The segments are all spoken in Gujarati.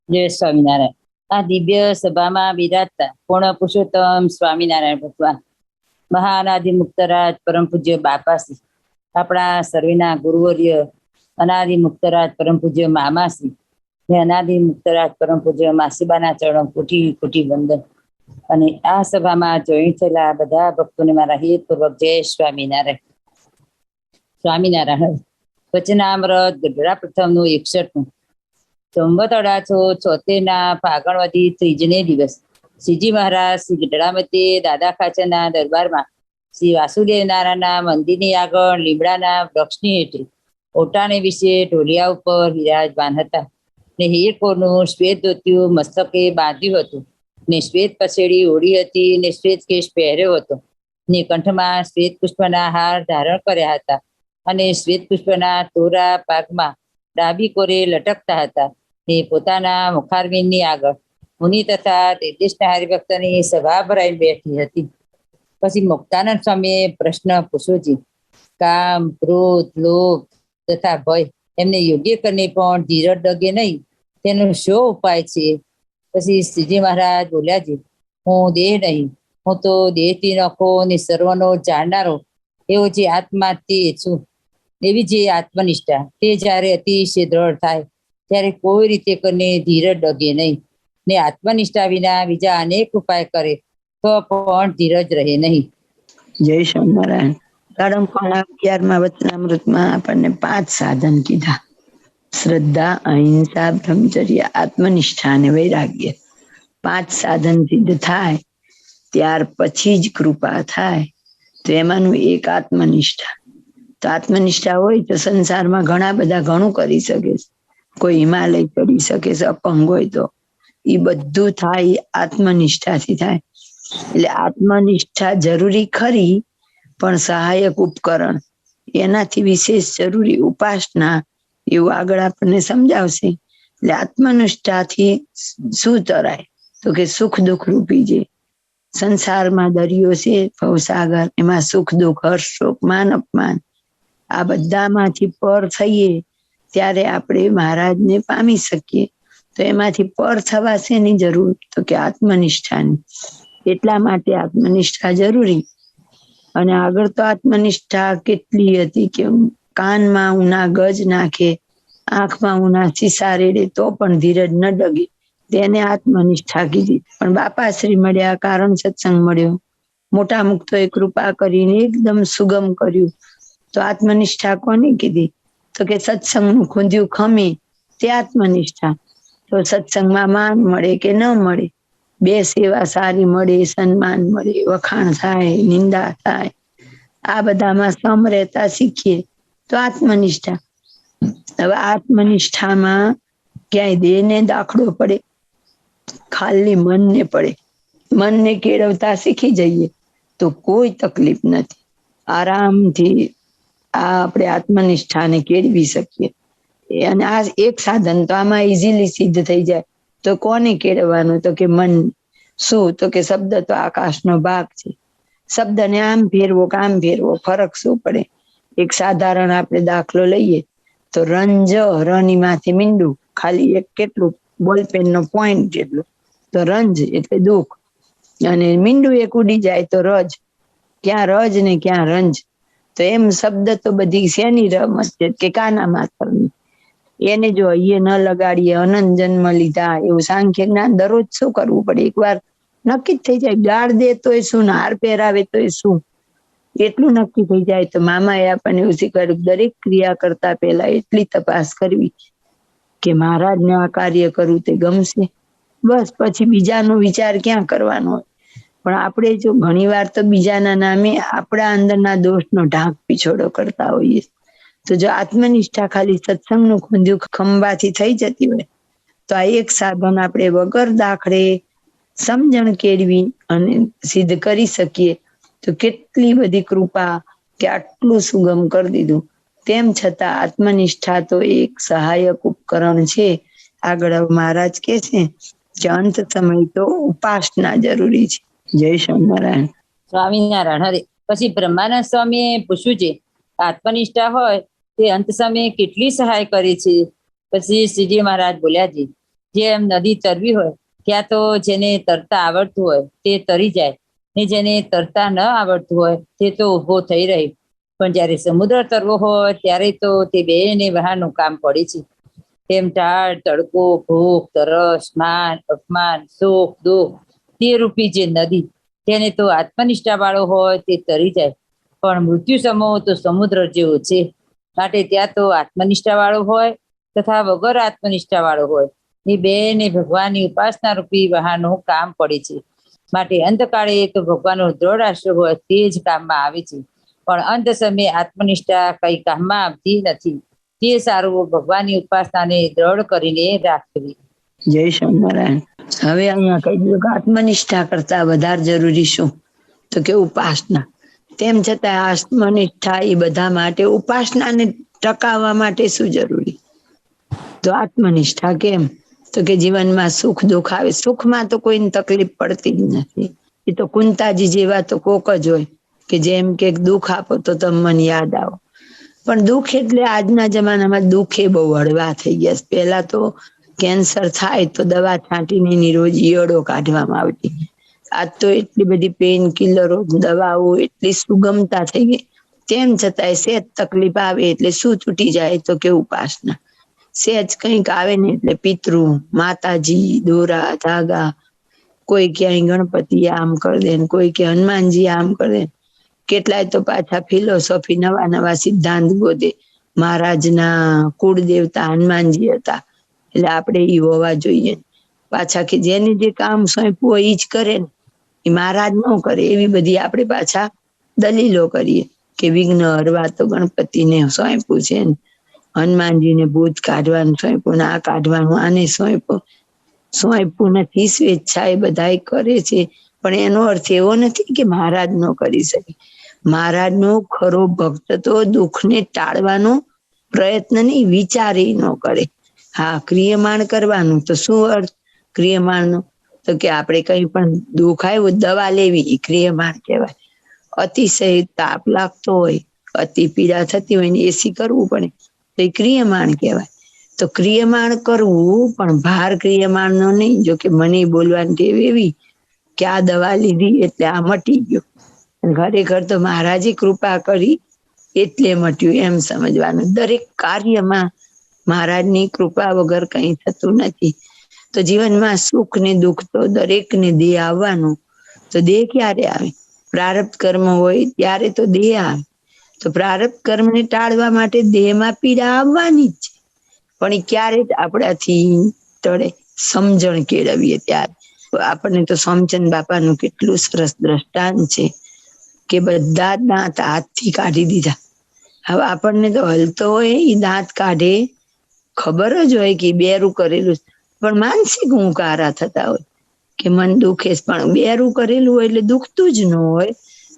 જય સ્વામિનારાયણ. આ દિવ્ય સભામાં બિરાજતા પૂર્ણ પુરુષોત્તમ સ્વામિનારાયણ ભગવાન, મહાઅનાદિ મુક્તરાજ પરમ પૂજ્ય બાપાશ્રી, આપણા સર્વેના ગુરુવર્ય અનાદિ મુક્તરાજ પરમ પૂજ્ય મામાશ્રી ને અનાદિ મુક્તરાજ પરમ પૂજ્ય માસીબાના ચરણ કોટી કોટી વંદન. અને આ સભામાં જોઈન થયેલા બધા ભક્તોને મારા હિતપૂર્વક જય સ્વામિનારાયણ. સ્વામિનારાયણ. વચનામૃત ગઢડા પ્રથમનું 61. સંવત 1876 ફાગણવદી ત્રીજને દિવસ શ્રીજી મહારાજ શ્રી ગઢડામતી દાદા ખાચરના દરબારમાં શ્રી વાસુદેવ નારાયણના મંદિરની આગળ લીમડાના વૃક્ષની હેઠે ઓટાને વિશે ઢોલિયા ઉપર વિરાજમાન હતા ને હીરકોરનું શ્વેત ધોતિયું મસ્તકે બાંધ્યું હતું ને શ્વેત પછેડી ઓળી હતી ને શ્વેત કેશ પહેર્યો હતો ને કંઠમાં શ્વેત પુષ્પના હાર ધારણ કર્યા હતા અને શ્વેત પુષ્પના તોરા પાકમાં ડાબી કોરે લટકતા હતા. તે પોતાના મુખારવિંદની આગળ મુનિ તથા નિર્દિષ્ટ હરિભક્તની સભા ભરાઈ બેઠી હતી. પછી મુક્તાનંદ સ્વામીએ પ્રશ્ન પૂછ્યો છે, કામ, ક્રોધ, લોભ તથા ભય એમને યોગ્ય કરીને પણ ધીરજ ડગે નહીં, તેનો શો ઉપાય છે? પછી શ્રીજી મહારાજ બોલ્યા છે, હું દેહ નહીં, હું તો દેહથી નખો અને સર્વનો જાણનારો એવો જે આત્મા તે છું. એવી જે આત્મનિષ્ઠા તે જ્યારે અતિશય દ્રઢ થાય ત્યારે કોઈ રીતે કરીને ધીરજ ડગે નહીં, ને આત્મનિષ્ઠા વિના બીજા અનેક ઉપાય કરે તો પણ ધીરજ રહે નહીં. જય સ્વામિનારાયણ. તારમ 11મા વચનામૃતમાં આપણને 5 સાધન કીધા: શ્રદ્ધા, અહિંસા, બ્રહ્મચર્ય, આત્મનિષ્ઠા અને વૈરાગ્ય. 5 સાધન સિદ્ધ થાય ત્યાર પછી જ કૃપા થાય. તો એમાંનું એક આત્મનિષ્ઠા. તો આત્મનિષ્ઠા હોય તો સંસારમાં ઘણા બધા ઘણું કરી શકે છે. કોઈ હિમાલય કરી શકે છે અપંગ હોય તો. એ બધું થાય આત્મનિષ્ઠાથી થાય. એટલે આત્મનિષ્ઠા જરૂરી ખરી, પણ સહાયક ઉપકરણ એનાથી વિશેષ જરૂરી ઉપાસના, એવું આગળ આપણને સમજાવશે. એટલે આત્મનિષ્ઠાથી શું તરાય? તો કે સુખ દુઃખ રૂપી જે સંસારમાં દરિયો છે, ભવસાગર, એમાં સુખ દુઃખ, હર્ષ શોક, માન અપમાન, આ બધામાંથી પર થઈએ ત્યારે આપણે મહારાજને પામી શકીએ. તો એમાંથી પર થવા શેની જરૂર? તો કે આત્મનિષ્ઠાની. એટલા માટે આત્મનિષ્ઠા જરૂરી. અને આગળ તો આત્મનિષ્ઠા કેટલી હતી કે કાનમાં ઉના ગજ નાખે, આંખમાં ઉના સીસા રેડે તો પણ ધીરજ ન ડગે, તેને આત્મનિષ્ઠા કીધી. પણ બાપાશ્રી મળ્યા, કારણ સત્સંગ મળ્યો, મોટા મુક્તોએ કૃપા કરીને એકદમ સુગમ કર્યું. તો આત્મનિષ્ઠા કોની કીધી? તો કે સત્સંગનું ખૂંદ્યું ખમી તે આત્મનિષ્ઠા. તો સત્સંગમાં માન મળે કે ન મળે, બે સેવા સારી મળે, સન્માન મળે, વખાણ થાય, નિંદા થાય, આ બધામાં સમ રહેતા શીખીએ તો આત્મનિષ્ઠા. હવે આત્મનિષ્ઠામાં ક્યાંય દેહને દાખલો પડે, ખાલી મનને પડે. મનને કેળવતા શીખી જઈએ તો કોઈ તકલીફ નથી. આરામથી આ આપણે આત્મનિષ્ઠાને કેળવી શકીએ. અને આ એક સાધન તો આમાં ઇઝીલી સિદ્ધ થઈ જાય. તો કોને કેળવવાનું? તો કે મન. શું? તો કે શબ્દ તો આકાશનો ભાગ છે. શબ્દને આમ ફેરવો કે આમ ફેરવો, ફરક શું પડે? એક સાધારણ આપણે દાખલો લઈએ તો રંજ, રની માંથી મીંડું, ખાલી એક કેટલું બોલપેન નો પોઈન્ટ જેટલું. તો રંજ એટલે દુઃખ, અને મીંડું એક ઉડી જાય તો રજ. ક્યાં રજ ને ક્યાં રંજ? તો એમ શબ્દ તો બધી શેની રમત છે? કે કાના માતરની. એને જો એ ન લગાડીએ, અનંત જન્મ લીધા, એવું સાંખ્ય જ્ઞાન દરરોજ શું કરવું પડે? એકવાર નક્કી જ થઈ જાય. ગાળ દે તોય શું, હાર પહેરાવે તોય શું, એટલું નક્કી થઈ જાય. તો મામાએ આપણને એવું શીખવાડ્યું, દરેક ક્રિયા કરતા પહેલા એટલી તપાસ કરવી કે મહારાજને આ કાર્ય કરવું તે ગમશે, બસ. પછી બીજાનો વિચાર ક્યાં કરવાનો હોય? પણ આપણે જો ઘણી વાર તો બીજાના નામે આપણા અંદરના દોષનો ઢાંક પીછોડો કરતા હોઈએ. તો જો આત્મનિષ્ઠા ખાલી સત્સંગનું ખૂંદ્યું ખંભાથી થઈ જતી હોય તો આ એક સાધન આપણે વગર દાખલે સમજણ કેળવી અને સિદ્ધ કરી શકીએ. તો કેટલી બધી કૃપા કે આટલું સુગમ કરી દીધું. તેમ છતાં આત્મનિષ્ઠા તો એક સહાયક ઉપકરણ છે. આગળ મહારાજ કે છે કે અંત સમય તો ઉપાસના જરૂરી છે. જય સ્વામિનારાયણ. સ્વામિનારાયણ. હરે. પછી બ્રહ્માનંદ સ્વામીએ પૂછ્યું છે, આત્મનિષ્ઠા હોય તે અંત સમયે કેટલી સહાય કરે છે? પછી શ્રીજી મહારાજ બોલ્યા છે, જેમ નદી તરવી હોય ત્યાં તો જેને તરતા આવડતું હોય તે તરી જાય, ને જેને તરતા ન આવડતું હોય તે તો ઊભો થઈ રહે. પણ જ્યારે સમુદ્ર તરવો હોય ત્યારે તો તે બેને વહાનું કામ પડે છે. તેમ ટાળ, તડકો, ભૂખ, તરસ, માન, અપમાન, સુખ, દુઃખ, તે રૂપી જે નદી, તેને તો આત્મનિષ્ઠા વાળો હોય તે તરી જાય. પણ મૃત્યુ સમો તો સમુદ્ર જેવો છે. માટે ત્યાં તો આત્મનિષ્ઠા વાળો હોય તથા વગર આત્મનિષ્ઠા વાળો હોય, એ બેને ભગવાનની ઉપાસના રૂપી વહાનું કામ પડે છે. માટે અંતકાળે તો ભગવાનનો દ્રઢ આશ્રય હોય તે જ કામમાં આવે છે. પણ અંત સમયે આત્મનિષ્ઠા કઈ કામમાં આવતી નથી. તે સારું ભગવાનની ઉપાસનાને દ્રઢ કરીને રાખવી. જય સ્વામિનારાયણ. હવે અહીંયા કહી દીધું કે આત્મનિષ્ઠા કરતા વધારે જરૂરી શું? તો કે ઉપાસના. તેમ છતાં આત્મનિષ્ઠા એ બધા માટે, ઉપાસનાને ટકાવવા માટે શું જરૂરી? તો આત્મનિષ્ઠા કેમ? તો કે જીવનમાં સુખ દુઃખ આવે, સુખમાં તો કોઈને તકલીફ પડતી જ નથી. એ તો કુંતાજી જેવા તો કોક જ હોય કે જેમ કે દુઃખ આપો તો તમે મને યાદ આવો. પણ દુઃખ એટલે આજના જમાનામાં દુઃખ એ બહુ હળવા થઈ ગયા. પહેલા તો કેન્સર થાય તો દવા છાંટીને એની રોજ ઈયળો કાઢવામાં આવતી. આજ તો એટલી બધી પેઇન કિલરો, દવાઓ, એટલી સુગમતા થઈ ગઈ. તેમ છતાંય સહેજ તકલીફ આવે એટલે શું છૂટી જાય? તો કે ઉપાસના. સહેજ કંઈક આવે ને એટલે પિતૃ, માતાજી, દોરા ધાગા, કોઈ ક્યાંય ગણપતિ આમ કરી દે, કોઈ કે હનુમાનજી આમ કરે દે. કેટલાય તો પાછા ફિલોસોફી નવા નવા સિદ્ધાંત ગોતે. મહારાજના કુળ દેવતા હનુમાનજી હતા એટલે આપણે ઈ હોવા જોઈએ. પાછા કે જેને જે કામ સોંપ્યું હોય ઈ જ કરે ને, એ મહારાજ ન કરે. એવી બધી આપણે પાછા દલીલો કરીએ કે વિઘ્ન હરવા તો ગણપતિને સોંપ્યું છે ને, હનુમાનજીને ભૂત કાઢવાનું સોંપ્યું ને, આ કાઢવાનું આને સોંપ્યું નથી. સ્વેચ્છા એ બધા કરે છે, પણ એનો અર્થ એવો નથી કે મહારાજ ન કરી શકે. મહારાજનો ખરો ભક્ત તો દુઃખને ટાળવાનો પ્રયત્ન નહીં, વિચારી ન કરે. હા, ક્રિયમાણ કરવાનું. તો શું અર્થ ક્રિયમાણનો? તો કે આપણે કઈ પણ દુઃખ આવ્યું દવા લેવી, ક્રિયમાણ કહેવાય. અતિશય તાપ લાગતો હોય, અતિ પીડા થતી હોય ને એસી કરવું પડે તો એ ક્રિયમાણ કહેવાય. તો ક્રિયમાણ કરવું, પણ ભાર ક્રિયમાણ નો નહીં. જો કે મને બોલવાની ટેવ એવી કે આ દવા લીધી એટલે આ મટી ગયો. ખરેખર તો મહારાજે કૃપા કરી એટલે મટ્યું એમ સમજવાનું. દરેક કાર્યમાં મહારાજની કૃપા વગર કઈ થતું નથી. તો જીવનમાં સુખ ને દુઃખ તો દરેકને દેહ આવવાનું. તો દેહ ક્યારે આવે? પ્રારબ્ધ કર્મ હોય ત્યારે તો દેહ આવે. તો પ્રારબ્ધ કર્મને ટાળવા માટે દેહમાં પીડા આવવાની જ છે. પણ એ ક્યારે આપણાથી ટળે? સમજણ કેળવીએ ત્યારે. આપણને તો સોમચંદ બાપાનું કેટલું સરસ દ્રષ્ટાંત છે કે બધા દાંત હાથથી કાઢી દીધા. હવે આપણને તો હલતો હોય એ દાંત કાઢે, ખબર જ હોય કે બેરું કરેલું, પણ માનસિક હુંકારા થતા હોય કે મન દુખે, પણ બેરું કરેલું હોય એટલે દુખતું જ ન હોય,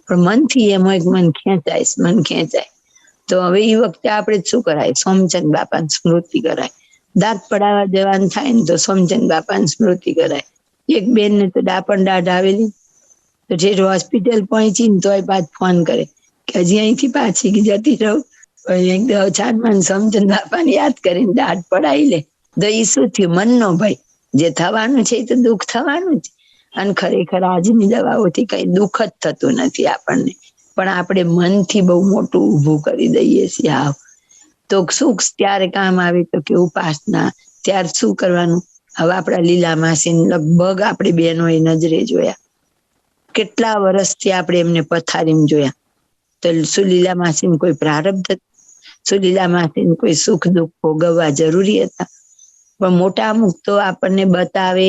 પણ મનથી એમ હોય કે મન ખેંચાય. તો હવે એ વખતે આપણે શું કરાય? સોમચંદ બાપાની સ્મૃતિ કરાય. દાંત પડાવવા જવાનું થાય ને તો સોમચંદ બાપાની સ્મૃતિ કરાય. એક બેન ને તો દાઢ આવેલી, તો જે હોસ્પિટલ પહોંચી ને તોય પાછ ફોન કરે કે હજી અહીંથી પાછી જતી રહું. એકદમ છાનમાં સોમચંદ બાપાને યાદ કરીને દાઢ પડાવી લે. તો એ શું થયું? મનનો ભય. જે થવાનું છે એ તો દુઃખ થવાનું જ. અને ખરેખર આજની દવાઓથી કઈ દુઃખ જ થતું નથી આપણને, પણ આપણે મનથી બહુ મોટું ઊભું કરી દઈએ છીએ. તો સુખ ત્યારે કામ આવે તો કે ઉપાસના. ત્યારે શું કરવાનું? હવે આપણા લીલા માસીને લગભગ આપણે બહેનોએ નજરે જોયા. કેટલા વર્ષથી આપણે એમને પથારીમાં જોયા. તો શું લીલા માસીને કોઈ પ્રારબ્ધ? શું લીલા માસીને કોઈ સુખ દુઃખ ભોગવવા જરૂરી હતા? પણ મોટા અમુક તો આપણને બતાવે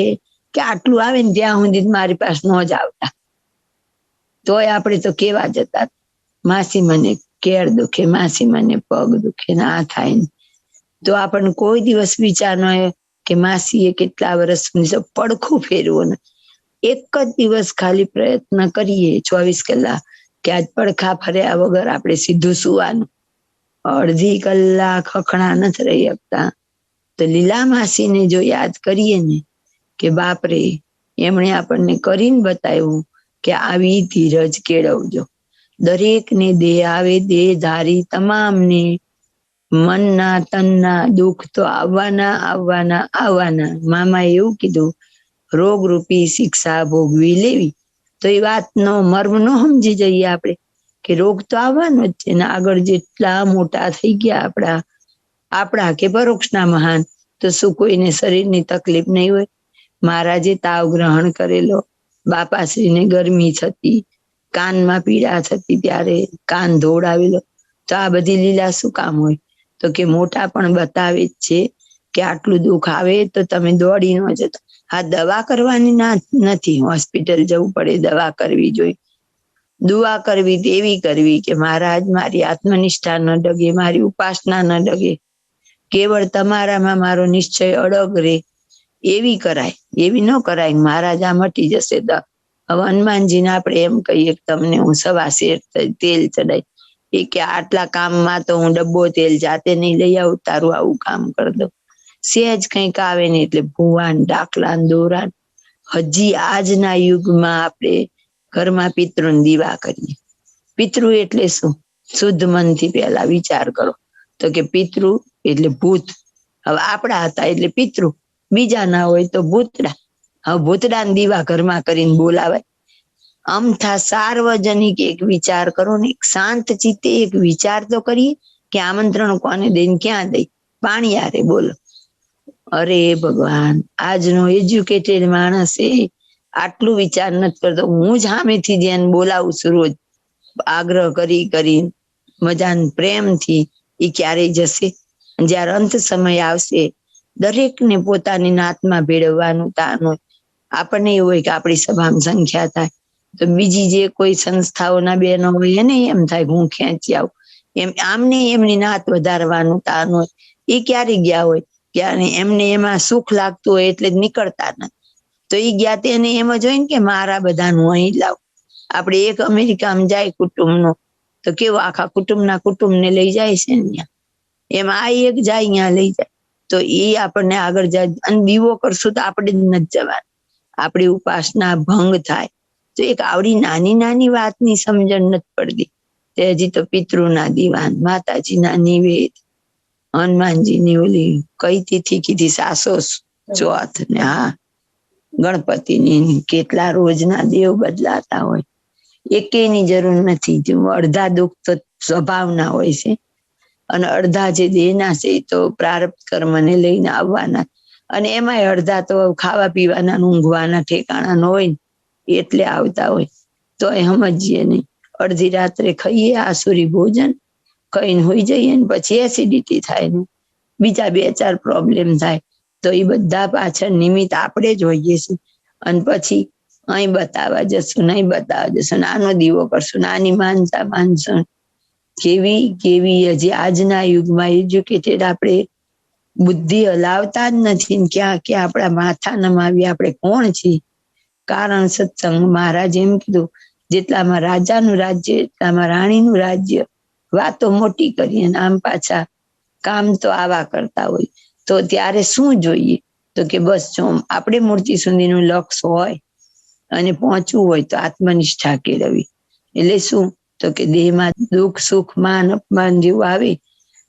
કે આટલું આવે ને ત્યાં સુધી મારી પાસે ન જ આવતા. તોય આપણે તો કેવા જતા, માસી મને કેળ દુખે, માસી મને પગ દુખે ને આ થાય ને. તો આપણને કોઈ દિવસ વિચાર ન આવ્યો કે માસીએ કેટલા વર્ષ પડખું ફેરવું ને. એક જ દિવસ ખાલી પ્રયત્ન કરીએ 24 કલાક કે આજ પડખા ફર્યા વગર આપણે સીધું સુવાનું. અડધી કલાક હખણા નથી રહી શકતા. તો લીલા માસીને જો યાદ કરીએ ને કે બાપરે, એમણે આપણને કરીને બતાવ્યું કે આવી ધીરજ કેળવજો. દરેકને દેહ આવે, દેહધારી તમામને મનના તનના દુઃખ તો આવવાના આવવાના આવવાના. મામાએ એવું કીધું, રોગરૂપી શિક્ષા ભોગવી લેવી. તો એ વાતનો મર્મ ન સમજી જઈએ આપણે કે રોગ તો આવવાનો જ છે ને. આગળ જેટલા મોટા થઈ ગયા આપણા કે પરોક્ષના મહાન, તો શું કોઈને શરીરની તકલીફ નહીં હોય? મહારાજે તાવ ગ્રહણ કરેલો, બાપાશ્રીને ગરમી થતી, કાનમાં પીડા થતી, ત્યારે કાન ધોવડાવેલો. તો આ બધી લીલા શું કામ હોય? તો કે મોટા પણ બતાવે જ છે કે આટલું દુઃખ આવે તો તમે દોડી ન જતા. હા, દવા કરવાની ના નથી, હોસ્પિટલ જવું પડે, દવા કરવી જોઈએ. દુઆ કરવી તેવી કરવી કે મહારાજ મારી આત્મનિષ્ઠા ન ડગે, મારી ઉપાસના ન ડગે, કેવળ તમારામાં મારો નિશ્ચય અડગ રે, એવી કરાય. એવી ન કરાય મહારાજ આ મટી જશે. હવે હનુમાનજીને આપણે એમ કહીએ કે તમને હું 1.25 શેર તેલ ચડાય, એ કે આટલા કામમાં તો હું ડબ્બો તેલ જાતે નહીં લઈ આવું, તારું આવું કામ કરી દઉં. સહેજ કંઈક આવે ને એટલે ભૂવાન, ડાકલા, દોરાન. હજી આજના યુગમાં આપણે ઘરમાં પિતૃને દીવા કરીએ. પિતૃ એટલે શું? શુદ્ધ મનથી પહેલા વિચાર કરો તો કે પિતૃ એટલે ભૂત. હવે આપણા હતા એટલે પિતૃ, બીજા ના હોય તો ભૂતડા. હવે ભૂતડાને દીવા ઘરમાં કરીને બોલાવાય? અમથા સાર્વજનિક એક વિચાર કરો ને, એક શાંત ચિત્તે એક વિચાર તો કરીએ કે આમંત્રણ કોને દઈને ક્યાં દઈ? પાણીયારે બોલો. અરે ભગવાન, આજનો એજ્યુકેટેડ માણસ આટલું વિચાર નથી કરતો. હું જ સામેથી જેને બોલાવું છું રોજ, આગ્રહ કરી મજાન પ્રેમથી, એ ક્યારેય જશે? જયારે અંત સમય આવશે, દરેકને પોતાની નાતમાં ભેળવવાનું તાન હોય. આપણને એવું હોય કે આપણી સભામાં સંખ્યા થાય તો બીજી જે કોઈ સંસ્થાઓના બહેનો હોય એને એમ થાય હું ખેંચી આવું. એમ આમને એમની નાત વધારવાનું તાન હોય. એ ક્યારે ગયા હોય? ક્યારે એમને એમાં સુખ લાગતું હોય એટલે જ નીકળતા નથી. તો એ ગયા તેને એમ જ હોય ને કે મારા બધાનું અહીં લાવ. આપણે એક અમેરિકામાં જાય કુટુંબનો, તો કેવું આખા કુટુંબના કુટુંબને લઈ જાય છે ને, એમાં આ એક જાય અહીંયા લઈ જાય. તો એ આપણને આગળ જાય. અને દીવો કરશું તો આપણે જ નથી જવાનું, આપણી ઉપાસના ભંગ થાય. તો એક આવડી નાની નાની વાતની સમજણ નથી પડતી. તે હજી તો પિતૃના દીવાન, માતાજીના નિવેદ, હનુમાનજીની ઓલી કઈ તિથિ કીધી? સાસો ચોથ ને હા ગણપતિની. કેટલા રોજના દેવ બદલાતા હોય, એકેયની જરૂર નથી. અડધા દુઃખ તો સ્વભાવના હોય છે, અને અડધા જે દેહના છે એ તો પ્રારબ્ધ કર્મને લઈને આવવાના. અને એમાંય અડધા તો ખાવા પીવાના, ઊંઘવાના ઠેકાણા ન હોય ને એટલે આવતા હોય. તો એ સમજીએ નહીં. અડધી રાત્રે ખાઈએ આસુરી ભોજન, ખાઈને હોઈ જઈએ ને પછી એસિડિટી થાય ને બીજા 2-4 પ્રોબ્લેમ થાય. તો એ બધા પાછળ નિમિત્ત આપણે જ હોઈએ છીએ. અને પછી અહીં બતાવવા જશું, નહીં બતાવવા જશું, નાનો દીવો કરશું, નાની માનતા માનશું. કેવી હજી આજના યુગમાં એજ્યુકેટેડ આપણે બુદ્ધિ હલાવતા જ નથી. ક્યાં આપણા માથા નમાવી આપણે કોણ છીએ? કારણ સત્સંગ. મહારાજ એમ કીધું, જેટલામાં રાજાનું રાજ્ય એટલામાં રાણીનું રાજ્ય. વાતો મોટી કરી અને આમ પાછા કામ તો આવા કરતા હોય. તો ત્યારે શું જોઈએ? તો કે બસ જો આપણે મૂર્તિ સુધીનું લક્ષ્ય હોય અને પહોંચવું હોય તો આત્મનિષ્ઠા કેળવી. એટલે શું? તો કે દેહમાં દુઃખ સુખ માન અપમાન જેવું આવે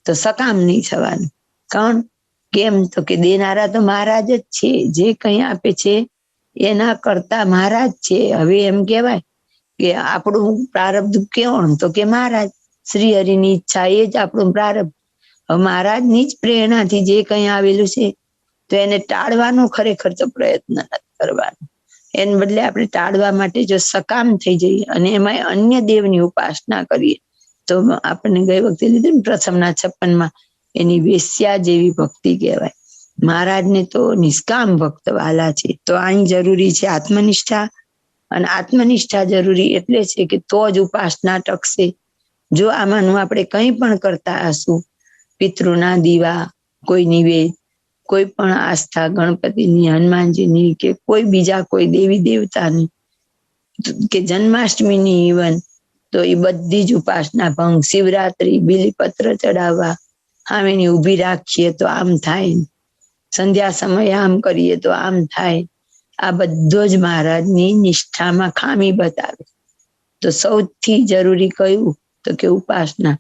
તો સકામ નહીં થવાનું. કેમ? તો કે દેનારા તો મહારાજ જ છે. જે કંઈ આપે છે એના કરતા મહારાજ છે. હવે એમ કહેવાય કે આપણું પ્રારબ્ધ કોણ? તો કે મહારાજ. શ્રી હરિની ઈચ્છા એ જ આપણું પ્રારબ્ધ. મહારાજની જ પ્રેરણાથી જે કંઈ આવેલું છે તો એને ટાળવાનો ખરેખર તો પ્રયત્ન નથી કરવાનો. એને બદલે આપણે ટાળવા માટે જો સકામ થઈ જઈએ અને એમાં અન્ય દેવની ઉપાસના કરીએ તો આપણને ગઈ વખતે લીધું ને પ્રથમના 56માં, એની વેશ્યા જેવી ભક્તિ કહેવાય. મહારાજને તો નિષ્કામ ભક્ત વાલા છે. તો અહીં જરૂરી છે આત્મનિષ્ઠા. અને આત્મનિષ્ઠા જરૂરી એટલે છે કે તો જ ઉપાસના ટકશે. જો આમાંનું આપણે કંઈ પણ કરતા હશું, પિતૃના દીવા, કોઈ નિવેદ, કોઈ પણ આસ્થા ગણપતિની, હનુમાનજીની, કે કોઈ બીજા કોઈ દેવી દેવતાની, કે જન્માષ્ટમીની ઇવન, તો એ બધી જ ઉપાસના ભંગ. શિવરાત્રી બીલીપત્ર ચડાવવા, સામેની ઊભી રાખીએ તો આમ થાય, સંધ્યા સમયે આમ કરીએ તો આમ થાય. આ બધો જ મહારાજની નિષ્ઠામાં ખામી બતાવે. તો સૌથી જરૂરી કયું? તો કે ઉપાસના.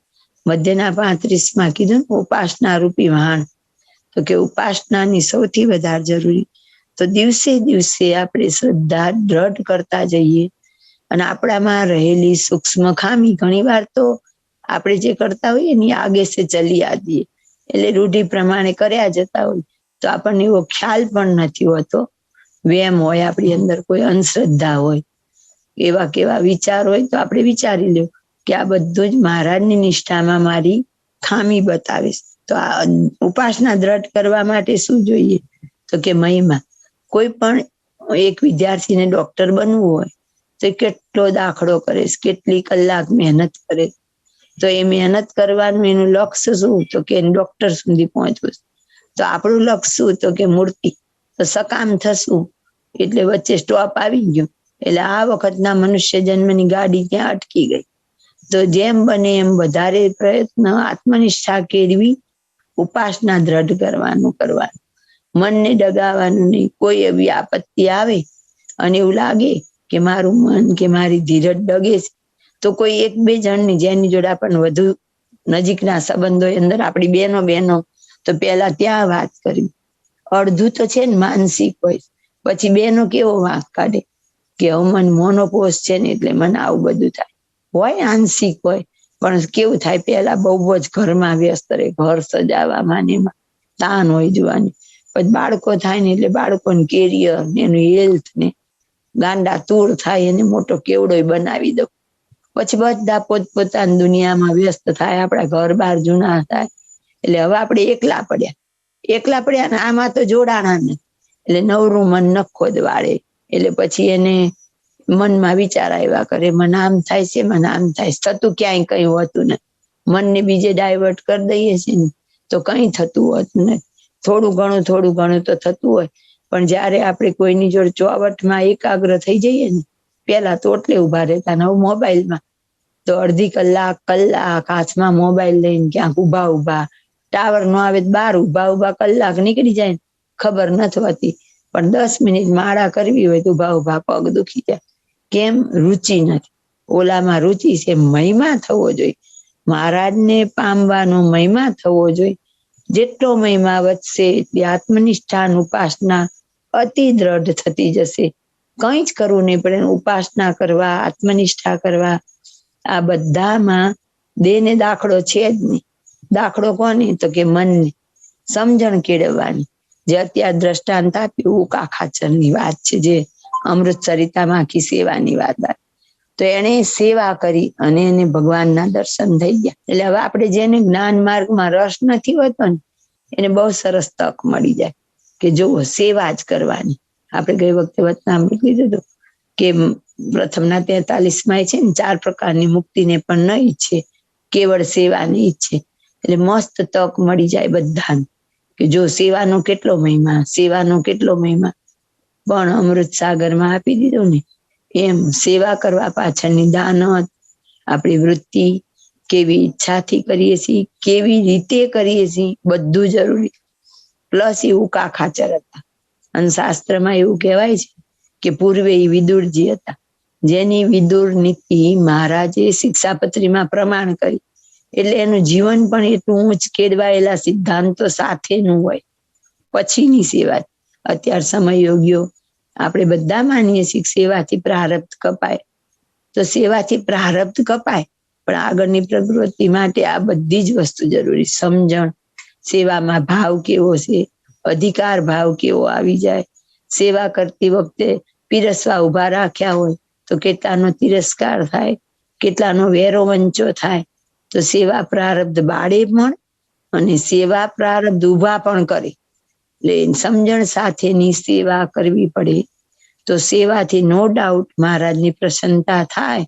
મધ્યના 35 કીધું ને ઉપાસના રૂપી વાહન, તો કે ઉપાસનાની સૌથી વધારે જરૂરી. તો દિવસે દિવસે આપણે શ્રદ્ધા દ્રઢ કરતા જઈએ અને આપણામાં રહેલી સૂક્ષ્મ ખામી ઘણી વાર તો આપણે જે કરતા હોઈએ એની આગે સે ચલી આવીએ, એટલે રૂઢિ પ્રમાણે કર્યા જતા હોય તો આપણને એવો ખ્યાલ પણ નથી હોતો. વેમ હોય આપણી અંદર, કોઈ અંધશ્રદ્ધા હોય, એવા કેવા વિચાર હોય તો આપણે વિચારી લ્યો કે આ બધું જ મહારાજની નિષ્ઠામાં મારી ખામી બતાવીશ. તો આ ઉપાસના દ્રઢ કરવા માટે શું જોઈએ? તો કે મહિમા. કોઈ પણ એક વિદ્યાર્થીને ડોક્ટર બનવું હોય તો કેટલો દાખલો કરે, કેટલી કલાક મહેનત કરે. તો એ મહેનત કરવાનું એનું લક્ષ્ય શું? તો કે ડોક્ટર સુધી પહોંચવું. તો આપણું લક્ષ્ય શું? તો કે મૂર્તિ. તો સકામ થશું એટલે વચ્ચે સ્ટોપ આવી ગયો, એટલે આ વખતના મનુષ્ય જન્મની ગાડી ત્યાં અટકી ગઈ. તો જેમ બને એમ વધારે પ્રયત્ન આત્મનિષ્ઠા કેળવી, ઉપાસના દ્રઢ કરવાનું. મનને ડગાવવાનું નહીં. કોઈ એવી આપત્તિ આવે અને એવું લાગે કે મારું મન કે મારી ધીરજ ડગે છે, તો કોઈ 1-2 જણની જેની જોડે આપણને વધુ નજીકના સંબંધો અંદર આપણી બહેનો તો પેલા ત્યાં વાત કરવી. અડધું તો છે ને માનસિક હોય, પછી બહેનો કેવો વાંક કાઢે કે હવે મને મોનોપોઝ છે ને એટલે મને આવું બધું થાય. હોય આંશિક હોય, પણ કેવું થાય પેલા બહુ જ ઘરમાં વ્યસ્ત રહે, ઘર સજાવવામાં ને એમાં તાન હોય જોવાની. પછી બાળકો થાય ને એટલે બાળકોનું કેરિયર ને એનું હેલ્થ ને ગાંડા તૂર થાય, એને મોટો કેવડો બનાવી દો. પછી બધા પોતપોતાની દુનિયામાં વ્યસ્ત થાય, આપણા ઘર બાર જૂના થાય, એટલે હવે આપણે એકલા પડ્યા ને આમાં તો જોડાણા ને, એટલે નવરું મન નખો જ વાળે. એટલે પછી એને મનમાં વિચાર આવ્યા કરે, મને આમ થાય છે, મને આમ થાય છે. થતું ક્યાંય કઈ હોતું ને, મનને બીજે ડાયવર્ટ કરી દઈએ છીએ ને તો કઈ થતું હોતું ને. થોડું ઘણું તો થતું હોય, પણ જયારે આપણે કોઈની જોડે ચોવટમાં એકાગ્ર થઈ જઈએ ને, પેલા તો એટલે ઉભા રહેતા ને હવે મોબાઈલમાં તો અડધી કલાક હાથમાં મોબાઈલ લઈને ક્યાંક ઉભા ટાવર નો આવે બહાર ઉભા કલાક નીકળી જાય ને ખબર નથી હોતી. પણ 10 મિનિટ માળા કરવી હોય તો ઉભા પગ દુખી જાય. કેમ? રુચિ નથી. ઓલામાં રુચિ છે, મહિમા થવો જોઈએ. મહારાજને પામવાનો મહિમા થવો જોઈએ. જેટલો મહિમા વધશે એટલી આત્મનિષ્ઠા ઉપાસના અતિ દ્રઢ થતી જશે. કંઈ જ કરવું નહીં પડે. ઉપાસના કરવા, આત્મનિષ્ઠા કરવા, આ બધામાં દેહને દાખલો છે જ નહીં. દાખલો કોને? તો કે મનને સમજણ કેળવવાની. જે અત્યારે દ્રષ્ટાંત આપ્યું ઉકા ખાચરની વાત છે, જે અમૃત સરિતામાં આખી સેવાની વાત. તો એને સેવા કરી અને એને ભગવાનના દર્શન થઈ ગયા. એટલે હવે આપણે જેને જ્ઞાન માર્ગમાં રસ નથી હોતો ને એને બહુ સરસ તક મળી જાય કે જો સેવા જ કરવાની. આપણે ગઈ વખતે વચનામૃત લીધું હતું કે પ્રથમના 43માં છે ને 4 પ્રકારની મુક્તિને પણ ન ઈચ્છે, કેવળ સેવાની ઈચ્છે. એટલે મસ્ત તક મળી જાય બધાને કે જો સેવાનો કેટલો મહિમા. પણ અમૃત સાગરમાં આપી દીધું ને એમ સેવા કરવા પાછળની દાનત, આપણી વૃત્તિ, કેવી ઈચ્છાથી કરીએ છીએ, કેવી રીતે કરીએ છીએ, બધું જરૂરી. પ્લસ એવું ખાચર હતા. અને શાસ્ત્રમાં એવું કહેવાય છે કે પૂર્વે વિદુરજી હતા, જેની વિદુર નીતિ મહારાજે શિક્ષાપત્રીમાં પ્રમાણ કરી. એટલે એનું જીવન પણ એટલું ઊંચ કેળવાયેલા સિદ્ધાંતો સાથેનું હોય. પછીની સેવા અત્યાર સમય યોગ્યો આપણે બધા માનીએ છીએ સેવાથી પ્રારબ્ધ કપાય, તો સેવાથી પ્રારબ્ધ કપાય, પણ આગળની પ્રવૃત્તિ માટે આ બધી જ વસ્તુ જરૂરી. સમજણ, સેવામાં ભાવ કેવો છે, અધિકાર ભાવ કેવો આવી જાય. સેવા કરતી વખતે પીરસવા ઉભા રાખ્યા હોય તો કેટલાનો તિરસ્કાર થાય, કેટલાનો વેરો વંચો થાય. તો સેવા પ્રારબ્ધ બાળે પણ અને સેવા પ્રારબ્ધ ઉભા પણ કરે. એટલે સમજણ સાથેની સેવા કરવી પડે. તો સેવાથી નો ડાઉટ મહારાજની પ્રસન્નતા થાય.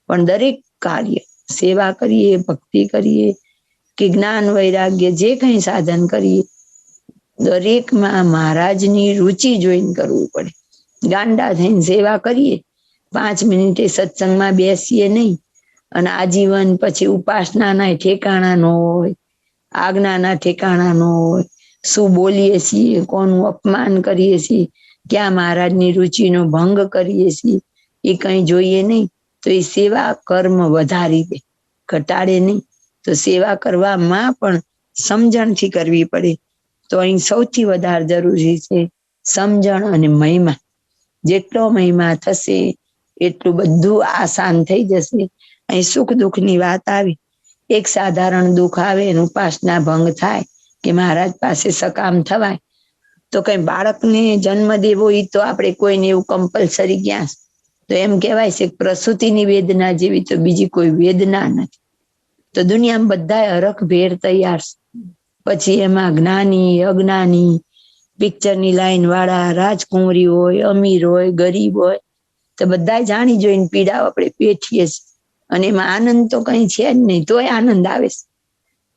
પણ દરેક કાર્ય સેવા કરીએ, ભક્તિ કરીએ કે જ્ઞાન વૈરાગ્ય જે કંઈ સાધન કરીએ, દરેકમાં મહારાજની રુચિ જોઈને કરવું પડે. ગાંડા થઈને સેવા કરીએ, 5 મિનિટે સત્સંગમાં બેસીએ નહીં અને આજીવન પછી ઉપાસનાના ઠેકાણા ન હોય, આજ્ઞાના ઠેકાણા ન હોય, શું બોલીએ છીએ, કોનું અપમાન કરીએ છીએ, ક્યાં મહારાજની રુચિનો ભંગ કરીએ છીએ, એ કંઈ જોઈએ નહીં. તો એ સેવા કર્મ વધારી દે, ઘટાડે નહીં. તો સેવા કરવામાં પણ સમજણથી કરવી પડે. તો અહીં સૌથી વધારે જરૂરી છે સમજણ અને મહિમા. જેટલો મહિમા થશે એટલું બધું આસાન થઈ જશે. અહીં સુખ દુઃખની વાત આવી, એક સાધારણ દુઃખ આવે એનું ઉપાસના ભંગ થાય કે મહારાજ પાસે સકામ થવાય, તો કઈ બાળકને જન્મ દેવો એ તો આપણે કોઈને એવું કમ્પલસરી ક્યાં. તો એમ કહેવાય છે કે પ્રસૂતિની વેદના જેવી તો બીજી કોઈ વેદના નથી. તો દુનિયામાં બધા હરખ ભેર તૈયાર છે. પછી એમાં જ્ઞાની અજ્ઞાની, પિક્ચરની લાઈન વાળા, રાજકુંવરી હોય, અમીર હોય, ગરીબ હોય, તો બધા જાણી જોઈને પીડાઓ આપણે પેઠીએ છીએ. અને એમાં આનંદ તો કઈ છે જ નહીં, તોય આનંદ આવે છે.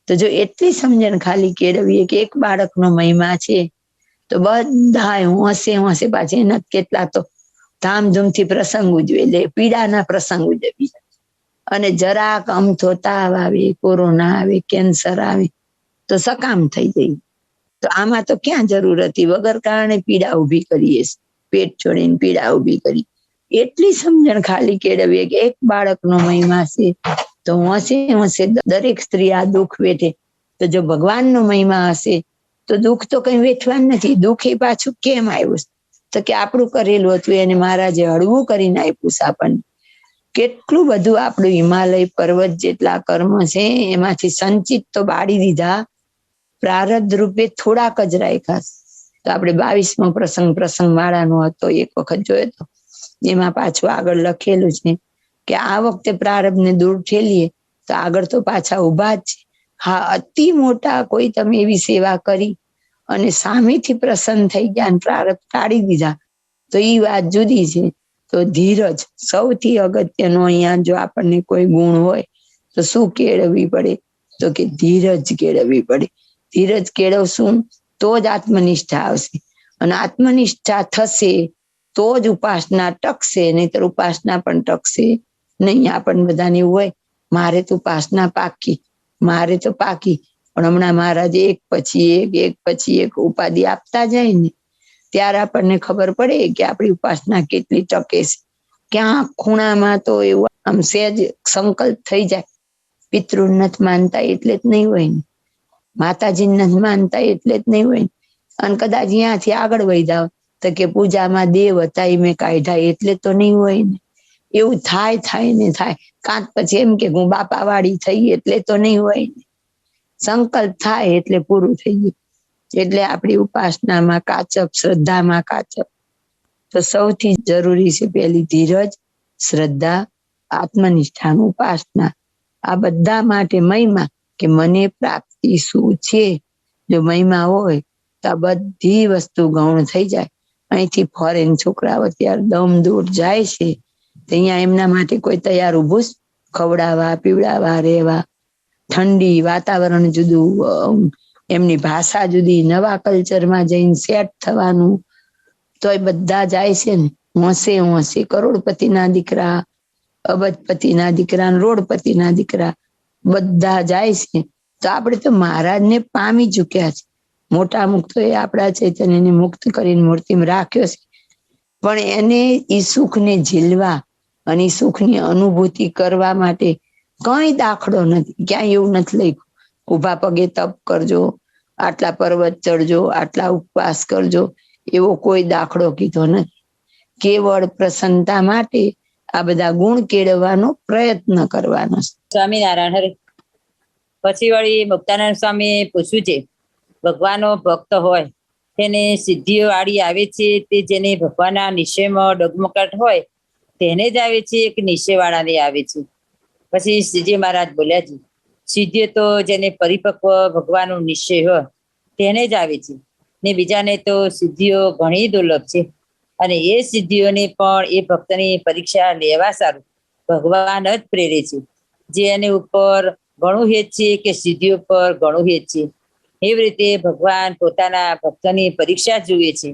તો જો એટલી સમજણ ખાલી કેળવીએ કે એક બાળકનો મહિમા છે, તો બધા હોંશે હોંશે પાછી એના કેટલા તો ધામધૂમથી પ્રસંગ ઉજવે, એટલે પીડાના પ્રસંગ ઉજવી. અને જરાક અમથો તાવ આવે, કોરોના આવે, કેન્સર આવે તો સકામ થઈ જાય. તો આમાં તો ક્યાં જરૂર હતી, વગર કારણે પીડા ઉભી કરીએ, પેટ છોડીને પીડા ઉભી કરી. એટલી સમજણ ખાલી કેળવીએ કે એક બાળકનો મહિમા છે, તો હોંશે હોંશે દરેક સ્ત્રી આ દુઃખ વેઠે. તો જો ભગવાનનો મહિમા હશે તો દુઃખ તો કઈ વેઠવાનું નથી. દુઃખ એ પાછું કેમ આવ્યું, તો કે આપણું કરેલું હતું એને મહારાજે હળવું કરીને આપ્યું છે આપણને. કેટલું બધું આપણું હિમાલય પર્વત જેટલા કર્મ છે એમાંથી સંચિત તો બાળી દીધા, પ્રારબ્ધ રૂપે થોડાક જ રાખ્યા. તો આપણે 22મો પ્રસંગ વાળાનો હતો, એક વખત જોયો તો, એમાં પાછું આગળ લખેલું છે કે આ વખતે પ્રારબ્ધને દૂર ઠેલીએ તો આગળ તો પાછા ઉભા જ છે. હા, અતિ મોટા કોઈ તમે એવી સેવા કરી અને સામેથી પ્રસન્ન થઈ ગયા અને પ્રારબ્ધ ટાળી દીધા, તો એ વાત જુદી છે. તો ધીરજ સૌથી અગત્યનો. અહીંયા જો આપણને કોઈ ગુણ હોય તો શું કેળવવી પડે, તો કે ધીરજ કેળવવી પડે. ધીરજ કેળવશું તો જ આત્મનિષ્ઠા આવશે, અને આત્મનિષ્ઠા થશે તો જ ઉપાસના ટકશે, નહીતર ઉપાસના પણ ટકશે નહીં. આપણને બધાને એવું હોય મારે તો ઉપાસના પાકી, મારે તો પાકી, પણ હમણાં મહારાજે એક પછી એક ઉપાધિ આપતા જાય ને ત્યારે આપણને ખબર પડે કે આપણી ઉપાસના કેટલી ટકે છે. ક્યાં ખૂણામાં તો એવું આમ સહેજ સંકલ્પ થઈ જાય, પિતૃ નથી માનતા એટલે જ નહીં હોય ને, માતાજી નથી માનતા એટલે જ નહીં હોય ને, અને કદાચ અહીંયાથી આગળ વહી જાવ તો કે પૂજામાં દેવ હતા એ મેં કાઢ્યા એટલે તો નહીં હોય ને. એવું થાય ને થાય. કાંત પછી એમ કે હું બાપા વાળી થઈ એટલે તો નહીં હોય ને. સંકલ્પ થાય એટલે પૂરું થઈ ગયું. એટલે આપણી ઉપાસનામાં કાચપ, શ્રદ્ધામાં કાચપ. તો સૌથી જરૂરી છે પેલી ધીરજ, શ્રદ્ધા, આત્મનિષ્ઠાનું ઉપાસના. આ બધા માટે મહિમા કે મને પ્રાપ્તિ શું છે. જો મહિમા હોય તો આ બધી વસ્તુ ગૌણ થઈ જાય. અહીંથી ફોરેન છોકરાઓ અત્યારે દમ દૂર જાય છે, તો અહીંયા એમના માટે કોઈ તૈયાર ઉભું ખવડાવવા, પીવડાવવા, રહેવા. ઠંડી, વાતાવરણ જુદું, એમની ભાષા જુદી, નવા કલ્ચરમાં જઈને સેટ થવાનું. તો એ બધા જાય છે ને હોંશે કરોડપતિના દીકરા, અબજપતિના દીકરા, રોડપતિના દીકરા બધા જાય છે. તો આપણે તો મહારાજને પામી ચુક્યા છે. મોટા મુક્ત એ આપણા ચૈતન્યને મુક્ત કરીને મૂર્તિમાં રાખ્યો છે, પણ એને ઈ સુખને ઝીલવા અને ઈ સુખની અનુભૂતિ કરવા માટે કઈ દાખલો નથી. ક્યાંય એવું નથી લખ્યું ઉભા પગે તપ કરજો, આટલા પર્વત ચડજો, આટલા ઉપવાસ કરજો, એવો કોઈ દાખલો કીધો નથી. કેવળ પ્રસન્નતા માટે આ બધા ગુણ કેળવવાનો પ્રયત્ન કરવાનો છે. સ્વામિનારાયણ હરે. પછી વળી મુક્તાનંદ સ્વામી પૂછ્યું છે, ભગવાનનો ભક્ત હોય તેને સિદ્ધિઓ આડી આવે છે, તે જેને ભગવાનના નિશ્ચયમાં ડગમગાટ હોય તેને જ આવે છે કે નિશ્ચયવાળાને આવે છે? પછી શ્રીજી મહારાજ બોલ્યા છે, સિદ્ધિઓ તો જેને પરિપક્વ ભગવાનનો નિશ્ચય હોય તેને જ આવે છે, ને બીજાને તો સિદ્ધિઓ ઘણી દુર્લભ છે. અને એ સિદ્ધિઓને પણ એ ભક્તની પરીક્ષા લેવા સારું ભગવાન જ પ્રેરે છે. જે એની ઉપર ઘણું હેત છે કે સિદ્ધિઓ પર ઘણું હેત છે, એવી રીતે ભગવાન પોતાના ભક્તની પરીક્ષા જુએ છે.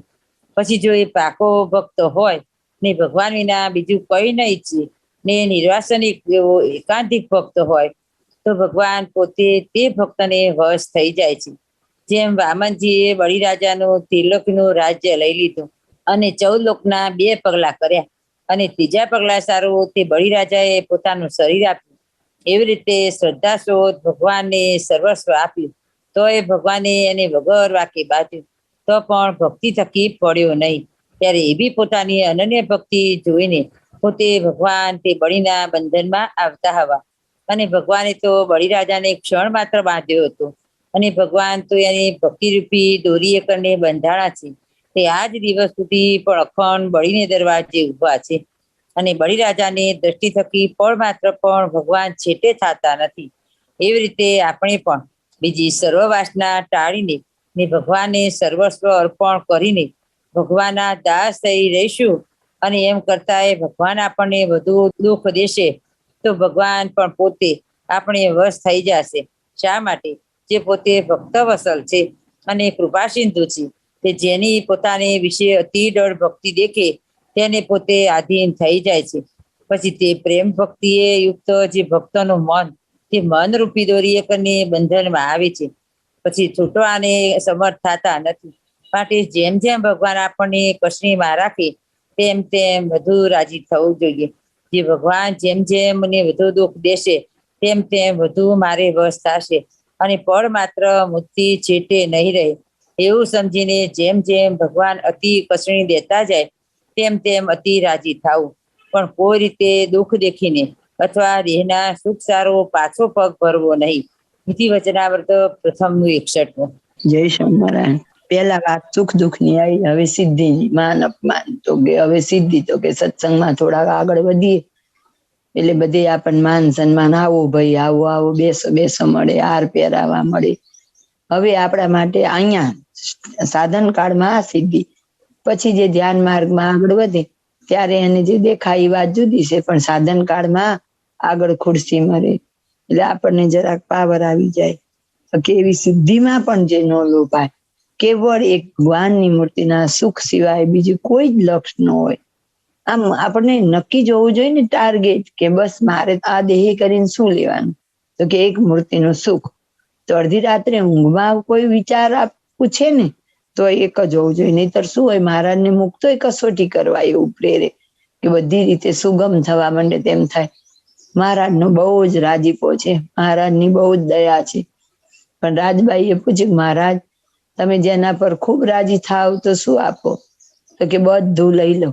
પછી જો એ પાકો ભક્ત હોય ને ભગવાન વિના બીજું કઈ ન ઈચ્છે ને નિર્વાસનિક એવો એકાંતિક ભક્ત હોય તો ભગવાન પોતે તે ભક્તને વશ થઈ જાય છે. જેમ વામનજીએ બળીરાજાનું તિલકનું રાજ્ય લઈ લીધું અને 14 લોકના 2 પગલા કર્યા, અને ત્રીજા પગલા સારું તે બળીરાજાએ પોતાનું શરીર આપ્યું, એવી રીતે શ્રદ્ધા શોધ ભગવાનને સર્વસ્વ આપ્યું, તો એ ભગવાને એને વગર વાકે બાંધ્યું, તો પણ ભક્તિ થકી પડ્યો નહીં. ત્યારે એ બી પોતાની અનન્ય ભક્તિ જોઈને પોતે ભગવાન તે બળીના બંધનમાં આવતા હવા. અને ભગવાને તો બળીરાજાને ક્ષણ માત્ર બાંધ્યો હતો, અને ભગવાન તો એની ભક્તિરૂપી દોરીએ કરીને બંધાણા છે. તે આજ દિવસ સુધી પણ અખંડ બળીને દરવાજે ઊભા છે. અને બળીરાજાની દ્રષ્ટિ થકી પણ માત્ર પણ ભગવાન છેટે થતા નથી. એવી રીતે આપણે પણ બીજી સર્વ વાસના ટાળીને ને ભગવાનને સર્વસ્વ અર્પણ કરીને ભગવાનના દાસ થઈ રહીશું. અને એમ કરતા એ ભગવાન આપણને વધુ દુઃખ દેશે તો ભગવાન પણ પોતે આપણે વશ થઈ જશે. શા માટે? જે પોતે ભક્ત વસલ છે અને કૃપા સિંધુ છે, તે જેની પોતાને વિશે અતિ દળ ભક્તિ દેખે તેને પોતે આધીન થઈ જાય છે. પછી તે પ્રેમ ભક્તિએ યુક્ત જે ભક્તનું મન, તે મન રૂપી દોરીએ કરીને બંધનમાં આવે છે. પછી છૂટવાને સમર્થ થતા નથી. માટે જેમ જેમ ભગવાન આપણને કસણીમાં રાખે તેમ તેમ વધુ રાજી થવું જોઈએ. જે ભગવાન જેમ જેમ મને વધુ દુઃખ દેશે તેમ તેમ વધુ મારે વશ થશે, અને પળ માત્ર મુક્તિ છેટે નહીં રહે. એવું સમજીને જેમ જેમ ભગવાન અતિ કસણી દેતા જાય તેમ તેમ અતિ રાજી થવું. પણ કોઈ રીતે દુઃખ દેખીને અથવા દેહના સુખ સારો પાછો પગ ભરવો નહીં. નીતિ વચનાવૃત પ્રથમનું 61. જય સ્વામિનારાયણ. પેલા વાત સુખ દુઃખ ની આવી, હવે સિદ્ધિની. માન અપમાન તો કે હવે સિદ્ધિ તો કે સત્સંગમાં થોડાક આગળ વધીએ એટલે બધે આપણને માન સન્માન, આવો ભાઈ આવો, આવો બેસો બેસો મળે, હાર પહેરાવા મળે. હવે આપણા માટે અહીંયા સાધન કાળમાં આ સિદ્ધિ, પછી જે ધ્યાન માર્ગમાં આગળ વધે ત્યારે એને જે દેખાય એ વાત જુદી છે, પણ સાધન કાળમાં આગળ ખુરશી મળે એટલે આપણને જરાક પાવર આવી જાય કે એવી સિદ્ધિમાં પણ જે ન લોભાય. કેવળ એક ભગવાનની મૂર્તિના સુખ સિવાય બીજું કોઈ જ લક્ષ ન હોય. આમ આપણને નક્કી જોવું જોઈએ ને ટાર્ગેટ, કે બસ મારે આ દેહ કરીને શું લેવાનું, તો કે એક મૂર્તિનું સુખ. તો અડધી રાત્રે ઊંઘમાં કોઈ વિચાર પૂછે ને તો એક જ હોવું જોઈએ, નહીતર શું હોય, મહારાજને મુક્તો કસોટી કરવા એવું પ્રેરે કે બધી રીતે સુગમ થવા માંડે. તેમ થાય મહારાજનો બહુ જ રાજીપો છે, મહારાજની બહુ જ દયા છે. પણ રાજબાઈએ પૂછ્યું, મહારાજ તમે જેના પર ખૂબ રાજી થાવ તો શું આપો? તો કે બધું લઈ લો.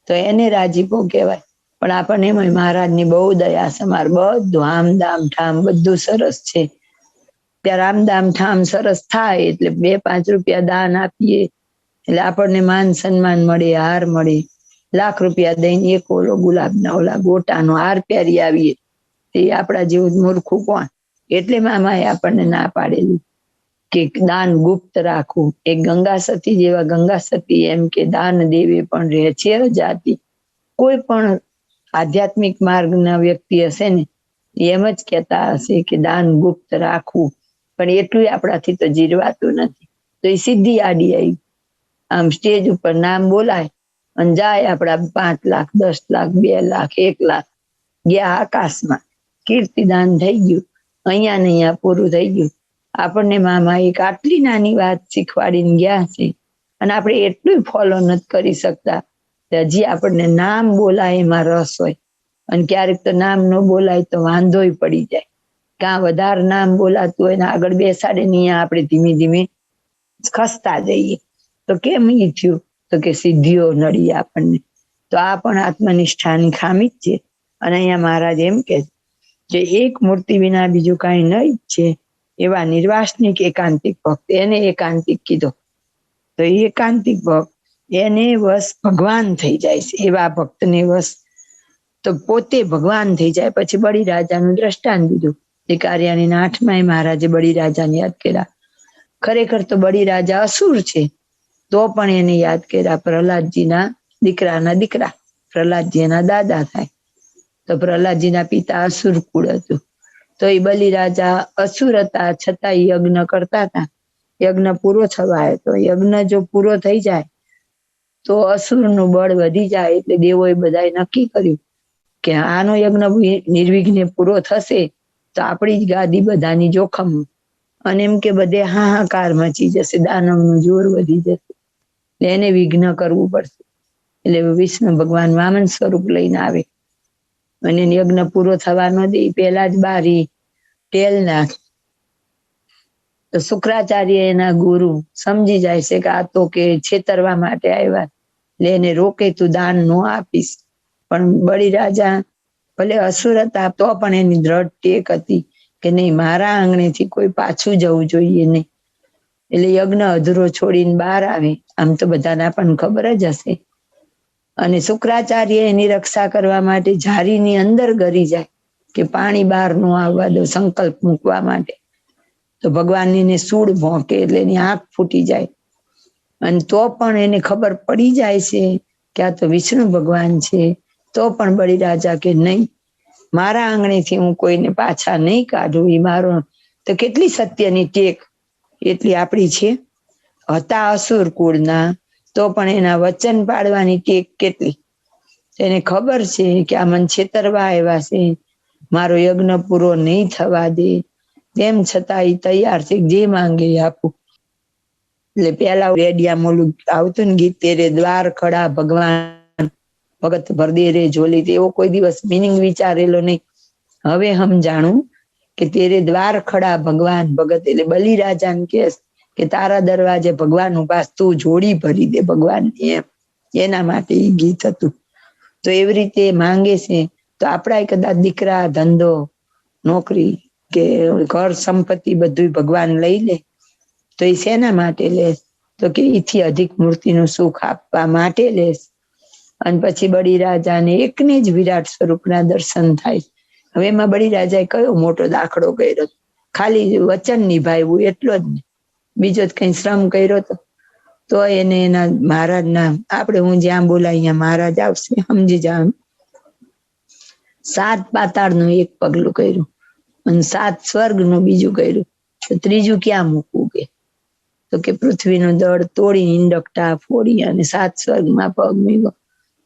તો એને રાજીપો કહેવાય. પણ આપણને એમ મહારાજની બહુ દયા છે, મારે બધું આમ દામ ઠામ બધું સરસ છે. ત્યારે આમ દામ ઠામ સરસ થાય એટલે 2-5 રૂપિયા દાન આપીએ એટલે આપણને માન સન્માન મળે, હાર મળે. લાખ રૂપિયા દઈને એક ઓલો ગુલાબના ઓલા ગોટાનો હાર પહેરી આવીએ તે આપણા જેવું મૂર્ખું કોણ? એટલે મામાએ આપણને ના પાડેલી કે દાન ગુપ્ત રાખવું. એક ગંગા સતી જેવા ગંગા સતી એમ કે દાન દેવે પણ રહે છે જાતિ. કોઈ પણ આધ્યાત્મિક માર્ગના વ્યક્તિ હશે ને એમ જ કહેતા હશે કે દાન ગુપ્ત રાખવું, પણ એટલું આપણાથી તો જીરવાતું નથી. તો એ સિદ્ધિ આડી આવી. આમ સ્ટેજ ઉપર નામ બોલાય અને જાય આપણા 5 લાખ 10 લાખ 2 લાખ 1 લાખ ગયા આકાશમાં. કીર્તિદાન થઈ ગયું, અહીંયા ને અહીંયા પૂરું થઈ ગયું. આપણને મામા એક આટલી નાની વાત શીખવાડીને ગયા છે અને આપણે એટલું ફોલો નથી કરી શકતા. હજી આપણને નામ બોલાય એમાં રસ હોય, અને ક્યારેક તો નામ ન બોલાય તો વાંધોય પડી જાય. કાં વધારે નામ બોલાતું હોય ને આગળ બેસાડે ને અહીંયા આપણે ધીમે ધીમે ખસતા જઈએ. તો કેમ ઈ થયું? તો કે સિદ્ધિઓ નડી આપણને. તો આ પણ આત્મનિષ્ઠાની ખામી જ છે. અને અહીંયા મહારાજ એમ કે જે એક મૂર્તિ વિના બીજું કાંઈ નહીં છે એવા નિર્વાસનિક એકાંતિક ભક્ત, એને એકાંતિક કીધો. તો એકાંતિક ભક્ત એને વશ ભગવાન થઈ જાય છે. એવા ભક્તને વશ તો પોતે ભગવાન થઈ જાય. પછી બળીરાજાનું દ્રષ્ટાંત દીધું. એ કાર્યાણીના 8માં મહારાજે બળીરાજાને યાદ કર્યા. ખરેખર તો બળીરાજા અસુર છે, તો પણ એને યાદ કર્યા. પ્રહલાદજીના દીકરાના દીકરા, પ્રહલાદજી એના દાદા થાય. તો પ્રહલાદજીના પિતા અસુર કુળ હતું. તો એ બલિરાજા અસુર હતા છતાં યજ્ઞ કરતા હતા. યજ્ઞ પૂરો થવાય તો યજ્ઞ જો પૂરો થઈ જાય તો અસુરનું બળ વધી જાય. એટલે દેવોએ બધાએ નક્કી કર્યું કે આનો યજ્ઞ નિર્વિઘ્ને પૂરો થશે તો આપણી જ ગાદી બધાની જોખમ. અને એમ કે બધે હાહાકાર મચી જશે, દાનવનું જોર વધી જશે, એને વિઘ્ન કરવું પડશે. એટલે વિષ્ણુ ભગવાન વામન સ્વરૂપ લઈને આવે અને યજ્ઞ પૂરો થવા ન દે પેલા જ બારી તેલ નાખે. તો શુક્રાચાર્ય એના ગુરુ સમજી જાય છે કે આ તો કે છેતરવા માટે આવ્યા, એટલે એને રોકે, તું દાન ન આપીશ. પણ બળીરાજા ભલે અસુર હતા તો પણ એની દ્રઢ ટેક હતી કે નહીં, મારા આંગણેથી કોઈ પાછું જવું જોઈએ નહીં. એટલે યજ્ઞ અધૂરો છોડીને બહાર આવે. આમ તો બધાને પણ ખબર જ હશે. અને શુક્રાચાર્ય એની રક્ષા કરવા માટે ઝારીની અંદર ગરી જાય કે પાણી બહાર ન આવવા દો, સંકલ્પ મૂકવા માટે. તો ભગવાન એને સૂળ ભોંકે એટલે એની આંખ ફૂટી જાય. અને તો પણ એને ખબર પડી જાય છે કે આ તો વિષ્ણુ ભગવાન છે. તો પણ બળીરાજા કે નહીં, મારા આંગણેથી હું કોઈને પાછા નહીં કાઢું. એ મારો તો કેટલી સત્યની ટેક એટલી આપણી છે. હતા અસુર કુળના તો પણ એના વચન પાડવાની ટેક કેટલી. એને ખબર છે કે આ મન છેતરવા આવ્યા છે, મારો યજ્ઞ પૂરો નહીં થવા દે. તેમ છતાં એ તૈયાર છે, જે માંગે એ આપું. એટલે પેલા રેડિયા મોલું આવતું ને ગીત, તેરે દ્વાર ખડા ભગવાન ભગત ભરદે રે ઝોલી, એવો કોઈ દિવસ મિનિંગ વિચારેલો નહીં. હવે સમજાણું કે તેરે દ્વાર ખડા ભગવાન ભગત, એટલે બલિરાજાને કે તારા દરવાજે ભગવાન ઉપાસ, તું જોડી ભરી દે ભગવાન એમ. એના માટે એ ગીત હતું. તો એવી રીતે માંગે છે. તો આપણા કદાચ દીકરા, ધંધો, નોકરી કે ઘર સંપત્તિ બધું ભગવાન લઈ લે તો એ શેના માટે લે? તો કે એથી અધિક મૂર્તિનું સુખ આપવા માટે લે. અને પછી બળીરાજાને એકને જ વિરાટ સ્વરૂપના દર્શન થાય. હવે એમાં બળીરાજાએ કયો મોટો દાખલો કર્યો? ખાલી વચન નિભાવ્યું એટલો જ ને, બીજો જ કઈ શ્રમ કર્યો તો એને એના મહારાજના, આપણે હું જ્યાં બોલાય અહીંયા મહારાજ આવશે, સમજી જાવ. 7 પાતાળનું એક પગલું કર્યું અને 7 સ્વર્ગનું બીજું કર્યું. તો ત્રીજું ક્યાં મૂકવું કે? તો કે પૃથ્વીનું દળ તોડી ઇંડકટા ફોડી અને 7 સ્વર્ગમાં પગ મૂક્યો.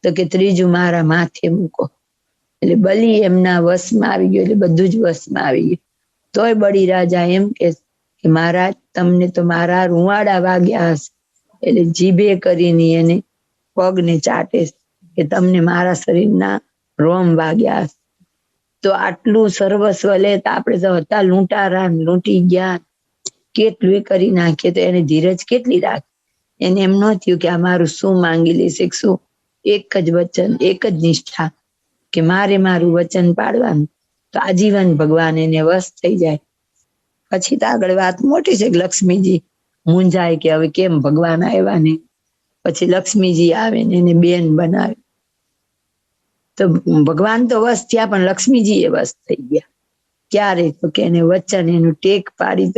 તો કે ત્રીજું મારા માથે મૂકો. એટલે બલિ એમના વશમાં આવી ગયો, એટલે બધું જ વશમાં આવી ગયું. તોય બળીરાજા એમ કે મહારાજ તમને તો મારા રૂવાડા વાગ્યા હશે, એટલે જીભે કરીને એને પગને ચાટે કે તમને મારા શરીરના રોમ વાગ્યા હશે. તો આટલું સર્વસ્વ લે તો આપણે તો હતા લૂંટારા, લૂંટી ગયા, કેટલું કરી નાખીએ. તો એને ધીરજ કેટલી રાખે? એને એમ ન થયું કે આ મારું શું માંગી લેશે, શું? એક જ વચન, એક જ નિષ્ઠા કે મારે મારું વચન પાડવાનું. તો આજીવન ભગવાન એને વશ થઈ જાય. પછી તો આગળ વાત મોટી છે કે લક્ષ્મીજી મૂંઝાય કે હવે કેમ ભગવાન આવ્યા ને. પછી લક્ષ્મીજી આવે ને એને બેન બનાવે. તો ભગવાન તો વશ થયા પણ લક્ષ્મીજી એ વશ થઈ ગયા. ક્યારે? તો કે એને વચન, એનું ટેક પાડી.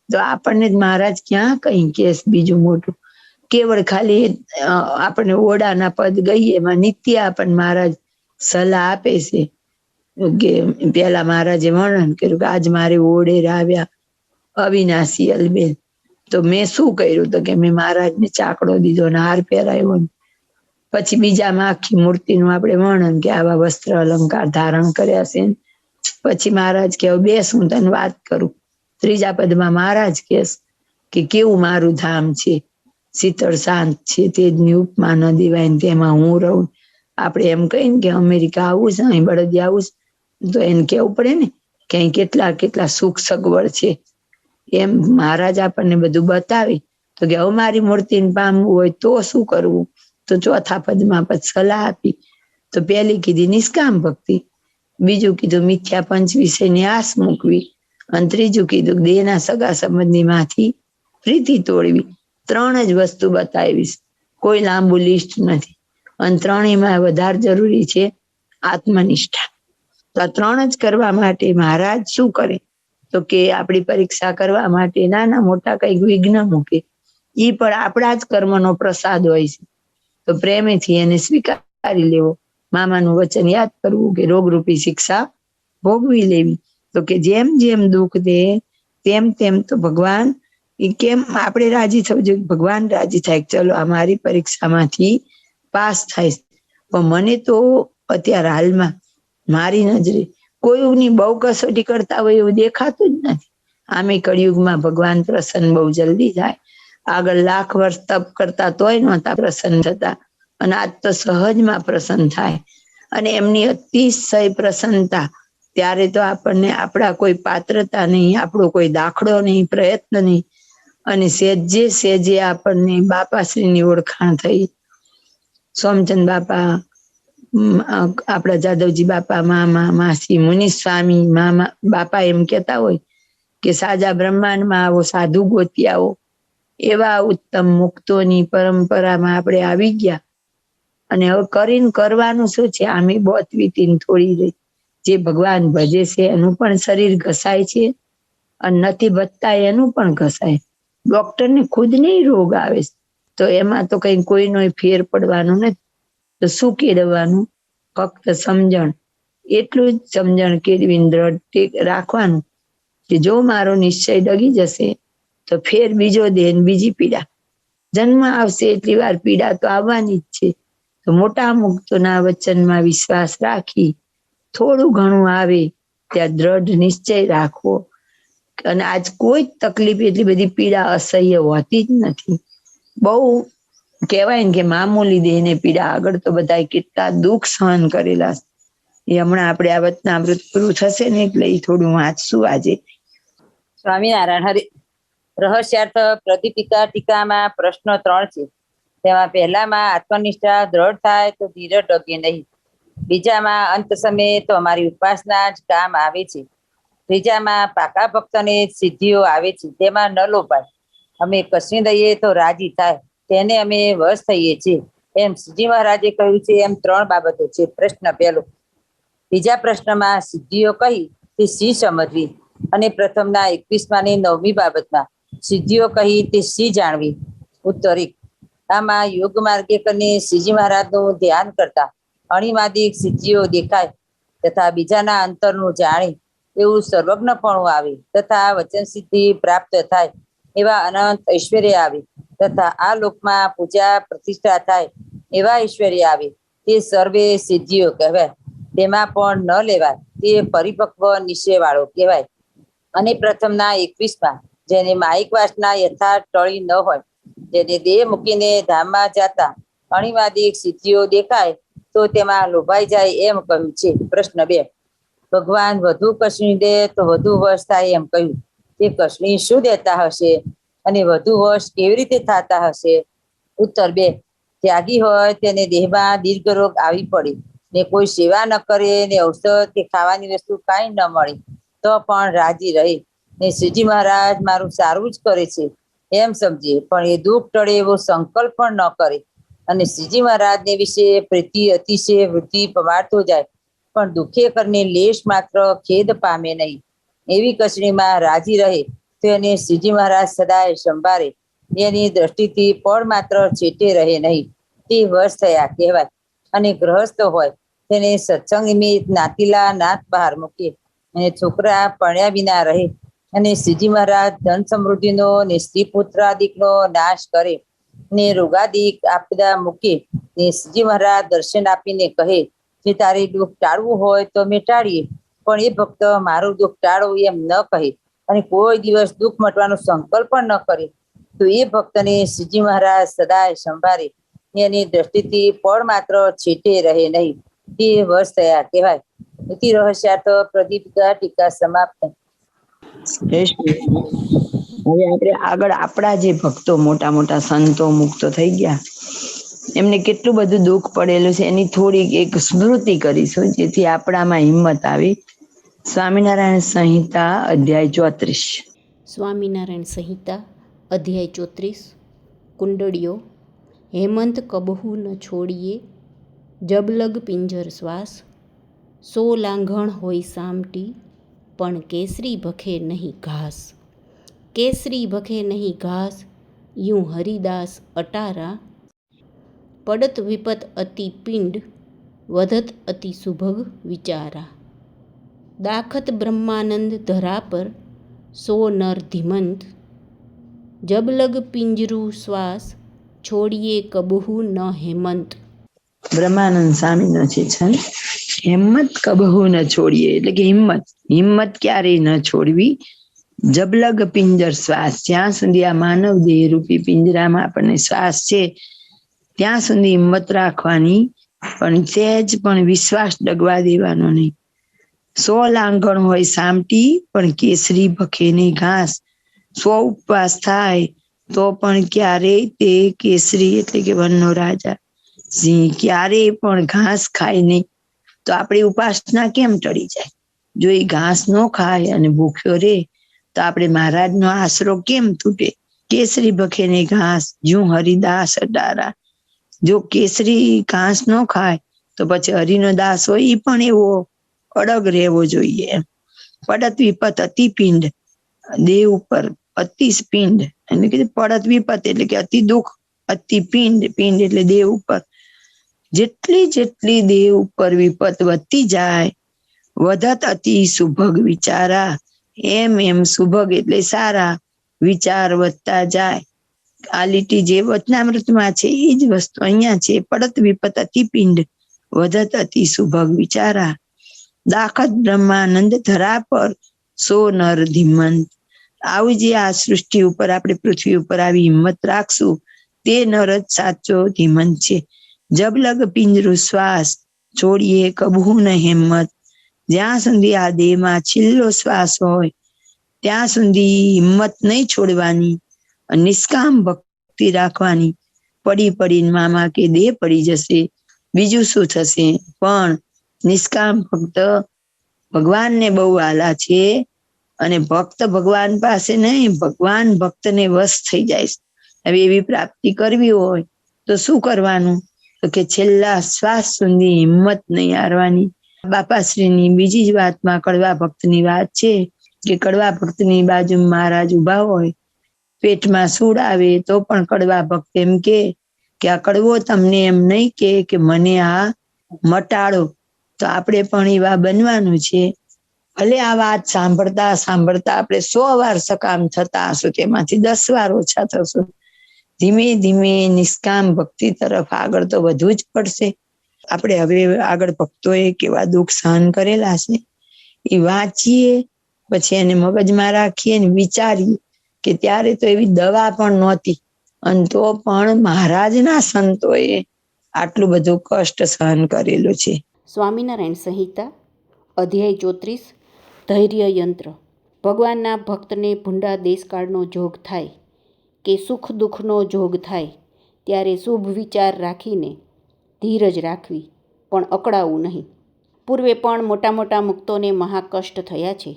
તો આપણને જ મહારાજ ક્યાં કઈ કેસ બીજું મોટું, કેવળ ખાલી આપણને ઓડાના પદ ગઈએ એમાં નિત્ય આપણને મહારાજ સલાહ આપે છે. કે પેલા મહારાજે વર્ણન કર્યું કે આજ મારે ઓડે આવ્યા અવિનાશી અલબેલ. તો મેં શું કર્યું? તો કે મેં મહારાજને ચાકડો દીધો ને હાર પહેરાયો. પછી બીજામાં આખી મૂર્તિનું આપણે વર્ણન કે આવા વસ્ત્ર અલંકાર ધારણ કર્યા છે. પછી મહારાજ કે બેસ હું તને વાત કરું. ત્રીજા પદમાં મહારાજ કે કેવું મારું ધામ છે, શીતળ શાંત છે, તેજની ઉપમા ન દેવાય ને તેમાં હું રહું. આપણે એમ કહીને કે અમેરિકા આવું છે, અહીં બળદિયા આવું છે, તો એને કેવું પડે ને કે અહીં કેટલા કેટલા સુખ સગવડ છે. એમ મહારાજ આપણને બધું બતાવે. તો કે હવે મારી મૂર્તિને પામવું હોય તો શું કરવું? તો ચોથા પદમાં પછી સલાહ આપી. તો પહેલી કીધી નિષ્કામ ભક્તિ, બીજું કીધું મિથ્યા પંચ વિષયની આસ મૂકવી, અને ત્રીજું કીધું દેહના સગા સંબંધી માંથી પ્રીતિ તોડવી. 3 જ વસ્તુ બતાવીશ, કોઈ લાંબુ લિસ્ટ નથી. અને 3માં વધારે જરૂરી છે આત્મનિષ્ઠા. તો આ 3 જ કરવા માટે મહારાજ શું કરે? તો કે આપણી પરીક્ષા કરવા માટે નાના મોટા કઈક વિઘ્ન મૂકે. ઈ પણ આપણા જ કર્મનો પ્રસાદ હોય છે. તો પ્રેમેથી એને સ્વીકારી લેવો. મામાનું વચન યાદ કરવું કે રોગરૂપી શિક્ષા ભોગવી લેવી. તો કે જેમ જેમ દુઃખ દે તેમ તેમ તો ભગવાન કેમ આપણે રાજી થવું જોઈએ, ભગવાન રાજી થાય. ચલો આ મારી પરીક્ષામાંથી પાસ થાય. પણ મને તો અત્યારે હાલમાં મારી નજરે કોઈની બહુ કસોટી કરતા હોય એવું દેખાતું જ નથી. આમે કળિયુગમાં ભગવાન પ્રસન્ન બહુ જલ્દી થાય. આગળ લાખ વર્ષ તપ કરતા તોય નહોતા પ્રસન્ન થતા, અને આજ તો સહજમાં પ્રસન્ન થાય. અને એમની અતિશય પ્રસન્નતા, ત્યારે તો આપણને આપણા કોઈ પાત્રતા નહીં, આપણો કોઈ દાખલો નહીં, પ્રયત્ન નહીં, અને સેજે સેજે આપણને બાપાશ્રીની ઓળખાણ થઈ. સોમચંદ બાપા, આપણા જાદવજી બાપા, મામા, માસી, મુનિસ્વામી, મામા, બાપા એમ કેતા હોય કે સાજા બ્રહ્માંડમાં આવો, સાધુ ગોતી આવો. એવા ઉત્તમ મુક્તોની પરંપરામાં આપણે આવી ગયા. અને હવે કરીને કરવાનું શું છે? આમે બોત વીતીને થોડી રહી. જે ભગવાન ભજે છે એનું પણ શરીર ઘસાય છે, અને નથી ભજતા એનું પણ ઘસાય. ડોક્ટરને ખુદને રોગ આવે છે, તો એમાં તો કઈ કોઈનો ફેર પડવાનું નથી. તો શું કેળવવાનું? ફક્ત સમજણ. એટલું જ સમજણ કેળવીને દ્રઢ રાખવાનું કે જો મારો નિશ્ચય ડગી જશે તો ફેર બીજો દેહ, બીજી પીડા. જન્મ આવશે એટલી વાર પીડા તો આવવાની જ છે. તો મોટા મુક્તોના વચનમાં વિશ્વાસ રાખી થોડું ઘણું આવે ત્યાં દ્રઢ નિશ્ચય રાખવો. અને આજ કોઈ તકલીફ, એટલી બધી પીડા અસહ્ય હોતી જ નથી. બહુ કહેવાય ને કે મામૂલી દેહને પીડા, આગળ તો બધા કેટલા દુઃખ સહન કરેલા. એ હમણાં આપણે આ વચનામૃત પૂરું થશે ને એટલે એ થોડું વાંચશું આજે. સ્વામિનારાયણ. હરિ રહસ્યાર્થ પ્રદીપિકા ટીકામાં પ્રશ્ન 3 છે. તેમાં પહેલામાં આત્મનિષ્ઠા દ્રઢ થાય તો ધીરજ ડગે નહીં. બીજામાં અંત સમયે તો અમારી ઉપાસના જ કામ આવે છે. ત્રીજામાં પાકા ભક્તને સિદ્ધિઓ આવે છે, તેમાં ન લોભાય. અમે કૃષ્ણ દઈએ તો રાજી થાય, તેને અમે વશ થઈએ છીએ. એમ શ્રીજી મહારાજે કહ્યું છે. એમ 3 બાબતો છે. પ્રશ્ન પહેલો. બીજા પ્રશ્નમાં સિદ્ધિઓ કહી તે શી સમજવી, અને પ્રથમના 21માની 9મી બાબતમાં સિદ્ધિઓ કહી તે શી જાણવી. ઉત્તર 1. આમાં યોગ માર્ગે કરીને શ્રીજી મહારાજનું ધ્યાન કરતા અણિમાદિક સિદ્ધિઓ દેખાય, તથા બીજાના અંતરનું જાણી એવું સર્વજ્ઞપણું આવે, તથા વચન સિદ્ધિ પ્રાપ્ત થાય એવા અનંત ઐશ્વર્ય આવે, તથા આ લોકમાં પૂજા પ્રતિષ્ઠા થાય એવા ઐશ્વર્ય આવે. તે સર્વે સિદ્ધિઓ કહેવાય. તેમાં પણ ન લેવાય તે પરિપક્વ નિશ્ચય વાળો કહેવાય. અને પ્રથમના 21માં જેને માયિક વાસના યથાર્થ ટળી ન હોય, જેને દેહ મૂકીને ધામમાં જતા અણિમાદિક સિદ્ધિઓ દેખાય તો તેમાં લોભાઈ જાય એમ કહ્યું છે. પ્રશ્ન 2. ભગવાન વધુ કષ્ણી દે તો વધુ વશ થાય એમ કહ્યું. તે કષ્ણી શું દેતા હશે, અને વધુ વશ કેવી રીતે થતા હશે? ઉત્તર 2. ત્યાગી હોય તેને દેહમાં દીર્ઘ રોગ આવી પડે, ને કોઈ સેવા ન કરે, ને ઔષધ કે ખાવાની વસ્તુ કાંઈ ન મળે, તો પણ રાજી રહે, ને શ્રીજી મહારાજ મારું સારું જ કરે છે એમ સમજે, પણ એ દુઃખ ટળે એવો સંકલ્પ પણ ન કરે, અને શ્રીજી મહારાજને વિશે પ્રીતિ અતિશય વૃદ્ધિ પમાડતો જાય, પણ દુઃખે કરીને લેશ માત્ર ખેદ પામે નહીં. એવી કચડીમાં રાજી રહે તો એને શ્રીજી મહારાજ સદાય સંભાળે, એની દ્રષ્ટિથી પણ માત્ર છેટે રહે નહીં. તે વશ થયા કહેવાય. અને ગ્રહસ્થ હોય તેને સત્સંગ નિમિત્ત નાતીલા નાથ બહાર મૂકે, અને છોકરા પરણ્યા વિના રહે, અને શ્રીજી મહારાજ ધન સમૃદ્ધિનો ને સ્ત્રી પુત્રાદિકનો નાશ કરે, ને રોગાદિક આપદા મૂકે, ને શ્રીજી મહારાજ દર્શન આપીને કહે કે તારે દુઃખ ટાળવું હોય તો મેં ટાળીએ, પણ એ ભક્ત મારું દુઃખ ટાળો એમ ન કહે, અને કોઈ દિવસ દુઃખ મટવાનો સંકલ્પ પણ ન કરે, તો એ ભક્તને શ્રીજી મહારાજ સદાય સંભાળે, એની દ્રષ્ટિથી પણ માત્ર છેટે રહે નહીં. તે વશ થયા કહેવાય. ઇતિ રહસ્યાર્થ પ્રદીપિકા ટીકા સમાપ્ત. હવે આપણે આગળ આપણા જે ભક્તો મોટા મોટા સંતો મુક્તો થઈ ગયા, એમને કેટલું બધું દુઃખ પડેલું છે એની થોડીક એક સ્મૃતિ કરીશું, જેથી આપણામાં હિંમત આવે. સ્વામિનારાયણ સંહિતા અધ્યાય 34. સ્વામિનારાયણ સંહિતા અધ્યાય 34. કુંડળીઓ. હેમંત કબહુ ન છોડીએ, જબલગ પિંજર શ્વાસ. 100 લાંઘણ હોય સામટી, પણ કેસરી ભખે નહીં ઘાસ. કેસરી ભખે નહીં ઘાસ, યું હરિદાસ અટારા. પડત વિપત અતિ પિંડ, વધત અતિ સુભગ વિચારા. દાખત બ્રહ્માનંદ ધરા પર, 100 નર ધીમંત. જબલગ પિંજરું શ્વાસ, છોડીએ કબહુ ન હેમંત. બ્રહ્માનંદ સ્વામીનો છે છંદ. હિંમત કબહુ ન છોડીએ, એટલે કે હિંમત ક્યારેય ન છોડવી. જબલગ પિંજર શ્વાસ, જ્યાં સુધી આ માનવ દેહ રૂપી પિંજરામાં આપણને શ્વાસ છે ત્યાં સુધી હિંમત રાખવાની. પણ સહેજ પણ વિશ્વાસ ડગવા દેવાનો નહીં. 100 લાંઘણ હોય સામટી, પણ કેસરી ભખે નહીં ઘાસ. 100 ઉપવાસ થાય તો પણ ક્યારેય તે કેસરી એટલે કે વનનો રાજા સિંહ ક્યારેય પણ ઘાસ ખાય નહીં. તો આપણી ઉપાસના કેમ ટળી જાય? જો એ ઘાસ ન ખાય અને ભૂખ્યો રે તો આપણે મહારાજનો આશરો કેમ તૂટે? કેસરી ભખે નહીં ઘાસ, જ્યું હરિદાસ અડારા. જો કેસરી ઘાસ ન ખાય તો પછી હરિનો દાસ હોય એ પણ એવો અડગ રહેવો જોઈએ. પડત વિપત અતિ પિંડ, દેહ ઉપર અતિ પિંડ એટલે કે પડત વિપત એટલે કે અતિ દુઃખ, અતિ પિંડ, પિંડ એટલે દેહ ઉપર. જેટલી દેહ ઉપર વિપત વધતી જાય, વધત અતિ સુભગ વિચારા. એમ સુભગ એટલે સારા વિચાર વધતા જાય. આ લીટી જે વચનામૃતમાં છે એ જ વસ્તુ અહીંયા છે. પડત વિપત અતિ પિંડ, વધત અતિ સુભગ વિચારા. દાખત બ્રહ્માનંદ ધરા પર, સો નર ધીમંત. આવું જે આ સૃષ્ટિ ઉપર આપણે પૃથ્વી ઉપર આવી હિંમત રાખશું તે નર જ સાચો ધીમંત છે. જબ લગ પિંજરું શ્વાસ, છોડીએ કબહુ ન હિંમત. જ્યાં સુધી આ દેહમાં છેલ્લો શ્વાસ હોય ત્યાં સુધી હિંમત નહીં છોડવાની, નિષ્કામ ભક્તિ રાખવાની. પડીને મામા કે દેહ પડી જશે, બીજું શું થશે? પણ નિષ્કામ ભક્ત ભગવાનને બહુ આલા છે અને ભક્ત ભગવાન પાસે નહીં, ભગવાન ભક્તને વશ થઈ જાય. હવે એવી પ્રાપ્તિ કરવી હોય તો શું કરવાનું? તો કે છેલ્લા શ્વાસ સુધી હિંમત નહીં હારવાની. બાપાશ્રીની બીજી જ વાતમાં કડવા ભક્તની વાત છે કે કડવા ભક્તની બાજુમાં મહારાજ ઉભા હોય, પેટમાં સૂળ આવે તો પણ કડવા ભક્ત એમ કે આ કડવો તમને એમ નહીં કે મને આ મટાડો. તો આપણે પણ એવા બનવાનું છે. ભલે આ વાત સાંભળતા આપણે 100 વાર સકામ થતા હશું, તેમાંથી 10 વાર ઓછા થશું. ધીમે ધીમે નિષ્કામ ભક્તિ તરફ આગળ તો વધવું જ પડશે. આપણે હવે આગળ ભક્તોએ કેવા દુઃખ સહન કરેલા છે એ વાંચીએ, પછી એને મગજમાં રાખીએ ને વિચારીએ કે ત્યારે તો એવી દવા પણ નહોતી અને તો પણ મહારાજના સંતોએ આટલું બધું કષ્ટ સહન કરેલું છે. સ્વામિનારાયણ સંહિતા અધ્યાય 34 ધૈર્ય યંત્ર. ભગવાનના ભક્તને ભૂંડા દેશકાળનો જોગ થાય કે સુખ દુઃખનો જોગ થાય ત્યારે શુભ વિચાર રાખીને ધીરજ રાખવી, પણ અકળાવું નહીં. પૂર્વે પણ મોટા મુક્તોને મહાકષ્ટ થયા છે,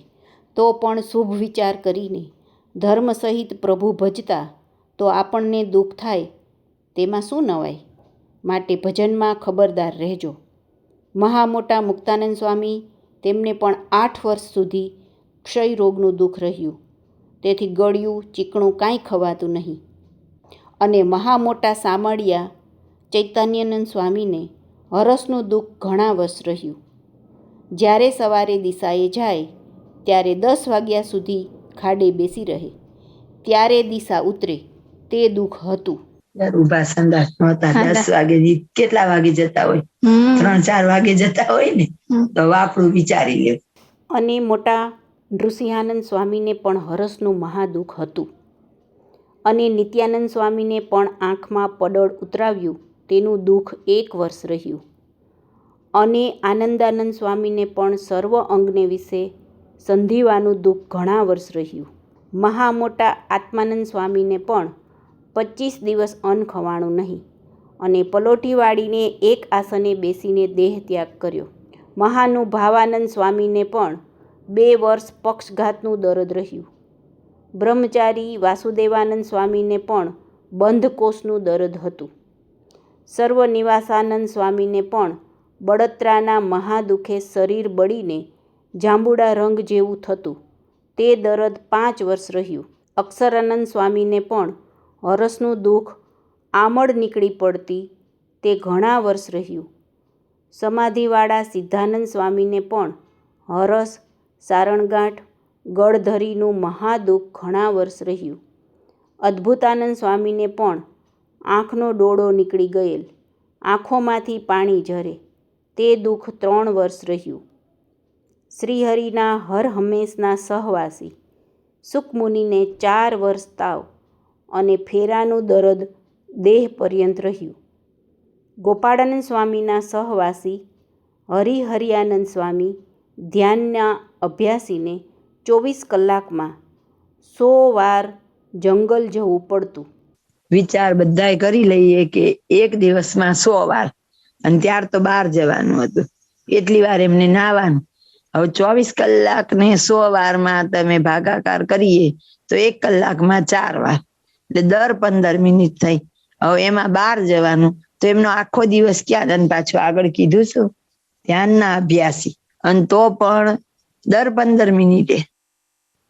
તો પણ શુભ વિચાર કરીને ધર્મ સહિત પ્રભુ ભજતા તો આપણને દુઃખ થાય તેમાં શું નવાય? માટે ભજનમાં ખબરદાર રહેજો. મહામોટા મુક્તાનંદ સ્વામી, તેમને પણ 8 વર્ષ સુધી ક્ષય રોગનું દુઃખ રહ્યું, તેથી ગળ્યું ચીકણું કાંઈ ખવાતું નહીં. અને મહામોટા સામળિયા ચૈતન્યાનંદ સ્વામીને હરસનું દુઃખ ઘણા વર્ષ રહ્યું. જ્યારે સવારે દિશાએ જાય ત્યારે 10 વાગ્યા સુધી ખાડે બેસી રહે, ત્યારે દિશા ઉતરે તે દુઃખ હતું. ઉભા સંદાસ નહોતા. 10 વાગે કેટલા વાગે જતા હોય? 3-4 વાગે જતા હોય ને તો આપણું વિચારી લેવું. અને મોટા નૃસિંહાનંદ સ્વામીને પણ હરસનું મહાદુઃખ હતું. અને નિત્યાનંદ સ્વામીને પણ આંખમાં પડળ ઉતરાવ્યું તેનું દુઃખ 1 વર્ષ રહ્યું. અને આનંદાનંદ સ્વામીને પણ સર્વ અંગને વિશે સંધિવાનું દુઃખ ઘણા વર્ષ રહ્યું. મહામોટા આત્માનંદ સ્વામીને પણ 25 દિવસ અન્ન ખવાણું નહીં અને પલોઠી વાળીને એક આસને બેસીને દેહ ત્યાગ કર્યો. મહાનુભાવાનંદ સ્વામીને પણ 2 વર્ષ પક્ષઘાતનું દર્દ રહ્યું. બ્રહ્મચારી વાસુદેવાનંદ સ્વામીને પણ બંધકોષનું દર્દ હતું. સર્વનિવાસાનંદ સ્વામીને પણ બળતરાના મહાદુઃખે શરીર બળીને જાંબુડા રંગ જેવું થતું, તે દર્દ 5 વર્ષ રહ્યું. અક્ષરાનંદ સ્વામીને પણ હરસનું દુઃખ આમળ નીકળી પડતી, તે ઘણા વર્ષ રહ્યું. સમાધિવાળા સિદ્ધાનંદ સ્વામીને પણ હરસ, સારણગાંઠ, ગળધરીનું મહાદુઃખ ઘણા વર્ષ રહ્યું. અદ્ભુતાનંદ સ્વામીને પણ આંખનો ડોળો નીકળી ગયેલ, આંખોમાંથી પાણી ઝરે, તે દુઃખ 3 વર્ષ રહ્યું. શ્રીહરિના હર હંમેશના સહવાસી સુકમુનિને 4 વર્ષ તાવ અને ફેરાનું દર્દ દેહ પર્યંત રહ્યું. ગોપાળાનંદ સ્વામીના સહવાસી હરિહરિયાનંદ સ્વામી ધ્યાનના અભ્યાસીને 24 કલાકમાં 100 વાર જંગલ જવું પડતું. વિચાર બધાય કરી લઈએ કે એક દિવસમાં 100 વાર, અને ત્યાર તો બહાર જવાનું હતું, એટલી વાર એમને નાવાનું. હવે 24 કલાક ને 100 વારમાં તમે ભાગાકાર કરીએ તો 1 કલાકમાં 4 વાર, એટલે દર 15 મિનિટ થઈ. હવે એમાં બહાર જવાનું તો એમનો આખો દિવસ ક્યાં? અને પાછું આગળ કીધું છું ધ્યાનના અભ્યાસી, અને તો પણ દર 15 મિનિટે.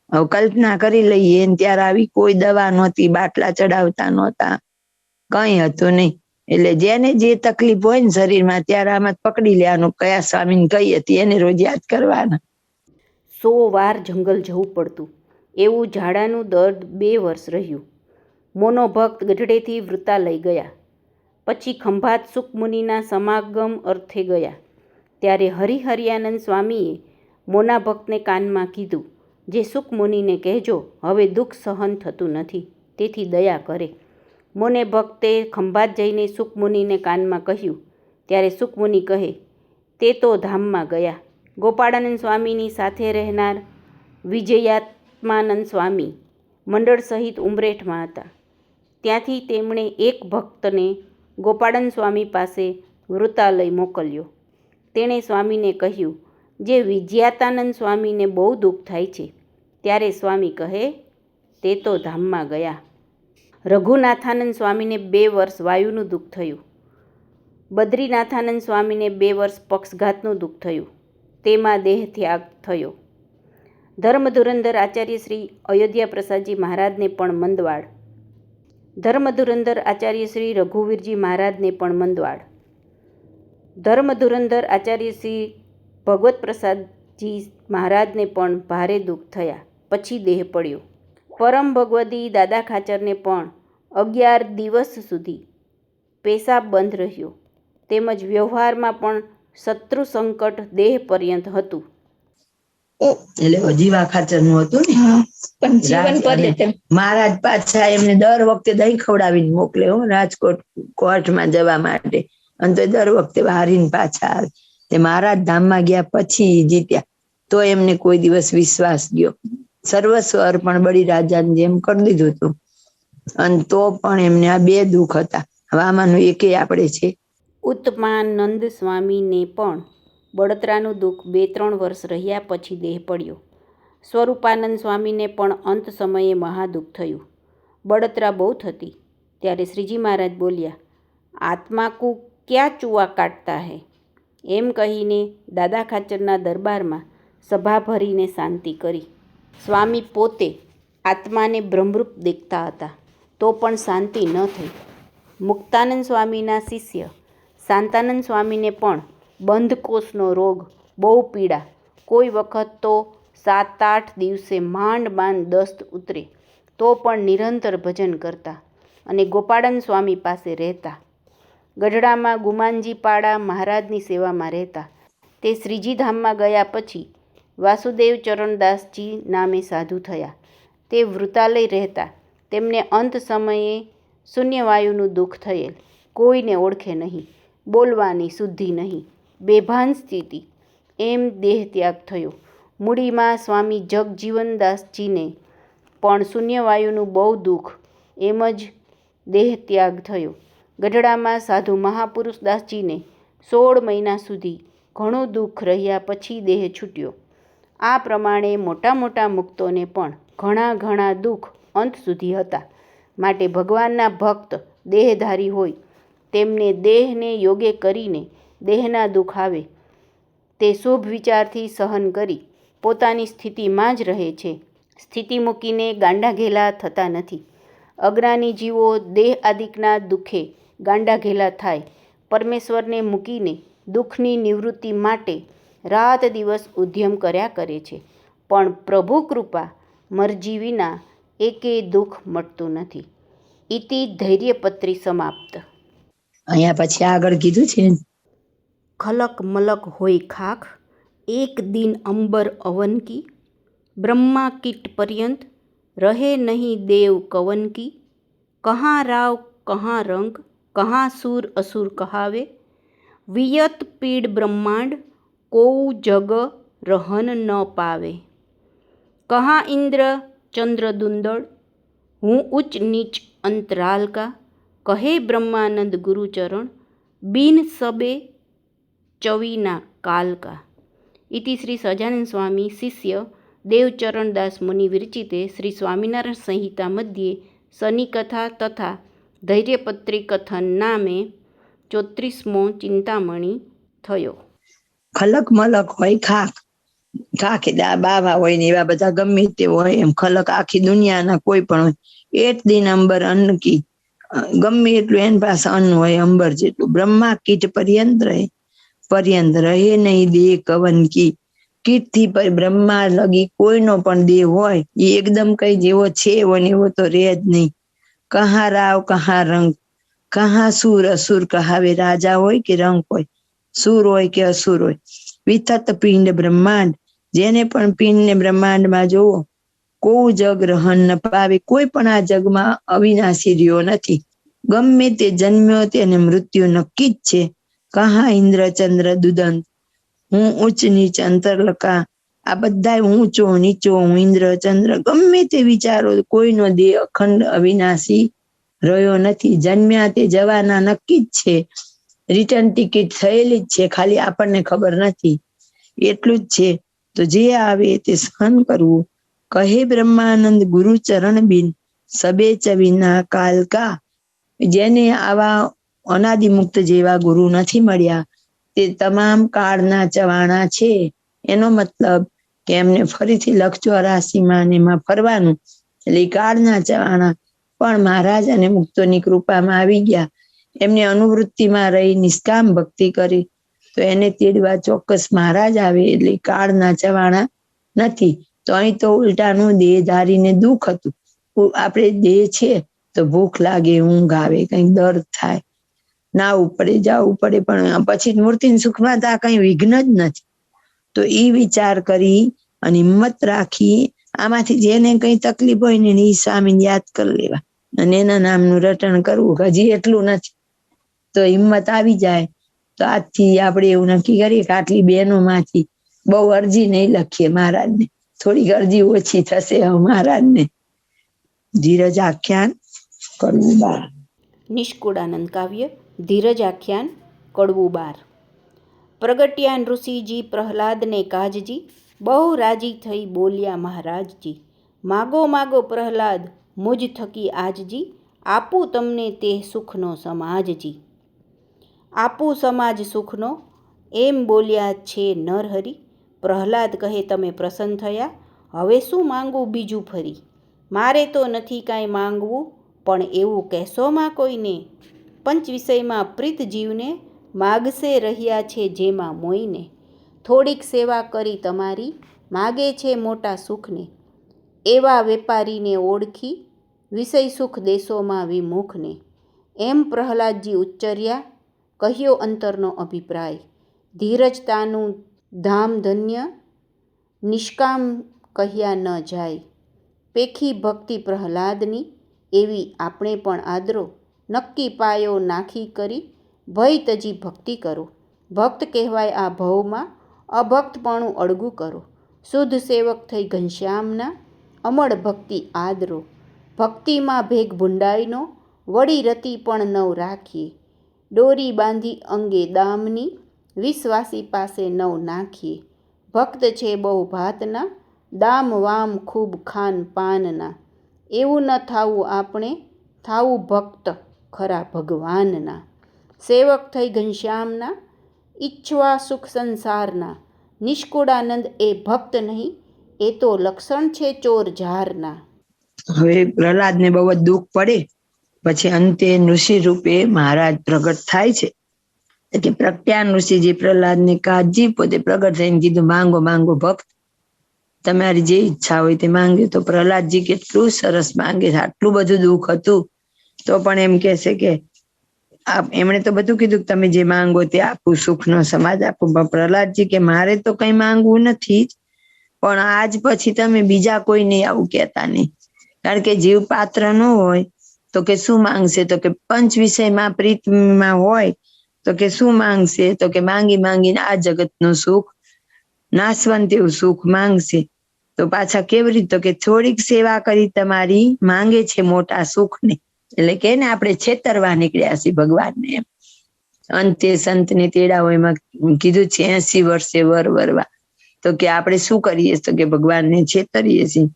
હવે કલ્પના કરી લઈએ, ત્યારે આવી કોઈ દવા નહોતી, બાટલા ચડાવતા નહોતા, કઈ હતું નહીં. એટલે જેને જે તકલીફ હોય ને શરીરમાં, ત્યારે આમાં પકડી લેવાનું કયા સ્વામીને કઈ હતી, એને રોજ યાદ કરવાના. 100 વાર જંગલ જવું પડતું. એવું ઝાડાનું દર્દ 2 વર્ષ રહ્યું. મોનોભક્ત ગઢડેથી વૃત્તા લઈ ગયા. પછી ખંભાત સુખમુનિના સમાગમ અર્થે ગયા. ત્યારે હરિહરિયાનંદ સ્વામીએ મોના ભક્તને કાનમાં કીધું, જે સુખમુનિને કહેજો હવે દુઃખ સહન થતું નથી, તેથી દયા કરે. મોને ભક્તે ખંભાત જઈને સુખમુનિને કાનમાં કહ્યું. ત્યારે સુખમુનિ કહે, તે તો ધામમાં ગયા. ગોપાળાનંદ સ્વામીની સાથે રહેનાર વિજયાત્માનંદ સ્વામી મંડળ સહિત ઉમરેઠમાં હતા. ત્યાંથી તેમણે એક ભક્તને ગોપાળાનંદ સ્વામી પાસે વૃત્તાલય મોકલ્યો. તેણે સ્વામીને કહ્યું, જે વિજયાતાનંદ સ્વામીને બહુ દુઃખ થાય છે. ત્યારે સ્વામી કહે, તે તો ધામમાં ગયા. રઘુનાથાનંદ સ્વામીને 2 વર્ષ વાયુનું દુઃખ થયું. બદ્રીનાથાનંદ સ્વામીને 2 વર્ષ પક્ષઘાતનું દુઃખ થયું. તેમાં દેહ ત્યાગ થયો. ધર્મધુરંધર આચાર્ય શ્રી અયોધ્યા પ્રસાદજી મહારાજને પણ મંદવાડ. ધર્મધુરંધર આચાર્ય શ્રી રઘુવીરજી મહારાજને પણ મંદવાડ. ધર્મધુરંધર આચાર્ય શ્રી ભગવત પ્રસાદજી મહારાજને પણ ભારે દુઃખ થયા. પછી દેહ પડ્યો. પરમ ભગવદી દાદા ખાચરને પણ 11 દિવસ સુધી પેશાબ બંધ રહ્યો. તેમજ વ્યવહારમાં પણ શત્રુ સંકટ દેહ પર્યંત હતું. એટલે જીવા ખાચર નું હતું ને, મહારાજ પાછા એમને દર વખતે દહીં ખવડાવીને મોકલે રાજકોટ કોર્ટમાં જવા માટે, અને તો દર વખતે હારીને પાછા આવે. તે મહારાજ ધામમાં ગયા પછી જીત્યા, તો એમને કોઈ દિવસ વિશ્વાસ ગયો. સર્વસ્વ અર્પણ બળી રાજાને જેમ કરી દીધું હતું, અને તો પણ એમને આ 2 દુઃખ હતા. હવે આમાંનું એકે આપણે છે. ઉત્તમાનંદ સ્વામીને પણ બળતરાનું દુઃખ 2-3 વર્ષ રહ્યા પછી દેહ પડ્યો. સ્વરૂપાનંદ સ્વામીને પણ અંત સમયે મહાદુઃખ થયું. બળતરા બહુ થતી. ત્યારે શ્રીજી મહારાજ બોલ્યા, આત્મા કો ક્યાં ચૂવા કાટતા હૈ? એમ કહીને દાદા ખાચરના દરબારમાં સભા ભરીને શાંતિ કરી. સ્વામી પોતે આત્માને બ્રહ્મરૂપ દેખતા હતા, તો પણ શાંતિ ન થઈ. મુક્તાનંદ સ્વામીના શિષ્ય શાંતાનંદ સ્વામીને પણ બંધકોષનો રોગ, બહુ પીડા. કોઈ વખત તો 7-8 દિવસે માંડ દસ્ત ઉતરે, તો પણ નિરંતર ભજન કરતા અને ગોપાળાનંદ સ્વામી પાસે રહેતા. ગઢડામાં ગુમાનજીપાડા મહારાજની સેવામાં રહેતા. તે શ્રીજી ધામમાં ગયા પછી વાસુદેવ ચરણદાસજી નામે સાધુ થયા. તે વૃતાલય રહેતા. તેમને અંત સમયે શૂન્યવાયુનું દુઃખ થયેલ. કોઈને ઓળખે નહીં, બોલવાની શુદ્ધિ નહીં, બેભાન સ્થિતિ. એમ દેહ ત્યાગ થયો. મૂડીમાં સ્વામી જગજીવનદાસજીને પણ શૂન્યવાયુનું બહુ દુઃખ, એમ જ દેહ ત્યાગ થયો. ગઢડામાં સાધુ મહાપુરુષ દાસજીને 16 મહિના સુધી ઘણું દુઃખ રહ્યા પછી દેહ છૂટ્યો. આ પ્રમાણે મોટા મોટા મુક્તોને પણ ઘણા દુઃખ અંત સુધી હતા. માટે ભગવાનના ભક્ત દેહધારી હોય તેમને દેહને યોગ્ય કરીને દેહના દુઃખ આવે તે શુભ વિચારથી સહન કરી પોતાની સ્થિતિમાં જ રહે છે. સ્થિતિ મૂકીને ગાંડા ઘેલા થતા નથી. અજ્ઞાની જીવો દેહ આદિકના દુઃખે ગાંડા ઘેલા થાય. પરમેશ્વરને મૂકીને દુઃખની નિવૃત્તિ માટે રાત દિવસ ઉદ્યમ કર્યા કરે છે, પણ પ્રભુ કૃપા મરજી વિના એકેય દુઃખ મટતું નથી. ઇતિ ધૈર્યપત્રી સમાપ્ત. અહીંયા પછી આગળ કીધું છે, ખલક મલક હોય ખાખ, એક દિન અંબર અવન કી, બ્રહ્મા કીટ પર્યંત રહે નહીં દેવ કવન કી, કહાં રાવ કહાં રંગ, कहाँ सूर असुर कहावे। वियत पीड़ ब्रह्मांड कोऊ जग रहन न पावे। कहाँ इंद्र चंद्र दुंदड़ हूँ उच्च नीच अंतराल का। कहे ब्रह्मानंद गुरुचरण बीन सबे चवीना काल का। इति श्री सजानंद स्वामी शिष्य देवचरणदास मुनि विरचिते श्री स्वामिनारायण संहिता मध्ये शनिकथा तथा धैर्यपत्री कथन नामे 34મો ચિંતામણી થયો. ખલક મલક હોય ખાક એટલે આ બાવા હોય ને એવા બધા ગમે તે હોય એમ ખલક આખી દુનિયાના કોઈ પણ હોય. એટ દિન અંબર અન્ન કી ગમે એટલું એની પાસે અન્ન હોય અંબર જેટલું. બ્રહ્મા કીટ પર્યંત રહે નહીં દેહ કવન કી. કીટ થી બ્રહ્મા લગી કોઈનો પણ દેહ હોય એ એકદમ કઈ જેવો છે એવો ને એવો તો રે જ નહીં. કહા રાવ કહા રંગ કહા સુર અસુર કહાવે. રાજા હોય કે રંગ હોય, સુર હોય કે અસુર હોય. વિતત પિંડ બ્રહ્માંડ જેને પણ પિંડ ને બ્રહ્માંડ માં જોવો કોઈ જગ રહન ન પાવે. કોઈ પણ આ જગમાં અવિનાશી રહ્યો નથી. ગમે તે જન્મ્યો તેને મૃત્યુ નક્કી જ છે. કહા ઇન્દ્ર ચંદ્ર દુદંત હું ઉચ્ચ નીચ અંતરલકા. આ બધા ઊંચો નીચો હું ઇન્દ્ર ચંદ્ર ગમે તે વિચારો કોઈનો દેહ અખંડ અવિનાશી રહ્યો નથી. જન્મ્યા તે જવાના નક્કી જ છે. રિટર્ન ટિકિટ થયેલી જ છે, ખાલી આપણને ખબર નથી એટલું જ છે. તો જે આવે તે સહન કરવું. કહે બ્રહ્માનંદ ગુરુ ચરણ બિન સબે ચવીના કાલ કા. જેને આવા અનાદિમુક્ત જેવા ગુરુ નથી મળ્યા તે તમામ કાળના ચવાણા છે. એનો મતલબ કે એમને ફરીથી લખ 84માં એમાં ફરવાનું. એટલે કાળના ચવાણા પણ મહારાજ અને મુક્તોની કૃપામાં આવી ગયા. એમને અનુવૃત્તિમાં રહી નિષ્કામ ભક્તિ કરી તો એને તેડવા ચોક્કસ મહારાજ આવે. એટલે કાળના ચવાણા નથી. તો અહીં તો ઉલટાનું દેહધારીને દુઃખ હતું. આપણે દેહ છે તો ભૂખ લાગે, ઊંઘ આવે, કઈક દર્દ થાય, નાવું પડે, જવું પડે, પણ પછી મૂર્તિ સુખમાં તો આ કઈ વિઘ્ન જ નથી. તો એ વિચાર કરી અને હિંમત રાખી આમાંથી જેને કઈ તકલીફ હોય ને એ સ્વામીને યાદ કરી લેવા અને એના નામનું રટણ કરવું. હજી એટલું નથી તો હિંમત આવી જાય. તો આજથી આપણે એવું નક્કી કરીએ કે આટલી બહેનો માંથી બહુ અરજી નહીં લખીએ મહારાજને, થોડીક અરજી ઓછી થશે મહારાજને. ધીરજ આખ્યાન કડવું 12. નિષ્કુળાનંદ કાવ્ય ધીરજ આખ્યાન કડવું 12. પ્રગટ્યાન ઋષિજી પ્રહલાદને કાજજી બહુ રાજી થઈ બોલ્યા મહારાજજી. માગો માગો પ્રહલાદ મુજ થકી આજજી આપું તમને તે સુખનો સમાજજી. આપું સમાજ સુખનો એમ બોલ્યા છે નરહરિ. પ્રહલાદ કહે તમે પ્રસન્ન થયા, હવે શું માંગવું બીજું ફરી. મારે તો નથી કાંઈ માંગવું પણ એવું કહેશોમાં કોઈને. પંચ વિષયમાં પ્રીત જીવને માગશે રહ્યા છે જેમાં મોઈને. થોડીક સેવા કરી તમારી માગે છે મોટા સુખને. એવા વેપારીને ઓળખી વિષય સુખ દેશોમાં વિમુખને. એમ પ્રહલાદજી ઉચ્ચર્યા કહ્યો અંતરનો અભિપ્રાય. ધીરજતાનું ધામ ધન્ય નિષ્કામ કહ્યા ન જાય. પેખી ભક્તિ પ્રહલાદની એવી આપણે પણ આદરો. નક્કી પાયો નાખી કરી ભય તજી ભક્તિ કરો. ભક્ત કહેવાય આ ભવમાં અભક્તપણું અળગું કરો. શુદ્ધ સેવક થઈ ઘનશ્યામના અમળ ભક્તિ આદરો. ભક્તિમાં ભેગ ભૂંડાઈનો વળી રતિ પણ નવ રાખીએ. દોરી બાંધી અંગે દામની વિશ્વાસી પાસે નવ નાખીએ. ભક્ત છે બહુ ભાતના દામ વામ ખૂબ ખાન પાનના. એવું ન થાવું આપણે થાવું ભક્ત ખરા ભગવાનના. સેવક થઈ ઘનશ્યામના ઈચ્છવા સુખ સંસારના. નિષ્કુળાનંદ એ ભક્ત નહીં એ તો લક્ષણ છે ચોર ઝારના. હવે પ્રહલાદને બહુ જ દુઃખ પડે પછી અંતે ઋષિ રૂપે મહારાજ પ્રગટ થાય છે. એટલે પ્રજ્ઞાન ઋષિજી પ્રહલાદને કાજી પોતે પ્રગટ થઈને કીધું માંગો માંગો ભક્ત, તમારી જે ઈચ્છા હોય તે માંગે. તો પ્રહલાદજી કેટલું સરસ માંગે છે. આટલું બધું દુઃખ હતું તો પણ એમ કે છે કે એમણે તો બધું કીધું કે તમે જે માંગો તે આપું, સુખનો સમાજ આપું. પણ પ્રહલાદજી કે મારે તો કઈ માંગવું નથી જ, પણ આજ પછી તમે બીજા કોઈને આવું કહેતા નહીં. કારણ કે જીવ પાત્ર ન હોય તો કે શું માંગશે? તો કે પંચ વિષયમાં પ્રીતમાં હોય તો કે શું માંગશે? તો કે માંગી માંગીને આ જગતનું સુખ, નાશવંત એવું સુખ માંગશે. તો પાછા કેવી રીતે? તો કે થોડીક સેવા કરી તમારી, માંગે છે મોટા સુખને. એટલે કે ને આપણે છેતરવા નીકળ્યા છીએ ભગવાનને એમ. અંતે સંતને તેડા હોય એમાં કીધું છે 80 વર્ષે વર વરવા. તો કે આપણે શું કરીએ? તો કે ભગવાનને છેતરીએ છીએ.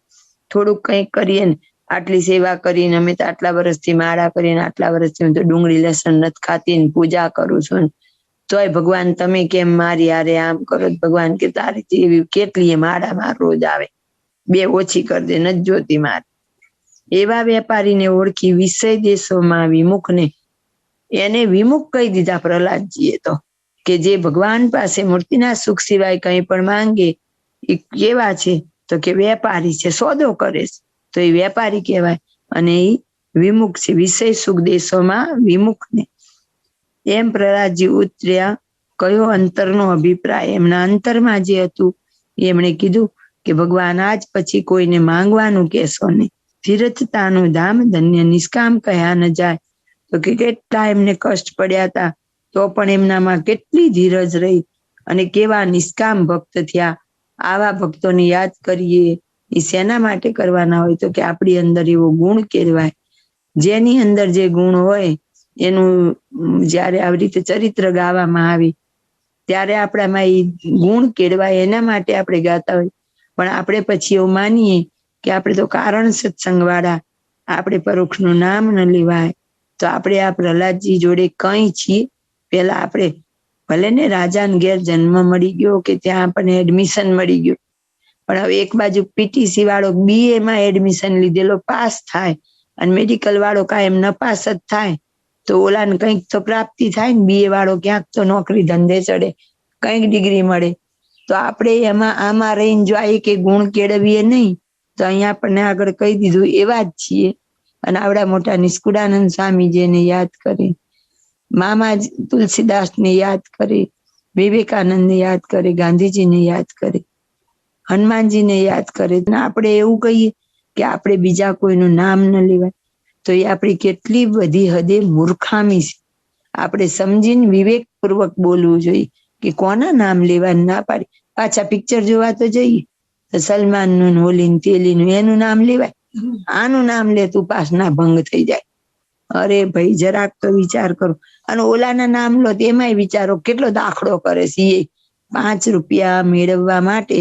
થોડુંક કંઈક કરીએ ને, આટલી સેવા કરીને અમે તો આટલા વર્ષથી માળા કરીને, આટલા વર્ષથી હું તો ડુંગળી લસણ નથી ખાતી ને પૂજા કરું છું, તોય ભગવાન તમે કેમ મારી હારે આમ કરો? ભગવાન કે તારી જેવી કેટલી માળામાં રોજ આવે, 2 ઓછી કરી દે, નથી જોતી મારે. એવા વેપારીને ઓળખી વિષય દેશોમાં વિમુખને, એને વિમુખ કહી દીધા પ્રહલાદજીએ તો, કે જે ભગવાન પાસે મૂર્તિના સુખ સિવાય કંઈ પણ માંગે એ કેવા છે? તો કે વેપારી છે, સોદો કરે છે, તો એ વેપારી કહેવાય. અને એ વિમુખ છે, વિષય સુખ દેશોમાં વિમુખ ને. એમ પ્રહલાદજી ઉતર્યા, કયો અંતરનો અભિપ્રાય. એમના અંતરમાં જે હતું એમણે કીધું કે ભગવાન આજ પછી કોઈને માંગવાનું કહેશો નહીં. તીર્થતાનું ધામ ધન્ય નિષ્કામ કહ્યા ન જાય. તો કે કેટલા એમને કષ્ટ પડ્યા હતા, તો પણ એમનામાં કેટલી ધીરજ રહી અને કેવા નિષ્કામ ભક્ત થયા. આવા ભક્તોને યાદ કરીએ. એ શેના માટે કરવાના હોય? તો કે આપણી અંદર એવો ગુણ કેળવાય. જેની અંદર જે ગુણ હોય એનું જ્યારે આવી રીતે ચરિત્ર ગાવામાં આવે ત્યારે આપણામાં એ ગુણ કેળવાય, એના માટે આપણે ગાતા હોય. પણ આપણે પછી એવું માનીએ કે આપણે તો કારણ સત્સંગ વાળા, આપણે પરોક્ષનું નામ ન લેવાય. તો આપણે આ પ્રહલાદજી જોડે કંઈ છીએ? પેલા આપણે ભલે ને રાજાને ઘેર જન્મ મળી ગયો કે ત્યાં આપણને એડમિશન મળી ગયું, પણ હવે એક બાજુ પીટીસી વાળો BA માં એડમિશન લીધેલો પાસ થાય અને મેડિકલ વાળો કાયમ નપાસ જ થાય, તો ઓલાને કંઈક તો પ્રાપ્તિ થાય ને. BA વાળો ક્યાંક તો નોકરી ધંધે ચડે, કંઈક ડિગ્રી મળે. તો આપણે આમાં રહીને જો આ કે ગુણ કેળવીએ નહીં, તો અહીંયા આપણને આગળ કહી દીધું એવા જ છીએ. અને આવડા મોટા નિષ્કુળાનંદ સ્વામીજીને યાદ કરી, મામા તુલસીદાસને યાદ કરી, વિવેકાનંદને યાદ કરે, ગાંધીજીને યાદ કરે, હનુમાનજીને યાદ કરે. આપણે એવું કહીએ કે આપણે બીજા કોઈનું નામ ન લેવાય, તો એ આપણી કેટલી બધી હદે મૂર્ખામી છે. આપણે સમજીને વિવેકપૂર્વક બોલવું જોઈએ કે કોના નામ લેવાનું ના પાડી. પાછા પિક્ચર જોવા તો જઈએ તો સલમાનનું, હોલીન તેલીનું એનું નામ લેવાય, આનું નામ લે તું ઉપાસના ભંગ થઈ જાય. અરે ભાઈ જરાક તો વિચાર કરો. અને ઓલાના નામ લો તેમાંય વિચારો કેટલો દાખલો કરે છે. એ 5 રૂપિયા મેળવવા માટે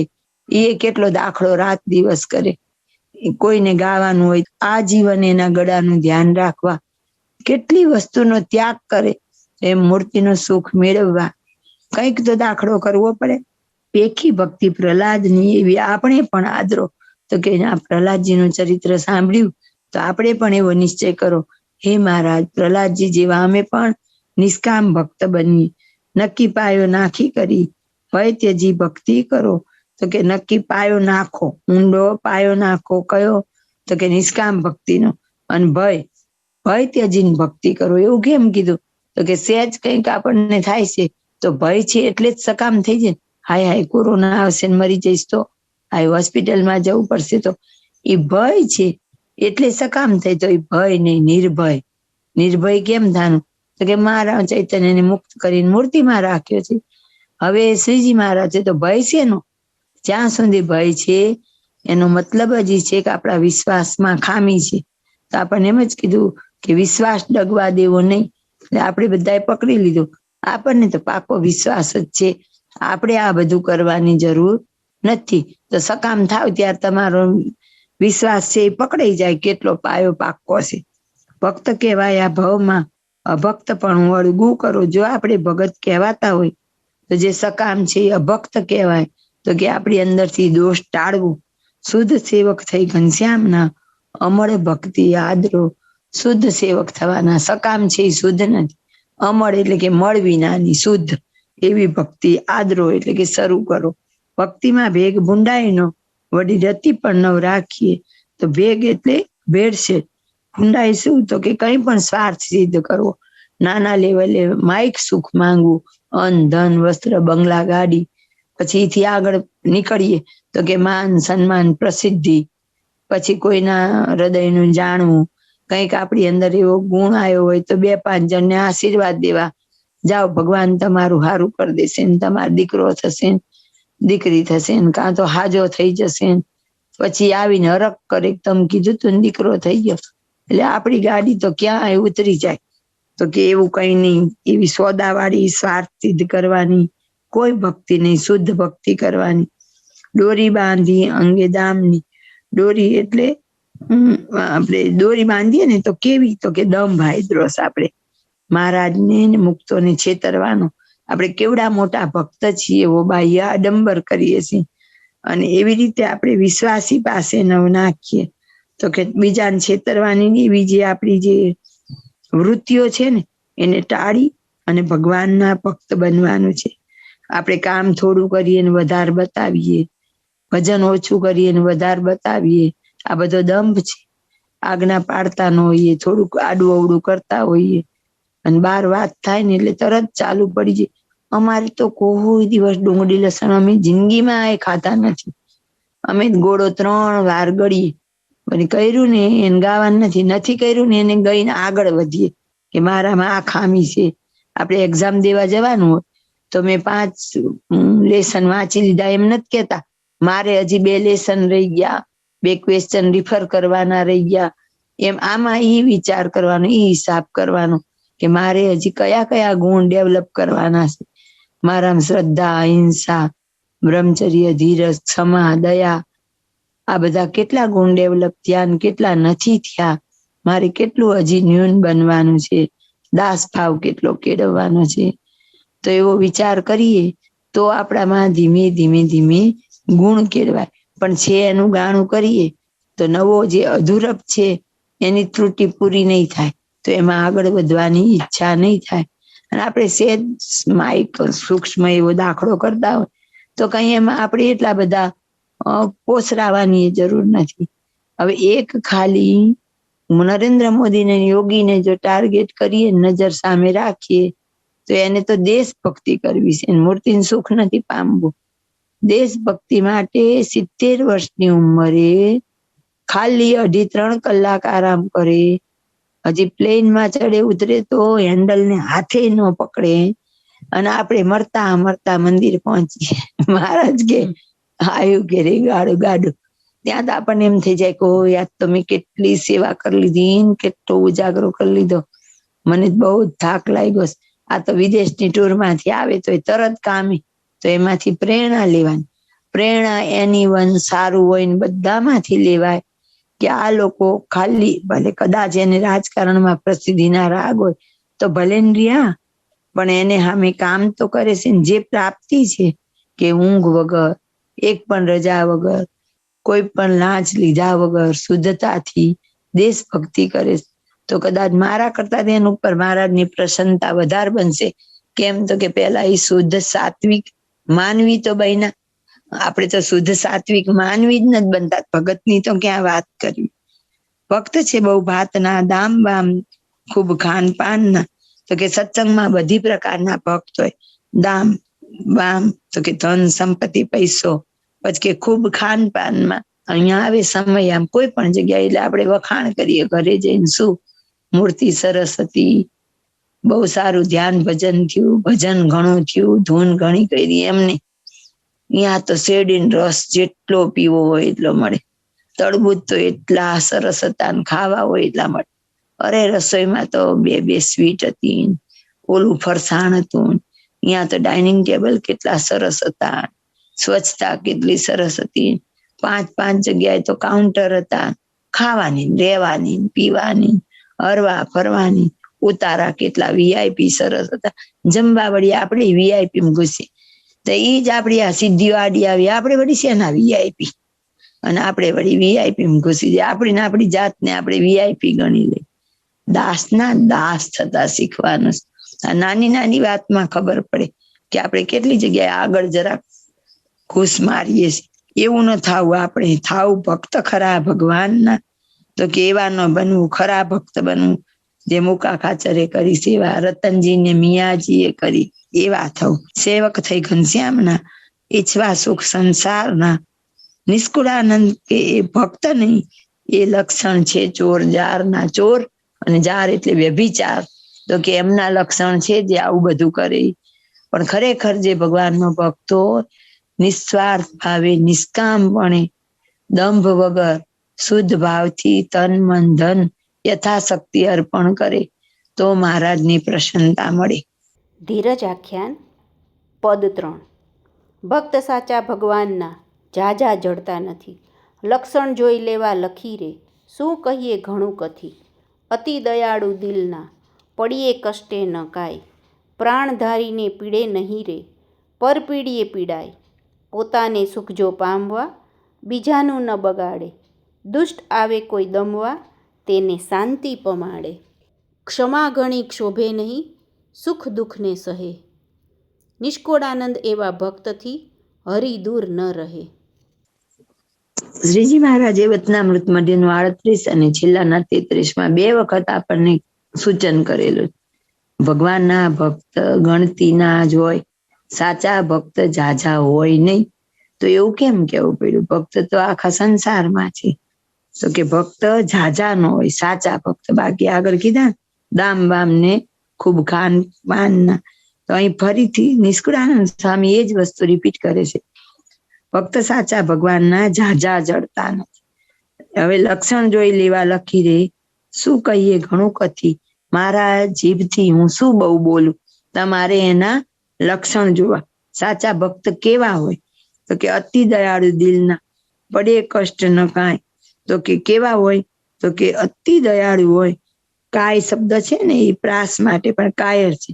એ કેટલો દાખલો રાત દિવસ કરે. કોઈને ગાવાનું હોય આજીવન એના ગળાનું ધ્યાન રાખવા, કેટલી વસ્તુનો ત્યાગ કરે. એમ મૂર્તિનો સુખ મેળવવા કંઈક તો દાખલો કરવો પડે. પેખી ભક્તિ પ્રહલાદની એવી આપણે પણ આદરો. તો કે આ પ્રહલાદજીનું ચરિત્ર સાંભળ્યું તો આપણે પણ એવો નિશ્ચય કરો, હે મહારાજ પ્રહલાદજી જેવા અમે પણ નિષ્કામ ભક્ત બની, નક્કી પાયો નાખી કરી, ભય ત્યજી ભક્તિ કરો. તો કે નક્કી પાયો નાખો, ઊંડો પાયો નાખો. કયો? તો કે નિષ્કામ ભક્તિનો. અને ભય ત્યજીને ભક્તિ કરો. એવું કેમ કીધું? તો કે સહેજ કંઈક આપણને થાય છે તો ભય છે એટલે જ સકામ થઈ જાય. હાય હાય કોરોના આવશે ને મરી જઈશ તો, હાય હોસ્પિટલમાં જવું પડશે તો, એ ભય છે એટલે સકામ થાય. તો એ ભય નહીં, નિર્ભય. નિર્ભય કેમ થવાનું? તો કે મારા ચૈતન્યને મુક્ત કરીને મૂર્તિમાં રાખ્યો છે. હવે શ્રીજી મહારાજ છે તો ભય છે એનો. જ્યાં સુધી ભય છે એનો મતલબ જ છે કે આપણા વિશ્વાસમાં ખામી છે. તો આપણને એમ જ કીધું કે વિશ્વાસ ડગવા દેવો નહીં. એટલે આપણે બધાએ પકડી લીધું. આપણને તો પાકો વિશ્વાસ જ છે, આપણે આ બધું કરવાની જરૂર નથી. તો સકામ થાવ ત્યારે તમારો વિશ્વાસ છે એ પકડાઈ જાય કેટલો પાયો પાકો છે. ભક્ત કહેવાય આ ભવમાં, અભક્ત પણ વળગું કરો. જો આપણે ભગત કહેવાતા હોય તો જે સકામ છે એ અભક્ત કહેવાય. તો કે આપણી અંદરથી દોષ ટાળવું. શુદ્ધ સેવક થઈ ઘનશ્યામના, અમળ ભક્તિ આદરો. શુદ્ધ સેવક થવાના. સકામ છે એ શુદ્ધ નથી. અમળ એટલે કે મળ વિનાની, શુદ્ધ એવી ભક્તિ આદરો એટલે કે શરૂ કરો. ભક્તિમાં ભેગ ભૂંડાઈનો, વડી રતિ પણ નવ રાખીએ. તો ભેગ એટલે ભેળસેળ. ભૂંડાઈ શું? તો કે કંઈ પણ સ્વાર્થ સિદ્ધ કરવો. નાના લેવલે માઇક સુખ માંગવું, અન્ન ધન વસ્ત્ર બંગલા ગાડી. પછી એથી આગળ નીકળીએ તો કે માન સન્માન પ્રસિદ્ધિ, પછી કોઈના હૃદયનું જાણવું, કંઈક આપણી અંદર એવો ગુણ આવ્યો હોય તો 2-5 જણને આશીર્વાદ દેવા, જાઓ ભગવાન તમારું સારું કરી દેશે ને તમારો દીકરો થશે ને દીકરી થશે ને કાં તો હાજો થઈ જશે ને પછી આવીને હરક કરે તમે કીધું તું ને દીકરો થઈ ગયો, એટલે આપણી ગાડી તો ક્યાં ઉતરી જાય. તો કે એવું કઈ નહીં, એવી સોદાવાળી સ્વાર્થ સિદ્ધ કરવાની કોઈ ભક્તિ નહીં, શુદ્ધ ભક્તિ કરવાની. દોરી બાંધી અંગે દામની, દોરી એટલે આપણે દોરી બાંધીએ ને તો કેવી, તો કે દમ ભાઈદ્રોસ, આપણે મહારાજને મુક્તોને છેતરવાનો. આપણે કેવડા મોટા ભક્ત છીએ એવો બાહ્ય આડંબર કરીએ છીએ, અને એવી રીતે આપણે વિશ્વાસી પાસે નવ નાખીએ તો કે બીજાને છેતરવાની એવી જે આપણી જે વૃત્તિઓ છે ને એને ટાળી અને ભગવાનના ભક્ત બનવાનું છે. આપણે કામ થોડું કરીએ ને વધારે બતાવીએ, ભજન ઓછું કરીએ ને વધારે બતાવીએ, આ બધો દંભ છે. આજ્ઞા પાડતા ન હોઈએ, થોડુંક આડું અવડું કરતા હોઈએ અને 12 વાત થાય ને એટલે તરત ચાલુ પડી જાય. અમારે તો કોઈ દિવસ ડુંગળી લસણ અમે જિંદગીમાં એ ખાતા નથી. અમે ગોળો 3 વાર ગળીએ, પણ કર્યું ને એને ગાવાનું નથી કર્યું ને એને ગઈને આગળ વધીએ કે મારામાં આ ખામી છે. આપણે એક્ઝામ દેવા જવાનું હોય તો મેં 5 લેસન વાંચી લીધા એમ નથી કેતા, મારે હજી 2 લેસન રહી ગયા, 2 ક્વેશ્ચન રિફર કરવાના રહી ગયા. એમ આમાં ઈ વિચાર કરવાનો, ઈ હિસાબ કરવાનો કે મારે હજી કયા કયા ગુણ ડેવલપ કરવાના છે. મારામાં શ્રદ્ધા, અહિંસા, બ્રહ્મચર્ય, ધીરજ, ક્ષમા, દયા, આ બધા કેટલા ગુણ ડેવલપ થયા ને કેટલા નથી થયા. મારે કેટલું હજી ન્યૂન બનવાનું છે, દાસ ભાવ કેટલો કેળવવાનો છે. તો એવો વિચાર કરીએ તો આપણામાં ધીમે ધીમે ધીમે ગુણ કેળવાય. પણ છે એનું ગાણું કરીએ તો નવો જે અધૂરપ છે એની ત્રુટિ પૂરી નહીં થાય તો એમાં આગળ વધવાની ઈચ્છા નહીં થાય. અને આપણે સહેજ માઇક સૂક્ષ્મ એવો દાખલો કરતા હોય તો કઈ એમાં આપણે એટલા બધા પોસરાવાની જરૂર નથી. હવે એક ખાલી નરેન્દ્ર મોદીને યોગીને જો ટાર્ગેટ કરીએ, નજર સામે રાખીએ તો એને તો દેશભક્તિ કરવી છે, મૂર્તિનું સુખ નથી પામવું. દેશભક્તિ માટે 70 વર્ષની ઉંમરે ખાલી 2.5-3 કલાક આરામ કરે, હજી પ્લેનમાં ચડે ઉતરે તો હેન્ડલને હાથે ન પકડે, અને આપણે મરતા મરતા મંદિર પહોંચીએ. મહારાજ કે આવ્યું કે રે ગાડું. ત્યાં તો આપણને એમ થઈ જાય કે યાર તમે કેટલી સેવા કરી લીધી, કેટલો ઉજાગરો કરી લીધો, મને બહુ જ થાક લાગ્યો. આ તો વિદેશની ટૂર માંથી આવે તો એ તરત કામે, તો એમાંથી પ્રેરણા લેવાની. પ્રેરણા એની સારું હોય ને બધામાંથી લેવાય કે આ લોકો ખાલી ભલે કદાચ એને રાજકારણમાં પ્રસિદ્ધિના રાગ હોય તો ભલે ને રહ્યા, પણ એને સામે કામ તો કરે છે ને. જે પ્રાપ્તિ છે કે ઊંઘ વગર, એક પણ રજા વગર, કોઈ પણ લાંચ લીધા વગર શુદ્ધતાથી દેશભક્તિ કરે તો કદાચ મારા કરતા તેના ઉપર મહારાજની પ્રસન્નતા વધારે બનશે. કેમ તો કે પેલા એ શુદ્ધ સાત્વિક માનવી તો બન્યા, આપણે તો શુદ્ધ સાત્વિક માનવી જ નથી બનતા. ભગતની તો ક્યાં વાત કરવી. ભક્ત છે બહુ ભાતના, દામ બામ, ખૂબ ખાનપાનના, તો કે સત્સંગમાં બધી પ્રકારના ભક્ત હોય. દામ બામ તો કે ધન સંપત્તિ પૈસો, પછી કે ખૂબ ખાનપાનમાં અહીંયા આવે સમય આમ કોઈ પણ જગ્યાએ એટલે આપણે વખાણ કરીએ ઘરે જઈને શું મૂર્તિ સરસ હતી, બહુ સારું ધ્યાન ભજન થયું, ભજન ઘણું થયું, ધૂન ઘણી કરી. એમને અહીંયા તો શેરડીનો રસ જેટલો પીવો હોય એટલો મળે, તળબૂચ તો એટલા સરસ હતા ને ખાવા હોય એટલા મળે. અરે રસોઈમાં તો 2 સ્વીટ હતી, ઓલું ફરસાણ હતું. અહીંયા તો ડાઇનિંગ ટેબલ કેટલા સરસ હતા, સ્વચ્છતા કેટલી સરસ હતી. 5 જગ્યાએ તો કાઉન્ટર હતા, ખાવાની, રહેવાની, પીવાની, હરવા ફરવાની. ઉતારા કેટલા વીઆઈપી સરસ હતા. જમવા વળી આપણે વીઆઈપી માં ઘૂસી તો ઈ જ આપણી આ સિદ્ધિઓ આડી આવી. આપણે વળી શેના વીઆઈપી, અને આપણે વળી વીઆઈપી માં ઘૂસી જાય. આપણી જાતને આપણે વીઆઈપી ગણી લઈ. દાસના દાસ થતા શીખવાનું. આ નાની નાની વાતમાં ખબર પડે કે આપણે કેટલી જગ્યાએ આગળ જરાક ઘૂસ મારીએ છીએ. એવું ન થાવું, આપણે થાવું ભક્ત ખરા ભગવાનના. તો કે એવા ન બનવું, ખરા ભક્ત બનવું. જે મુકા ખાચરે કરી સેવા, રતનજીને મિયાજીએ કરી એવા થવું. સેવક થઈ ઘનશ્યામના, ઈચ્છવા સુખ સંસારના. નિષ્કુળાનંદ કે એ ભક્ત નહીં, એ લક્ષણ છે ચોર જારના ચોર, અને જાર એટલે વ્યભિચાર. તો કે એમના લક્ષણ છે જે આવું બધું કરે. પણ ખરેખર જે ભગવાનનો ભક્તો નિસ્વાર્થ ભાવે, નિષ્કામપણે, દંભ વગર, શુદ્ધ ભાવથી તન મન ધન યથાશક્તિ અર્પણ કરે તો મહારાજની પ્રસન્નતા મળે. ધીરજ આખ્યાન પદ 3. ભક્ત સાચા ભગવાનના ઝાઝા જડતા નથી, લક્ષણ જોઈ લેવા લખી રે, શું કહીએ ઘણું કથી. અતિ દયાળુ દિલના પડીએ કષ્ટે ન કાય, પ્રાણ ધારીને પીડે નહીં રે, પર પીડીએ પીડાય. પોતાને સુખ જો પામવા બીજાનું ન બગાડે, દુષ્ટ આવે કોઈ દમવા તેને શાંતિ પમાડે. ક્ષમા ગણી ક્ષોભે નહીં, સુખ દુઃખને સહે, નિષ્કોળાનંદ એવા ભક્તથી હરિ દૂર ન રહે. શ્રીજી મહારાજે વચનામૃત મધ્યનું 38 અને છેલ્લાના 33માં 2 વખત આપણને સૂચન કરેલું. ભગવાનના ભક્ત ગણતીના જ હોય, સાચા ભક્ત ઝાઝા હોય નહીં. તો એવું કેમ કેવું પડ્યું? ભક્ત તો આખા સંસારમાં છે. તો કે ભક્ત ઝાઝા ન હોય, સાચા ભક્ત. બાકી આગળ કીધા દામ બામ ને ખૂબ ખાન પાન ના. તો અહીં ફરીથી નિષ્કુળાનંદ સ્વામી એ જ વસ્તુ રિપીટ કરે છે. ભક્ત સાચા ભગવાનના ઝાઝા જડતા નથી. હવે લક્ષણ જોઈ લેવા લખી રે, શું કહીએ ઘણું કથી. મારા જીભથી હું શું બહુ બોલું, તમારે એના લક્ષણ જોવા. સાચા ભક્ત કેવા હોય? તો કે અતિ દયાળુ દિલના, પડે કષ્ટ ન કાંઈ. તો કે કેવા હોય? તો કે અતિ દયાળુ હોય. કાય શબ્દ છે ને એ પ્રાસ માટે પણ કાયર છે.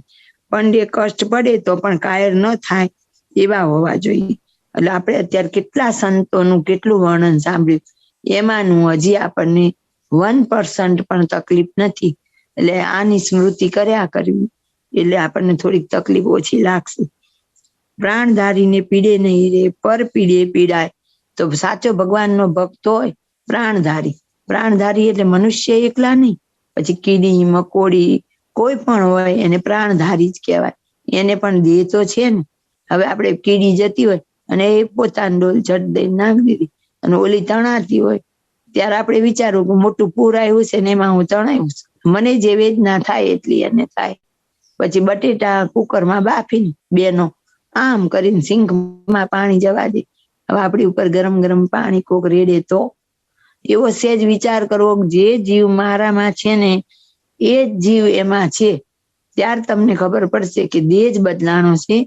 પણ એ કષ્ટ પડે તો પણ કાયર ન થાય એવા હોવા જોઈએ. એટલે આપણે અત્યારે કેટલા સંતોનું કેટલું વર્ણન સાંભળ્યું, એમાંનું હજી આપણને 1% પણ તકલીફ નથી. એટલે આની સ્મૃતિ કર્યા કરવી એટલે આપણને થોડીક તકલીફ ઓછી લાગશે. પ્રાણ ધારીને પીડે નહીં રે, પર પીડે પીડાય. તો સાચો ભગવાનનો ભક્ત હોય પ્રાણધારી. પ્રાણધારી એટલે મનુષ્ય એકલા નહીં, પછી કીડી મકોડી કોઈ પણ હોય એને પ્રાણધારી જ કહેવાય. એને પણ દેહ તો છે ને. હવે આપણે કીડી જતી હોય અને એ પોતાની ડોલ ઝટ દઈને નાખી દીધી અને ઓલી તણાતી હોય, ત્યારે આપણે વિચારવું કે મોટું પૂર આવ્યું છે ને એમાં હું તણાયું છું, મને જે વેદના થાય એટલી એને થાય. પછી બટેટા કુકરમાં બાફીને બેનો આમ કરીને સિંકમાં પાણી જવા દે. હવે આપણી ઉપર ગરમ ગરમ પાણી કોક રેડે તો એવો સહેજ વિચાર કરવો, જે જીવ મારામાં છે ને એ જ જીવ એમાં છે. ત્યાર તમને ખબર પડશે કે દેહ જ બદલાણો છે,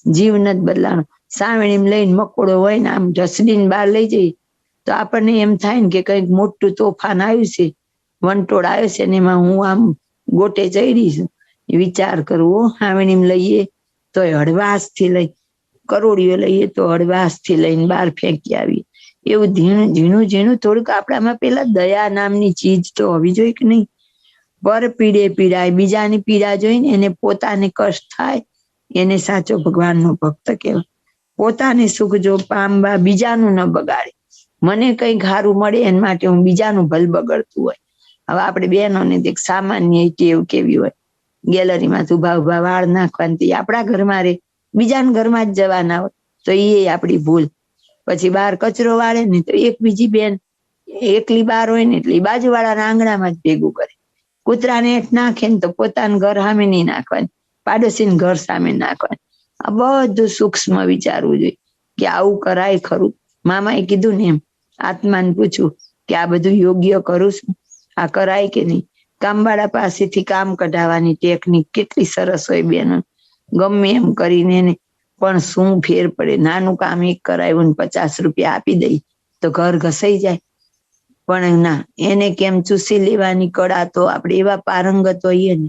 જીવ નથી બદલાણો. સાવણીમાં લઈને મકોડો હોય ને આમ ઢસડીને બહાર લઈ જઈએ તો આપણને એમ થાય ને કે કંઈક મોટું તોફાન આવ્યું છે, વંટોળ આવ્યો છે ને એમાં હું આમ ગોટે ચડી છું. વિચાર કરવો, સાવણીમાં લઈએ તો હળવાશથી લઈ, કરોડીઓ લઈએ તો હળવાશથી લઈને બહાર ફેંકી આવીએ. એવું ઝીણું ઝીણું થોડુંક આપણામાં પેલા દયા નામની ચીજ તો હોવી જોઈએ કે નહીં. પર પીડે પીડાય, બીજાની પીડા જોઈને એને પોતાને કષ્ટ થાય, એને સાચો ભગવાનનો ભક્ત કહેવાય. પોતાને સુખ જો પામવા બીજાનું ન બગાડે. મને કંઈ સારું મળે એના માટે હું બીજાનું ભલ બગડતું હોય. હવે આપણે બહેનોને દેખ સામાન્ય ટેવ કેવી હોય, ગેલેરીમાં ઉભા ઉભા વાળ નાખવાની, આપણા ઘરમાં રે, બીજાના ઘરમાં જ જવાના હોય તો એ આપણી ભૂલ. પછી બહાર કચરો વાળે ને તો એક બીજી બેન એકલી બહાર હોય ને એટલે બાજુવાળાના આંગણામાં જ ભેગું કરે. કૂતરાને હેઠ નાખે ને તો પોતાનું ઘર સામે નહીં નાખવાની, પાડોશીનું ઘર સામે નાખવાની. આ બધું સૂક્ષ્મ વિચારવું જોઈએ કે આવું કરાય ખરું. મામાએ કીધું ને એમ, આત્માને પૂછવું કે આ બધું યોગ્ય કરું છું, આ કરાય કે નહીં. કામવાળા પાસેથી કામ કઢાવવાની ટેકનિક કેટલી સરસ હોય બેનો. ગમે એમ કરીને એને પણ શું ફેર પડે? નાનું કામ એક કરાવ્યું ને 50 રૂપિયા આપી દઈ તો ઘર ઘસાઈ જાય. પણ ના, એને કેમ ચૂસી લેવાની કળા તો આપણે એવા પારંગત હોઈએ ને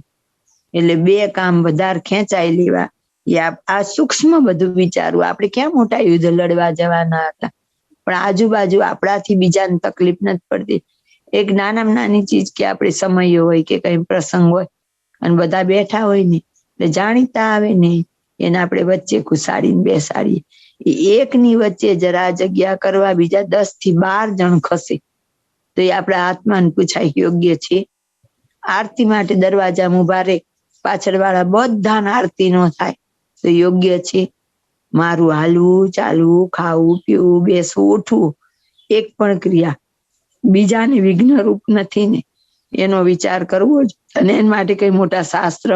એટલે 2 કામ વધારે ખેંચાઈ લેવા. આ સૂક્ષ્મ બધું વિચારવું. આપણે ક્યાં મોટા યુદ્ધ લડવા જવાના હતા, પણ આજુબાજુ આપણાથી બીજાને તકલીફ નથી પડતી. એક નાનામાં નાની ચીજ કે આપણે સમય હોય કે કઈ પ્રસંગ હોય અને બધા બેઠા હોય ને એટલે જાણીતા આવે ને એને આપણે વચ્ચે ઘુસાડીને બેસાડીએ. એકની વચ્ચે જરા જગ્યા કરવા બીજા 10 થી 12 જણ ખસે તો એ આપણા આત્માને પૂછાય યોગ્ય છે? આરતી માટે દરવાજામાં ઉભા રે, પાછળ વાળા બધાને આરતી ન થાય તો યોગ્ય છે? મારું હાલવું ચાલવું ખાવું પીવું બેસવું ઉઠવું એક પણ ક્રિયા બીજાને વિઘ્ન રૂપ નથી ને એનો વિચાર કરવો જ. અને એના માટે કઈ મોટા શાસ્ત્ર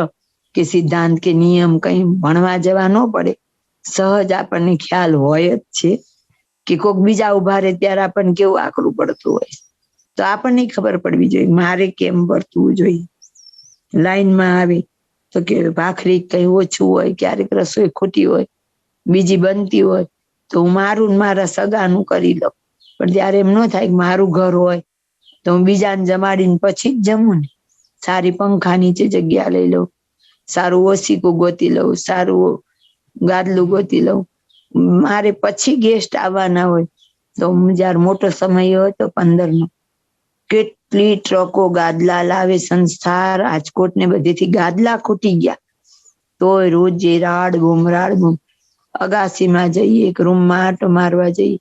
કે સિદ્ધાંત કે નિયમ કઈ ભણવા જવા ન પડે. સહજ આપણને ખ્યાલ હોય જ છે કે કોઈક બીજા ઉભા રહે ત્યારે આપણને કેવું આકરું પડતું હોય, તો આપણને ખબર પડવી જોઈએ મારે કેમ વર્તવું જોઈએ. લાઈનમાં આવે તો કે ભાખરી કઈ ઓછું હોય, ક્યારેક રસોઈ ખોટી હોય, બીજી બનતી હોય તો હું મારું મારા સગાનું કરી લઉં. પણ ત્યારે એમ ન થાય કે મારું ઘર હોય તો હું બીજાને જમાડીને પછી જ જમું ને. સારી પંખા નીચે જગ્યા લઈ લઉં, સારું ઓશીકું ગોતી લઉં, સારું ગાદલું ગોતી લઉં. મારે પછી ગેસ્ટ આવવાના હોય તો જયારે મોટો સમય હોય તો 15નો કેટલી ટ્રકો ગાદલા લાવે સંસ્થા. રાજકોટ ને બધેથી ગાદલા ખૂટી ગયા તોય રોજે રાડ ગુમ. અગાસીમાં જઈએ, એક રૂમમાં આંટો મારવા જઈએ,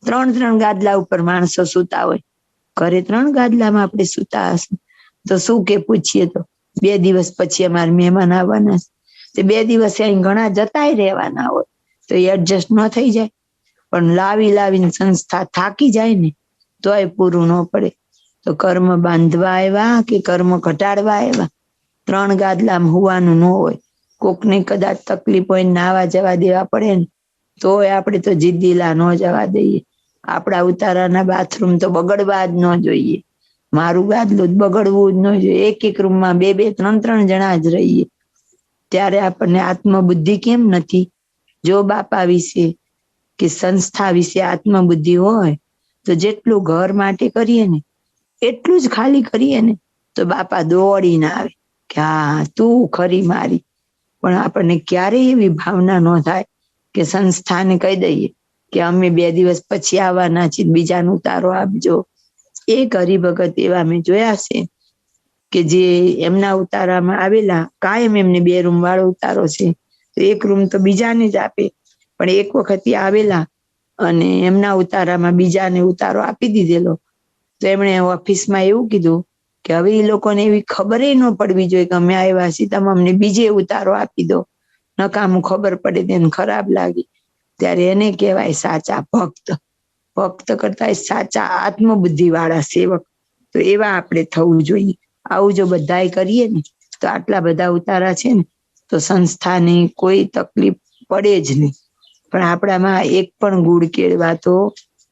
3 ગાદલા ઉપર માણસો સૂતા હોય. ઘરે 3 ગાદલામાં આપણે સૂતા હશે તો શું કે પૂછીએ તો 2 દિવસ પછી અમારે મહેમાન આવવાના છે, 2 દિવસ અહીં ઘણા જતાય રહેવાના હોય તો એ એડજસ્ટ ન થઈ જાય. પણ લાવીને સંસ્થા થાકી જાય ને તોય પૂરું ન પડે. તો કર્મ બાંધવા આવ્યા કે કર્મ ઘટાડવા આવ્યા. 3 ગાદલામાં હોવાનું ન હોય. કોકને કદાચ તકલીફ હોય નાવા જવા દેવા પડે ને તોય આપણે તો જીદ્દીલા ન જવા દઈએ. આપણા ઉતારાના બાથરૂમ તો બગડવા જ ન જોઈએ. મારું ગાદલું બગડવું જ ન જોઈએ. એક રૂમમાં 2 3 જણા જ રહીએ. ત્યારે આપણને આત્મબુદ્ધિ કેમ નથી? જો બાપા વિશે કે સંસ્થા વિશે આત્મબુદ્ધિ હોય તો જેટલું ઘર માટે કરીએ ને એટલું જ ખાલી કરીએ ને તો બાપા દોડીને આવે કે હા તું ખરી મારી. પણ આપણને ક્યારેય એવી ભાવના ન થાય કે સંસ્થાને કહી દઈએ કે અમે 2 દિવસ પછી આવવાના છીએ, બીજાનો ઉતારો આપજો. એક હરિભગત એવા મેં જોયા છે કે જે એમના ઉતારામાં આવેલા, કાયમ એમને 2 રૂમ વાળો ઉતારો છે તો 1 રૂમ તો બીજાને જ આપે. પણ એક વખત આવેલા અને એમના ઉતારામાં બીજાને ઉતારો આપી દીધેલો તો એમણે ઓફિસમાં એવું કીધું કે હવે એ લોકોને એવી ખબર ન પડવી જોઈએ કે અમે આવ્યા છીએ, તમે અમને બીજે ઉતારો આપી દો. નકામું ખબર પડે તેને ખરાબ લાગી. ત્યારે એને કહેવાય સાચા ભક્ત. ભક્ત કરતા સાચા આત્મબુદ્ધિ વાળા સેવક. તો એવા આપણે થવું જોઈએ. આવું જો બધાય કરીએ ને તો આટલા બધા ઉતારા છે ને તો સંસ્થાને કોઈ તકલીફ પડે જ નહીં. પણ આપણામાં એક પણ ગુણ કેળવાતો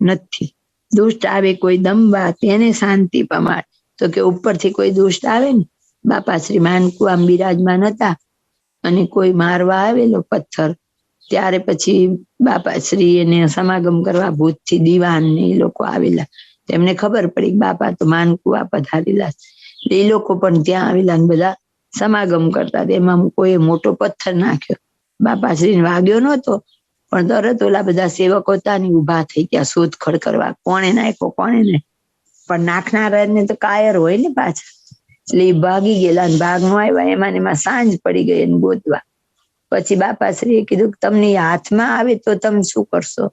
નથી. દુષ્ટ આવે કોઈ દમવા તેને શાંતિ પમાડ. તો કે ઉપરથી કોઈ દુષ્ટ આવે ને, બાપા શ્રી માનકુઆમ બિરાજમાન હતા અને કોઈ મારવા આવેલો પથ્થર ત્યારે પછી બાપા શ્રી એને સમાગમ કરવા ભૂતથી દીવાન ને એ લોકો આવેલા. તેમને ખબર પડી કે બાપા તો માનકુવા પધારેલા. એ લોકો પણ ત્યાં આવેલા ને બધા સમાગમ કરતા. એમાં કોઈ મોટો પથ્થર નાખ્યો, બાપા શ્રીને વાગ્યો નહોતો પણ તરત ઓલા બધા સેવકો હતા ને ઉભા થઈ ગયા શોધખોળ કરવા, કોણે નાખ્યો કોણે નહીં. પણ નાખનારાને તો કાયર હોય ને પાછા, એટલે એ ભાગી ગયેલા ને ભાગ નો આવ્યા. એમાં સાંજ પડી ગઈ એને ગોતવા. પછી બાપાશ્રીએ કીધું કે તમને હાથમાં આવે તો તમે શું કરશો?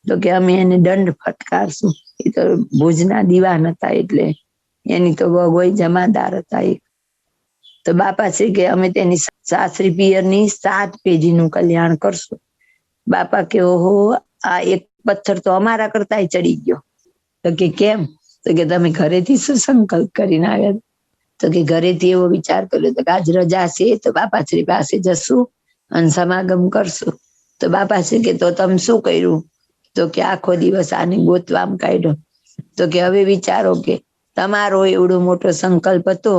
તો કે અમે એને દંડ ફટકારશું. એ તો ભુજના દીવાન હતા એટલે એની તો વગોઈ જમાદાર હતા એક. તો બાપાશ્રી કે અમે તેની સાસરી પિયરની 7 પેઢીનું કલ્યાણ કરશું. બાપા કે ઓહો, આ એક પથ્થર તો અમારા કરતા ચડી ગયો. તો કે કેમ? તો કે તમે ઘરેથી શું સંકલ્પ કરીને આવ્યા? તો કે ઘરેથી એવો વિચાર કર્યો તો કે આજ રજા છે તો બાપાશ્રી પાસે જશું અને સમાગમ કરશું. તો બાપાશ્રી કે તો તમે શું કર્યું? તો કે આખો દિવસ આને ગોતવામાં કાઢ્યો. તો કે હવે વિચારો કે તમારો એવડો મોટો સંકલ્પ હતો,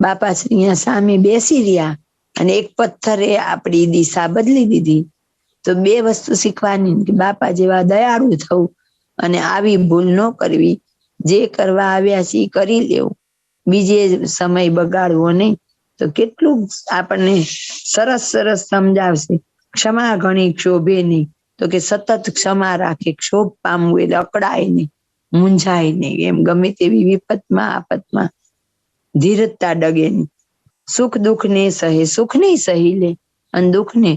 બાપાશ્રી અહીંયા સામે બેસી રહ્યા અને એક પથ્થરે આપણી દિશા બદલી દીધી. તો 2 વસ્તુ શીખવાની કે બાપા જેવા દયાળુ થવું અને આવી ભૂલ ન કરવી. જે કરવા આવ્યા છે એ કરી લેવું, બીજે સમય બગાડવો નહીં. તો કેટલું આપણને સરસ સમજાવશે. ક્ષમા ઘણી ક્ષોભે નહીં. તો કે સતત ક્ષમા રાખે, ક્ષોભ પામવું એટલે અકળાય નહીં, મૂંઝાય નહીં. એમ ગમે તેવી વિપતમાં આપતમાં ધીરજતા ડગે નહીં. સુખ દુઃખ ને સહે, સુખ નહીં સહી લે અને દુઃખ ને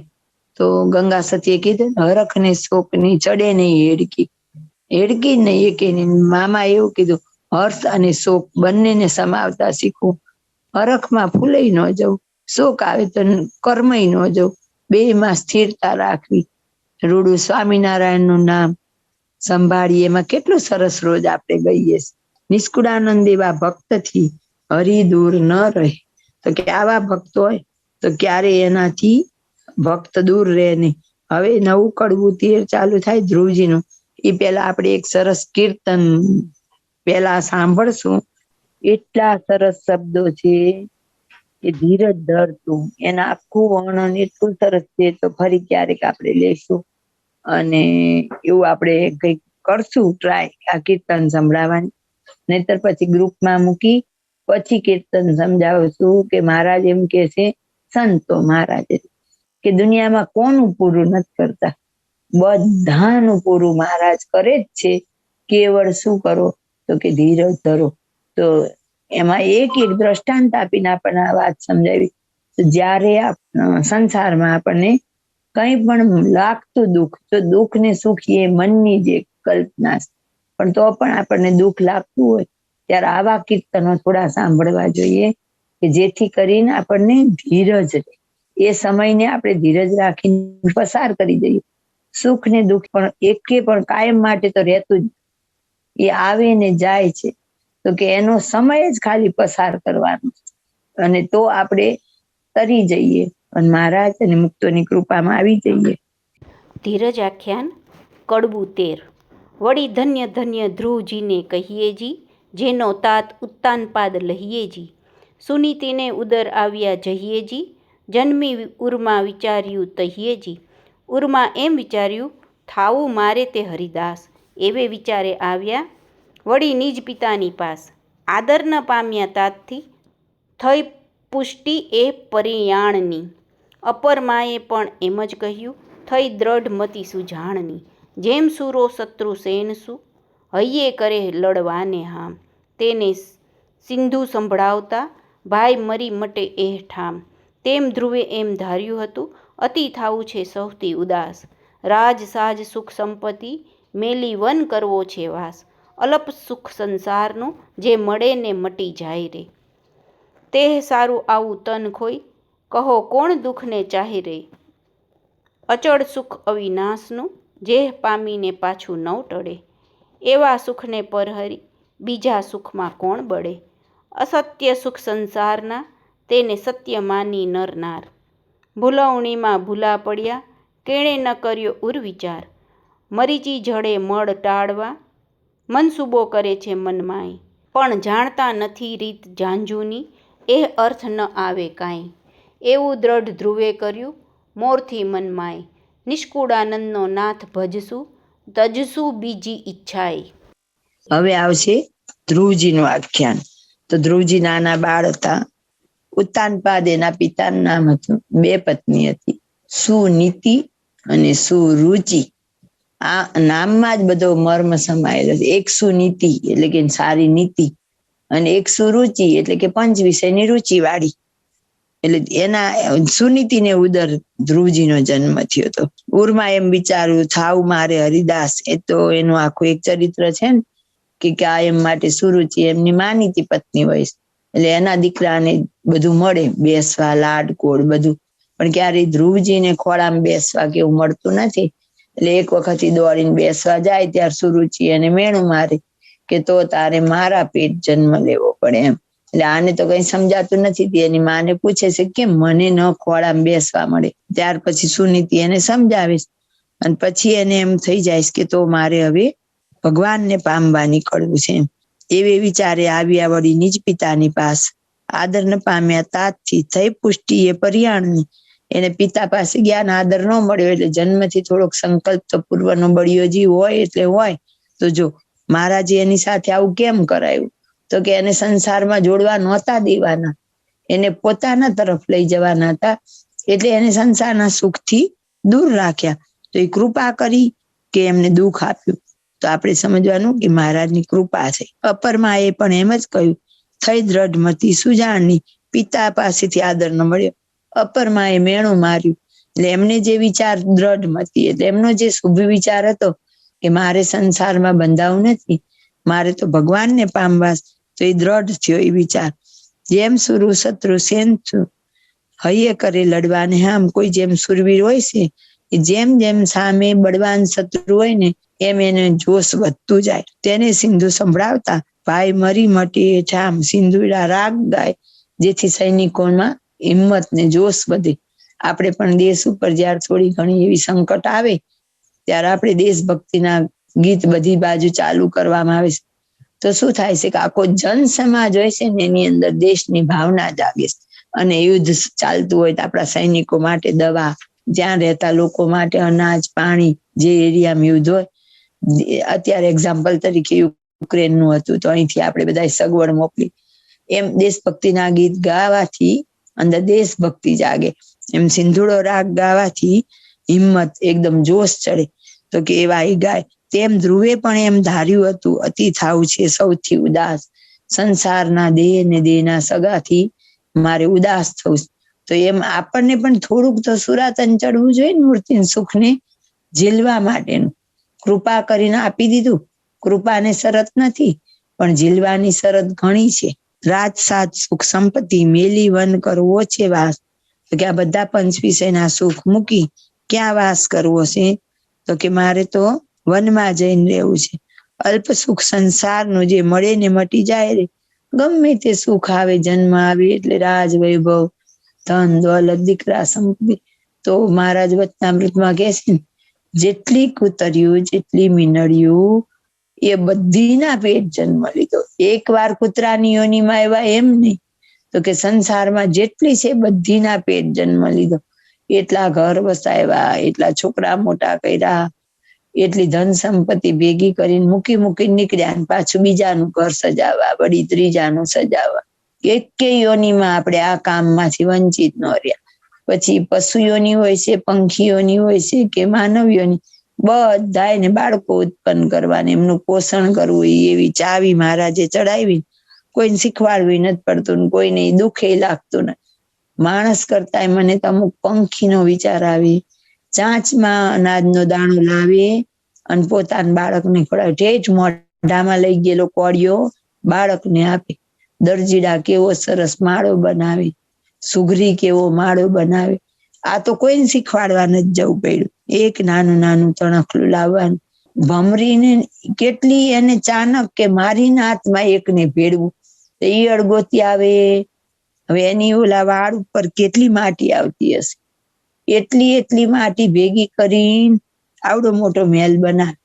તો ગંગા સતીએ કીધું હરખ ને શોક નહીં ચડે નહીં હેડકી. હેડકી નહીં એકે નહીં. મામા એવું કીધું હર્ષ અને શોક બંનેને સમાવતા શીખવું. હરખમાં ફૂલાઈ ન જવું, શોક આવે તો કર્મય ન જવું, 2માં સ્થિરતા રાખવી. રૂડું સ્વામિનારાયણનું નામ સંભાળીએ. એમાં કેટલું સરસ રોજ આપણે ગઈએ. નિષ્કુળાનંદ એવા ભક્તથી હરિ દૂર ન રહે. તો કે આવા ભક્ત હોય તો ક્યારે એનાથી ભક્ત દૂર રહે નહીં. હવે નવું કડવું તીર ચાલુ થાય ધ્રુવજીનું. એ પેલા આપણે એક સરસ કીર્તન પેલા સાંભળશું. એટલા સરસ શબ્દો છે કે ધીરજ ધરતું, એના આખું વર્ણન એટલું સરસ છે. તો ફરી ક્યારેક આપણે લેશું અને એવું આપણે કઈક કરશું ટ્રાય આ કીર્તન સંભળાવવાની. નહીતર પછી ગ્રુપમાં મૂકી પછી કીર્તન સમજાવશું કે મહારાજ એમ કે છે, સંતો મહારાજ કે દુનિયામાં કોનું પૂરું નથી કરતા, બધાનું પૂરું મહારાજ કરે જ છે. કેવળ શું કરો તો કે ધીરજ ધરો. તો એમાં એક દ્રષ્ટાંત આપીને આપણને આ વાત સમજાવી. જ્યારે સંસારમાં આપણને કંઈ પણ લાગતું દુઃખ, તો દુઃખ ને સુખ એ મનની જે કલ્પના, પણ તો પણ આપણને દુઃખ લાગતું હોય ત્યારે આવા કીર્તનો થોડા સાંભળવા જોઈએ કે જેથી કરીને આપણને ધીરજ રહે. એ સમયને આપણે ધીરજ રાખીને પસાર કરી દઈએ. સુખ ને દુઃખ પણ એકે પણ કાયમ માટે તો રહેતું જ, એ આવે ને જાય છે. તો કે એનો સમય જ ખાલી પસાર કરવાનો અને તો આપણે તરી જઈએ અને મહારાજ અને મુક્તોની કૃપામાં આવી જઈએ. ધીરજ આખ્યાન કડવું તેર. વળી ધન્ય ધન્ય ધ્રુવજીને કહીએજી, જેનો તાત ઉત્તાનપાદ લહીએજી. સુનીતિને ઉદર આવ્યા જહીએજી, જન્મી ઉરમાં વિચાર્યું તહીએજી. ઉરમાં એમ વિચાર્યું, થાવું મારે તે હરિદાસ. એવે વિચારે આવ્યા વળી નિજ પિતાની પાસ. આદર ન પામ્યા તાતથી થઈ પુષ્ટિ એ પરિયાણની. અપર માએ પણ એમ જ કહ્યું, થઈ દ્રઢ મતિ સુજાણની. જેમ સુરો શત્રુ સેનસુ, હૈયે કરે લડવાને હામ. તેને સિંધુ સંભળાવતા, ભાઈ મરી મટે એ ઠામ. તેમ ધ્રુવે એમ ધાર્યું હતું, અતિ થાવું છે સૌથી ઉદાસ. રાજ સાજ સુખ સંપત્તિ મેલી વન કરવો છે વાસ. અલ્પ સુખ સંસારનું જે મળે ને મટી જાય રે. તે સારું આવું તન ખોઈ, કહો કોણ દુઃખને ચાહી રે. અચળ સુખ અવિનાશનું, જે પામીને પાછું નવ ટળે. એવા સુખને પરહરી બીજા સુખમાં કોણ બળે. અસત્ય સુખ સંસારના, તેને સત્ય માની નર નાર. ભૂલવણીમાં ભૂલા પડ્યા, કેણે ન કર્યો ઉર વિચાર. મરીચી જડે મળ ટાળવા, મનસુબો કરે છે મનમાય. પણ જાણતા નથી રીત ઝાંઝુની, એ અર્થ ન આવે કાંઈ. એવું દ્રઢ ધ્રુવે કર્યું મોરથી મનમાય. નિષ્કુળાનંદનો નાથ ભજશું, તજશું બીજી ઈચ્છાએ. હવે આવશે ધ્રુવજીનું આખ્યાન. તો ધ્રુવજી નાના બાળ હતા. ઉત્તાનપાદ એના પિતાનું નામ હતું. 2 પત્ની હતી, સુનીતિ અને સુરુચિ. આ નામમાં જ બધો મર્મ સમાયેલો છે. એક સુનીતિ એટલે કે સારી નીતિ, અને એક સુરુચિ એટલે કે પંચ વિષયની રુચિ વાળી. એટલે એના સુનીતિને ઉદર ધ્રુવજીનો જન્મ થયો હતો. ઉરમાં એમ વિચાર્યું, થાવ મારે હરિદાસ. એ તો એનું આખું એક ચરિત્ર છે ને કે કાયમ માટે સુરુચિ એમની માનીતી પત્ની હોય, એટલે એના દીકરાને બધું મળે, બેસવા લાડ કોડ બધું. પણ ક્યારેય ધ્રુવજીને ખોળામાં બેસવા કેવું મળતું નથી. એટલે એક વખત દોડીને બેસવા જાય ત્યારે સુરુચિ એને મેણું મારે કે તો તારે મારા પેટ જન્મ લેવો પડે એમ. એટલે આને તો કઈ સમજાતું નથી. એની માને પૂછે છે કે મને ન ખોળામાં બેસવા મળે. ત્યાર પછી સુનીતિ એને સમજાવે અને પછી એને એમ થઈ જાય કે તો મારે હવે ભગવાનને પામવા નીકળવું છે એમ. એવે વિચારે આવ્યા વળી નિજ પિતાની પાસ. આદર ન પામ્યા તાતથી થઈ પુષ્ટિ એ પરિયાણની. એને પિતા પાસે જ્ઞાન આદર ન મળ્યો એટલે જન્મથી થોડોક સંકલ્પ તો પૂર્વનો બળિયો જીવ હોય એટલે હોય. તો જો મહારાજે એની સાથે આવું કેમ કરાયું, તો કે એને સંસારમાં જોડવા નહોતા દેવાના, એને પોતાના તરફ લઈ જવાના હતા. એટલે એને સંસારના સુખથી દૂર રાખ્યા. તો એ કૃપા કરી કે એમને દુઃખ આપ્યું. તો આપણે સમજવાનું કે મહારાજની કૃપા છે. અપરમાં એ પણ એમ જ કહ્યું, થઈ દ્રઢ મતી સુજાણની. પિતા પાસેથી આદર ન મળ્યો, અપરમાં એ મેણું માર્યું. એટલે એમને જે વિચાર દ્રઢ મતી, એટલે એમનો જે શુભ વિચાર હતો કે મારે સંસારમાં બંધાવું નથી, મારે તો ભગવાનને પામવા, તો એ દ્રઢ થયો એ વિચાર. જેમ સુરુ શત્રુ સેન હૈયે કરે લડવાને હામ. કોઈ જેમ સુરવીર હોય છે જેમ જેમ સામે બળવાન શત્રુ હોય ને એમ એને જોશ વધતું જાય. તેને સિંધુ સંભળાવતા ભાઈ મરી મટી જામ સિંધુડા રાગ ગાય, જેથી સૈનિકોમાં હિંમત ને જોશ વધે. આપણે પણ દેશ ઉપર જયારે થોડી ઘણી એવી સંકટ આવે ત્યારે આપણે દેશભક્તિના ગીત બધી બાજુ ચાલુ કરવામાં આવે છે. તો શું થાય છે કે આખો જન સમાજ હોય છે ને એની અંદર દેશની ભાવના જાગે છે. અને યુદ્ધ ચાલતું હોય તો આપણા સૈનિકો માટે દવા, જ્યાં રહેતા લોકો માટે અનાજ, પાણી, જે એરિયામાં યુદ્ધ હોય. અત્યારે એક્ઝામ્પલ તરીકે યુક્રેન નું હતું તો અહીંથી આપણે બધા સગવડ મોકલી. એમ દેશભક્તિના ગીત ગાવાથી અંદર દેશભક્તિ જાગે. એમ સિંધુડો રાગ ગાવાથી હિંમત એકદમ જોશ ચડે. તો કે એવા એ ગાય. તેમ ધ્રુવે પણ એમ ધાર્યું હતું, અતિ થાવું છે સૌથી ઉદાસ, સંસારના દેહ ને દેહના સગાથી મારે ઉદાસ થવું. તો એમ આપણને પણ થોડુંક તો સુરાતન ચડવું જોઈએ ને મૂર્તિ સુખને ઝીલવા માટેનું. કૃપા કરીને આપી દીધું. કૃપાને શરત નથી, પણ ઝીલવાની શરત ઘણી છે. રાજ સાત સુખ સંપત્તિ મેલી વન કરવો છે વાસ. તો કે આ બધા પંચ વિષયના સુખ મૂકી ક્યાં વાસ કરવો છે? તો કે મારે તો વનમાં જઈને રહેવું છે. અલ્પ સુખ સંસારનું જે મળે ને મટી જાય રે. ગમે તે સુખ આવે, જન્મ આવે એટલે રાજ વૈભવ, ધન દોલત, દીકરા, સંપત્તિ. તો મહારાજ વચનામૃતમાં કહે છે ને, જેટલી કૂતર્યું જેટલી મીંડળ્યું એ બધીના પેટ જન્મ લીધો. એક વાર કૂતરાની યોનીમાં આવ્યા એમ નહીં. તો કે સંસારમાં જેટલી છે બધીના પેટ જન્મ લીધો. એટલા ઘર વસાવ્યા, એટલા છોકરા મોટા કર્યા, એટલી ધન સંપત્તિ ભેગી કરીને મૂકીને નીકળ્યા. અને પાછું બીજાનું ઘર સજાવવા, વળી ત્રીજાનું સજાવવા. એકે યોનીમાં આપણે આ કામમાંથી વંચિત ન રહ્યા. પછી પશુ યોની હોય છે, પંખી યોની હોય છે કે માનવ યોની, બધાને બાળકો ઉત્પન્ન કરવાને એમનું પોષણ કરવું. એવી ચાવી મહારાજે ચડાવી. કોઈને શીખવાડવું નથી પડતું, કોઈને દુઃખે લાગતું નથી. માણસ કરતા મને તો અમુક પંખીનો વિચાર આવે. ચાંચમાં અનાજનો દાણો લાવે અને પોતાના બાળકને ખવડાવે. ઠેઠ મોઢામાં લઈ ગયેલો કોળિયો બાળકને આપે. દરજીડા કેવો સરસ માળો બનાવે, સુઘરી કેવો માળો બનાવે. આ તો કોઈને શીખવાડવા નથી જવું પડ્યું. એક નાનું તણખલું લાવવાનું. ભમરીને કેટલી એને ચાનક કે મારીના હાથમાં એકને ભેળવું. ઈયળ ગોતી આવે. હવે એની ઓલા વાળ ઉપર કેટલી માટી આવતી હશે. એટલી માટી ભેગી કરીને આવડો મોટો મહેલ બનાવે.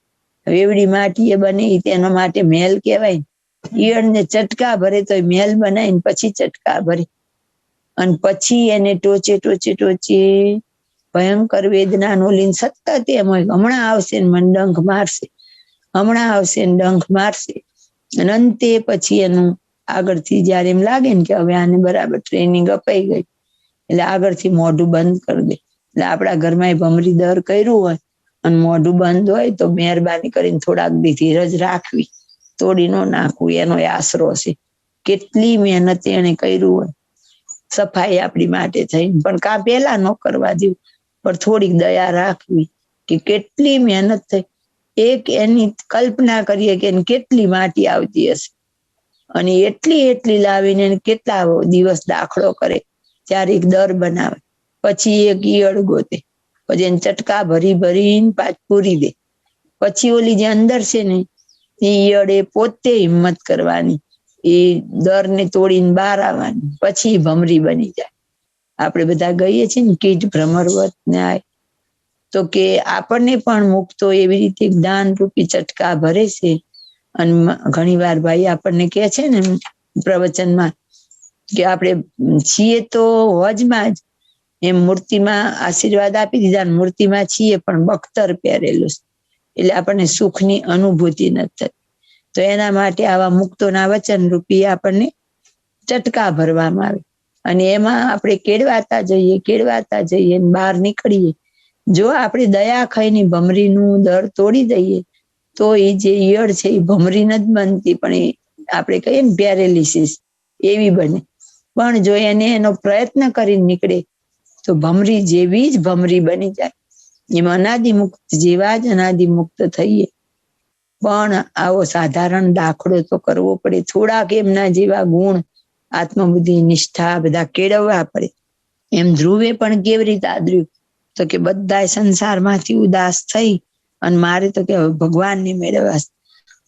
હવે એવડી માટી એ બને તેના માટે મહેલ કહેવાય. ઈયળને ચટકા ભરે તો મહેલ બનાવીને પછી ચટકા ભરે. અને પછી એને ટોચે ભયંકર વેદના નો લઈને સતત એમ હોય, હમણાં આવશે ને મને ડંખ મારશે, હમણાં આવશે ને ડંખ મારશે. અને અંતે પછી એનું આગળથી જયારે એમ લાગે ને કે હવે આને બરાબર ટ્રેનિંગ અપાઈ ગઈ, એટલે આગળથી મોઢું બંધ કરી દે. એટલે આપણા ઘરમાં ભમરી દર કર્યું હોય અને મોઢું બંધ હોય તો મહેરબાની કરીને થોડાક દી ધીરજ રાખવી, તોડી ન નાખવું. એનો આશરો છે. કેટલી મહેનત એને કર્યું હોય, સફાઈ આપણી માટે થઈ, પણ કાં પેલા ન કરવા દેવું, પણ થોડીક દયા રાખવી કે કેટલી મહેનત થઈ. એક એની કલ્પના કરીએ કે કેટલી માટી આવતી હશે. અને એટલી લાવીને કેટલા દિવસ દાખલો કરે. ત્યારે એક દર બનાવે, પછી એક ઈયળ ગોતે, પછી એને ચટકા ભરીને પાછ પૂરી દે. પછી ઓલી જે અંદર છે ને એ ઈયળે પોતે હિંમત કરવાની, એ દરને તોડીને બહાર આવવાની, પછી ભમરી બની જાય. આપણે બધા ગઈએ છીએ ને કીટ ભ્રમરવત ન્યાય. તો કે આપણને પણ મુક્તો એવી રીતે દાન રૂપી ચટકા ભરે છે. અને ઘણી વાર ભાઈ આપણને કે છે ને પ્રવચનમાં કે આપણે છીએ તો હોજમાં જ, એમ મૂર્તિમાં આશીર્વાદ આપી દીધા, મૂર્તિમાં છીએ પણ બખ્તર પહેરેલું છે, એટલે આપણને સુખની અનુભૂતિ નથી થતી. તો એના માટે આવા મુક્તોના વચન રૂપી આપણને ચટકા ભરવામાં આવે. અને એમાં આપણે કેળવાતા જઈએ બહાર નીકળીએ. જો આપણે દયા ખાઈને ભમરીનું દર તોડી દઈએ તો એ જે ઈયળ છે એ ભમરી નથી બનતી, પણ એ આપણે કહીએ ને પેરેલિસિસ એવી બને. પણ જો એનો પ્રયત્ન કરીને નીકળે તો ભમરી જેવી જ ભમરી બની જાય. એમાં અનાદિમુક્ત જેવા જ અનાદિમુક્ત થઈએ. પણ આવો સાધારણ દાખલો તો કરવો પડે. થોડાક એમના જેવા ગુણ, આત્મબુદ્ધિ, નિષ્ઠા બધા કેળવવા પડે. એમ ધ્રુવે પણ કેવી રીતે આદર્યું? તો કે બધા સંસારમાંથી ઉદાસ થઈ અને મારે તો કે ભગવાનને મેળવવા,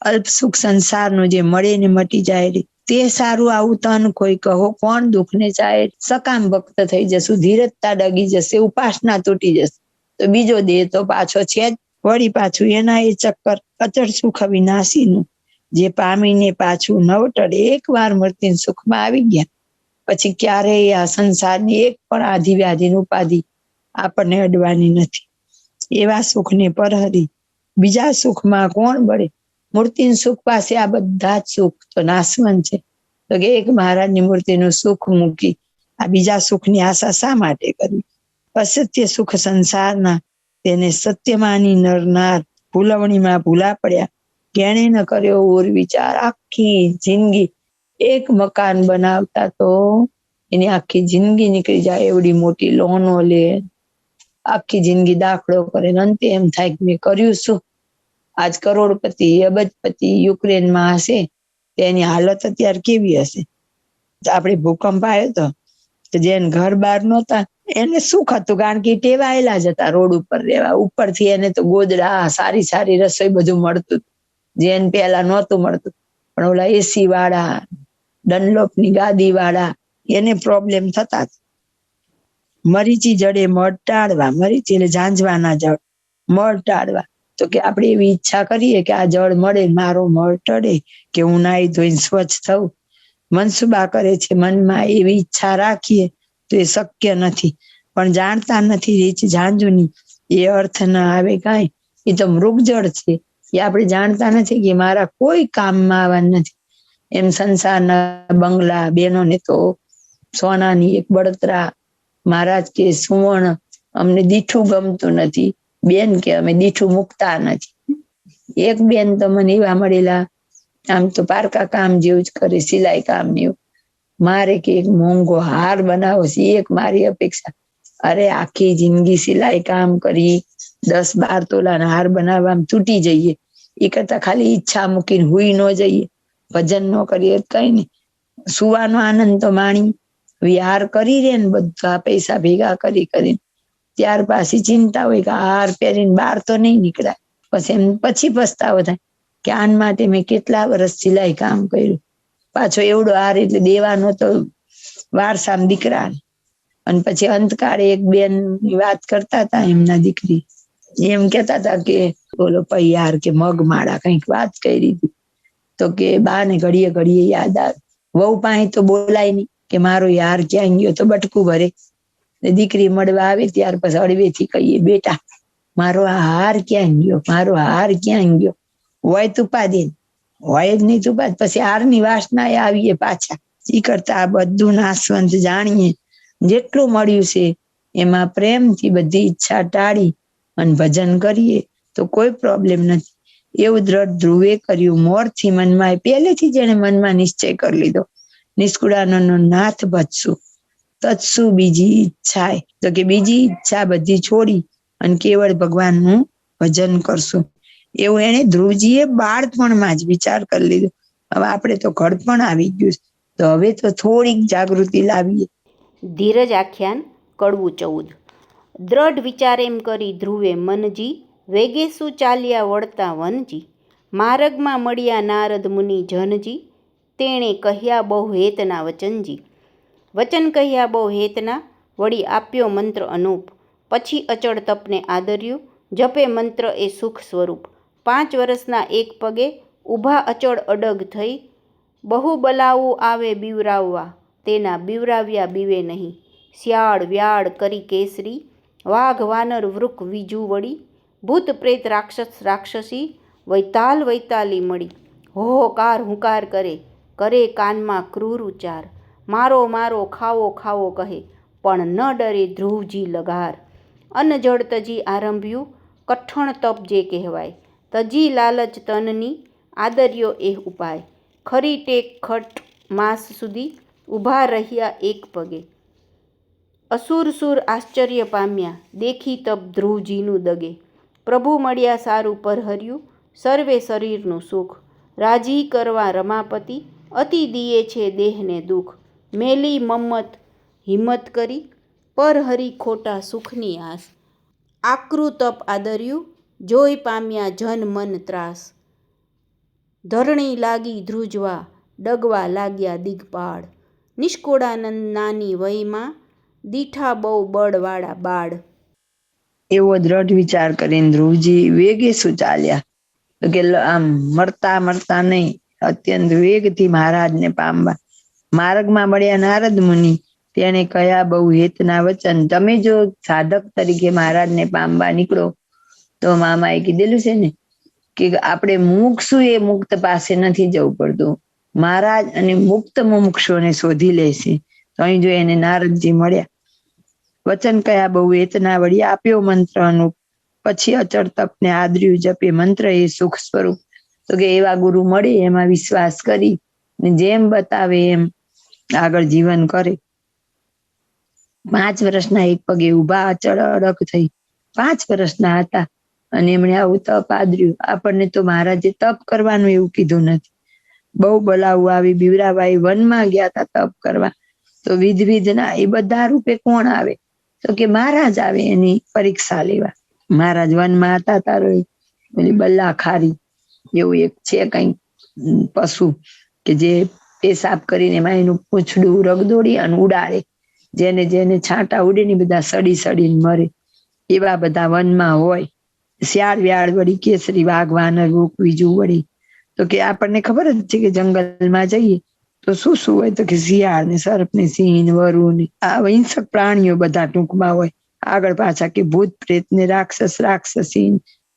અલ્પ સુખ સંસારનું જે મળે ને મટી જાય તે સારું. આવું તન કોઈ કહો કોણ દુઃખ ને ચાહે. સકામ ભક્ત થઈ જશું, ધીરજતા ડગી જશે, ઉપાસના તૂટી જશે, તો બીજો દેહ તો પાછો છે જ. વળી પાછું એના એ ચક્કર અચળ સુખ વિનાશીનું, જે પામીને પાછું નવ ટળે. એક વાર મૂર્તિ સુખમાં આવી ગયા પછી ક્યારેય આ સંસારની એક પણ આધિ વ્યાધિની ઉપાધિ આપણને અડવાની નથી. એવા સુખને પરહરી બીજા સુખમાં કોણ બળે. મૂર્તિ સુખ પાસે આ બધા જ સુખ તો નાશવંત છે. તો કે એક મહારાજની મૂર્તિનું સુખ મૂકી આ બીજા સુખની આશા શા માટે કરવી. અસત્ય સુખ સંસારના તેને સત્ય માની નરનાર ભૂલવણીમાં ભૂલા પડ્યા. જેણે ન કર્યો ઓર વિચાર, આખી જિંદગી એક મકાન બનાવતા તો એની આખી જિંદગી નીકળી જાય. એવડી મોટી લોનો લે, આખી જિંદગી દાખલો કરે, અંતે એમ થાય કે મેં કર્યું શું. આજ કરોડપતિ અબજપતિ યુક્રેનમાં હશે, તેની હાલત અત્યારે કેવી હશે. આપણે ભૂકંપ આવ્યો તો જેને ઘર બહાર નહોતા એને સુખ હતું, કારણ કે ટેવાયેલા જ હતા રોડ ઉપર રહેવા. ઉપરથી એને તો ગોદડા, સારી સારી રસોઈ બધું મળતું, જેને પેલા નહોતું મળતું. પણ ઓલા એસી વાળા, ડનલોપની ગાદી વાળા, એને પ્રોબ્લેમ થતા. મરીચી જડે મળ ટાળવા, મરીચી એટલે ઝાંઝવાના જળ, મળ ટાળવા. તો કે આપણે એવી ઈચ્છા કરીએ કે આ જળ મળે, મારો મળ ટળે, કે હું નાહી ધોઈને સ્વચ્છ થઉં. મનસુબા કરે છે મનમાં, એવી ઈચ્છા રાખીએ તો એ શક્ય નથી. પણ જાણતા નથી રીચ ઝાંઝુની, એ અર્થ ન આવે કાંઈ. એ તો મૃગજળ છે, એ આપણે જાણતા નથી કે મારા કોઈ કામમાં આવવા નથી. એમ સંસારના બંગલા, બેનોને તો સોનાની એક બળતરા. મહારાજ કે સુવર્ણ અમને દીઠું ગમતું નથી. બેન કે અમે દીઠું મૂકતા નથી. એક બેન તો મને એવા મળેલા, આમ તો પારકા કામ જેવું જ કરે, સિલાઈ કામ ને એવું. મારે કે એક મોંઘો હાર બનાવો છે, એક મારી અપેક્ષા. અરે આખી જિંદગી સિલાઈ કામ કરી 10-12 તોલાના હાર બનાવવામાં તૂટી જઈએ, એ કરતા ખાલી ઈચ્છા મૂકીને હુઈ ન જઈએ, ભજન ન કરીએ કઈ નહીં. સુવાનો આનંદ તો માણી. હાર કરી રે ને બધા પૈસા ભેગા કરીને ત્યાર પાછી ચિંતા હોય કે હાર પહેરીને બહાર તો નહીં નીકળાય. પછી પસ્તાવો થાય કે આન માટે મેં કેટલા વર્ષ સિલાઈ કામ કર્યું. પાછો એવડો હાર એટલે દેવાનો તો વારસામાં દીકરાને. અને પછી અંતકાળે એક બેન ની વાત કરતા હતા, એમના દીકરી એમ કેતા હતા કે બોલો પૈયાર કે મગમાળા કઈક વાત કરી હતી. તો કે બા ને ઘડીએ ઘડીએ યાદ આવે. વહુ પાસે તો બોલાય નહીં કે મારો યાર ક્યાં ગયો, તો બટકું ભરે. દીકરી મળવા આવે ત્યાર પછી અળવેથી કહીએ, બેટા મારો આ હાર ક્યાં ગયો, મારો હાર ક્યાં ગયો. હોય તુપા દે, હોય જ નહીં તુપા, પછી હારની વાસના આવીએ પાછા. એ કરતા આ બધું નાશવંત જાણીએ, જેટલું મળ્યું છે એમાં પ્રેમથી બધી ઈચ્છા ટાળી અને ભજન કરીએ તો કોઈ પ્રોબ્લેમ નથી. એવું દ્રઢ ધ્રુવે કર્યું મોરથી મનમાં, પહેલેથી જેને મનમાં નિશ્ચય કરી લીધો, નિષ્કુળાનંદનો નાથ ભજશું તત્સુ બીજી ઈચ્છા. તો કે બીજી ઈચ્છા બધી છોડી અને કેવળ ભગવાનનું ભજન કરશું. એવું એને ધ્રુવજીએ બાળપણમાં જ વિચાર કરી લીધો. હવે આપણે તો ઘડપણ આવી ગયું, તો હવે તો થોડીક જાગૃતિ લાવીએ. ધીરજ આખ્યાન કડવું 14. દ્રઢ વિચાર એમ કરી ધ્રુવે મનજી, વેગે શું ચાલ્યા વળતા વનજી. માર્ગમાં મળ્યા નારદ મુનિ જનજી, તેણે કહ્યા બહુ હેતના વચનજી. વચન કહ્યા બહુ હેતના, વળી આપ્યો મંત્ર અનૂપ. પછી અચળ તપને આદર્યું, જપે મંત્ર એ સુખ સ્વરૂપ. 5 વર્ષના એક પગે ઊભા અચળ અડગ થઈ. બહુ બલાવું આવે બીવરાવવા, તેના બીવરાવ્યા બીવે નહીં. શિયાળ વ્યાળ કરી કેસરી, વાઘ વાનર વૃક વીજુ વળી. ભૂત પ્રેત રાક્ષસ રાક્ષસી, વૈતાલ વૈતાલી મળી. હોહોકાર હુંકાર કરે, કરે કાનમાં ક્રૂર ઉચ્ચાર. મારો મારો ખાવો ખાવો કહે, પણ ન ડરે ધ્રુવજી લગાર. અન્ન જળ તજી આરંભ્યું, કઠણ તપ જે કહેવાય. તજી લાલચ તનની, આદર્યો એ ઉપાય. ખરી ટેક ખટ માસ સુધી, ઊભા રહ્યા એક પગે. અસુર સુર આશ્ચર્ય પામ્યા, દેખી તપ ધ્રુવજીનું દગે. પ્રભુ મળ્યા સારું પરહર્યું, સર્વે શરીરનું સુખ. રાજી કરવા રમાપતિ, અતિ દિયે છે દેહને દુઃખ. મેલી મમ્મત હિંમત કરી, પરહરી ખોટા સુખની આસ. આકરું તપ આદર્યું, જોઈ પામ્યા જન મન ત્રાસ. ધરણી લાગી ધ્રુજવા, ડગવા લાગ્યા દિગપાળ. નિષ્કુળાનંદ નાની વયમાં, દીઠા બહુ બળવાળા બાળ. એવો દ્રઢ વિચાર કરીને ધ્રુવજી વેગે શું ચાલ્યા. તો કે આમ મરતા મરતા નહીં, અત્યંત વેગથી મહારાજને પામવા. માર્ગમાં મળ્યા નારદ મુનિ, તેને કયા બહુ હેતના વચન. તમે જો સાધક તરીકે મહારાજને પામવા નીકળો તો મામાએ કીધેલું છે ને કે આપણે મુક્ષું એ મુક્ત પાસે નથી જવું પડતું, મહારાજ અને મુક્ત મુમુક્ષુને શોધી લેશે. તો અહીં જો એને નારદજી મળ્યા. વચન કયા બહુ હેતના વળી, આપ્યો મંત્ર અનુપ. પછી અચળ તપને આદર્યું, જપે મંત્ર એ સુખ સ્વરૂપ. તો કે એવા ગુરુ મળે એમાં વિશ્વાસ કરી ને જેમ બતાવે એમ આગળ જીવન કરે. 5 વર્ષના એક પગે ઉભા, અચળ અડગ થઈ. 5 વર્ષના હતા અને એમણે આવું તપ આદર્યું. આપણને તો મહારાજે તપ કરવાનું એવું કીધું નથી. બહુ બોલાવું આવી બીવરાબાઈ વનમાં ગયા હતા તપ કરવા. તો વિધના એ બધા રૂપે કોણ આવે? તો કે મહારાજ આવે એની પરીક્ષા લેવા. મહારાજ વનમાં હતા તારો પેલી બલ્લા ખારી એવું એક છે કઈ પશુ કે જે પેશાબ કરીને એમાં એનું પૂંછડું રગદોડી અને ઉડાડે. જેને જેને છાંટા ઉડે ને બધા સડી સડીને મરે. એવા બધા વનમાં હોય. શિયાળ વ્યાળ વળી, કેસરી વાઘ વાનર રૂપ બીજું વળી. તો કે આપણને ખબર જ છે કે જંગલમાં જઈએ તો શું શું હોય? તો કે શિયાળ ને સર્પ ને સિંહ વરુ ને આ હિંસક પ્રાણીઓ બધા ટૂંકમાં હોય. આગળ પાછા કે ભૂત પ્રેત ને રાક્ષસ રાક્ષસી,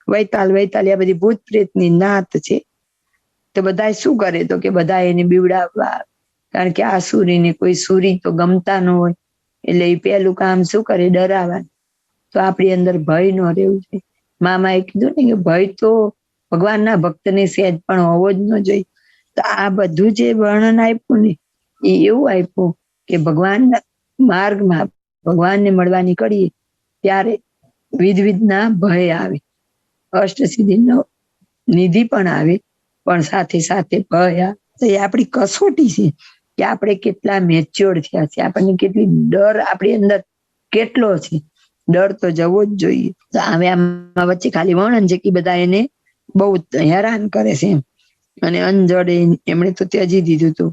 વૈતાલ વૈતાલ આ બધી ભૂત પ્રેત ની નાત છે. તો બધા શું કરે? તો કે બધા એને બીવડાવવા. કારણ કે આ સુરીને કોઈ સુરી તો ગમતા ન હોય એટલે એ પેલું કામ શું કરે? ડરાવવાનું. તો આપણી અંદર ભય ન રહેવું જોઈએ. મામાએ કીધું ને કે ભય તો ભગવાનના ભક્તને સહેજ પણ હોવો જ ન જોઈએ. તો આ બધું જે વર્ણન આપ્યું ને એ એવું આપ્યું કે ભગવાનના માર્ગમાં ભગવાનને મળવા નીકળીએ ત્યારે વિધના ભય આવે, અષ્ટસિદ્ધિનો નિધિ પણ આવે, પણ સાથે સાથે ભય આવે. તો એ આપણી કસોટી છે કે આપણે કેટલા મેચ્યોર થયા છે, આપણને કેટલી ડર આપણી અંદર કેટલો છે. ડર તો જવો જ જોઈએ. તો હવે આમાં વચ્ચે ખાલી વર્ણન છે કે બધા એને બહુ હેરાન કરે છે એમ. અને અંજડે એમણે તો ત્યજી દીધું હતું.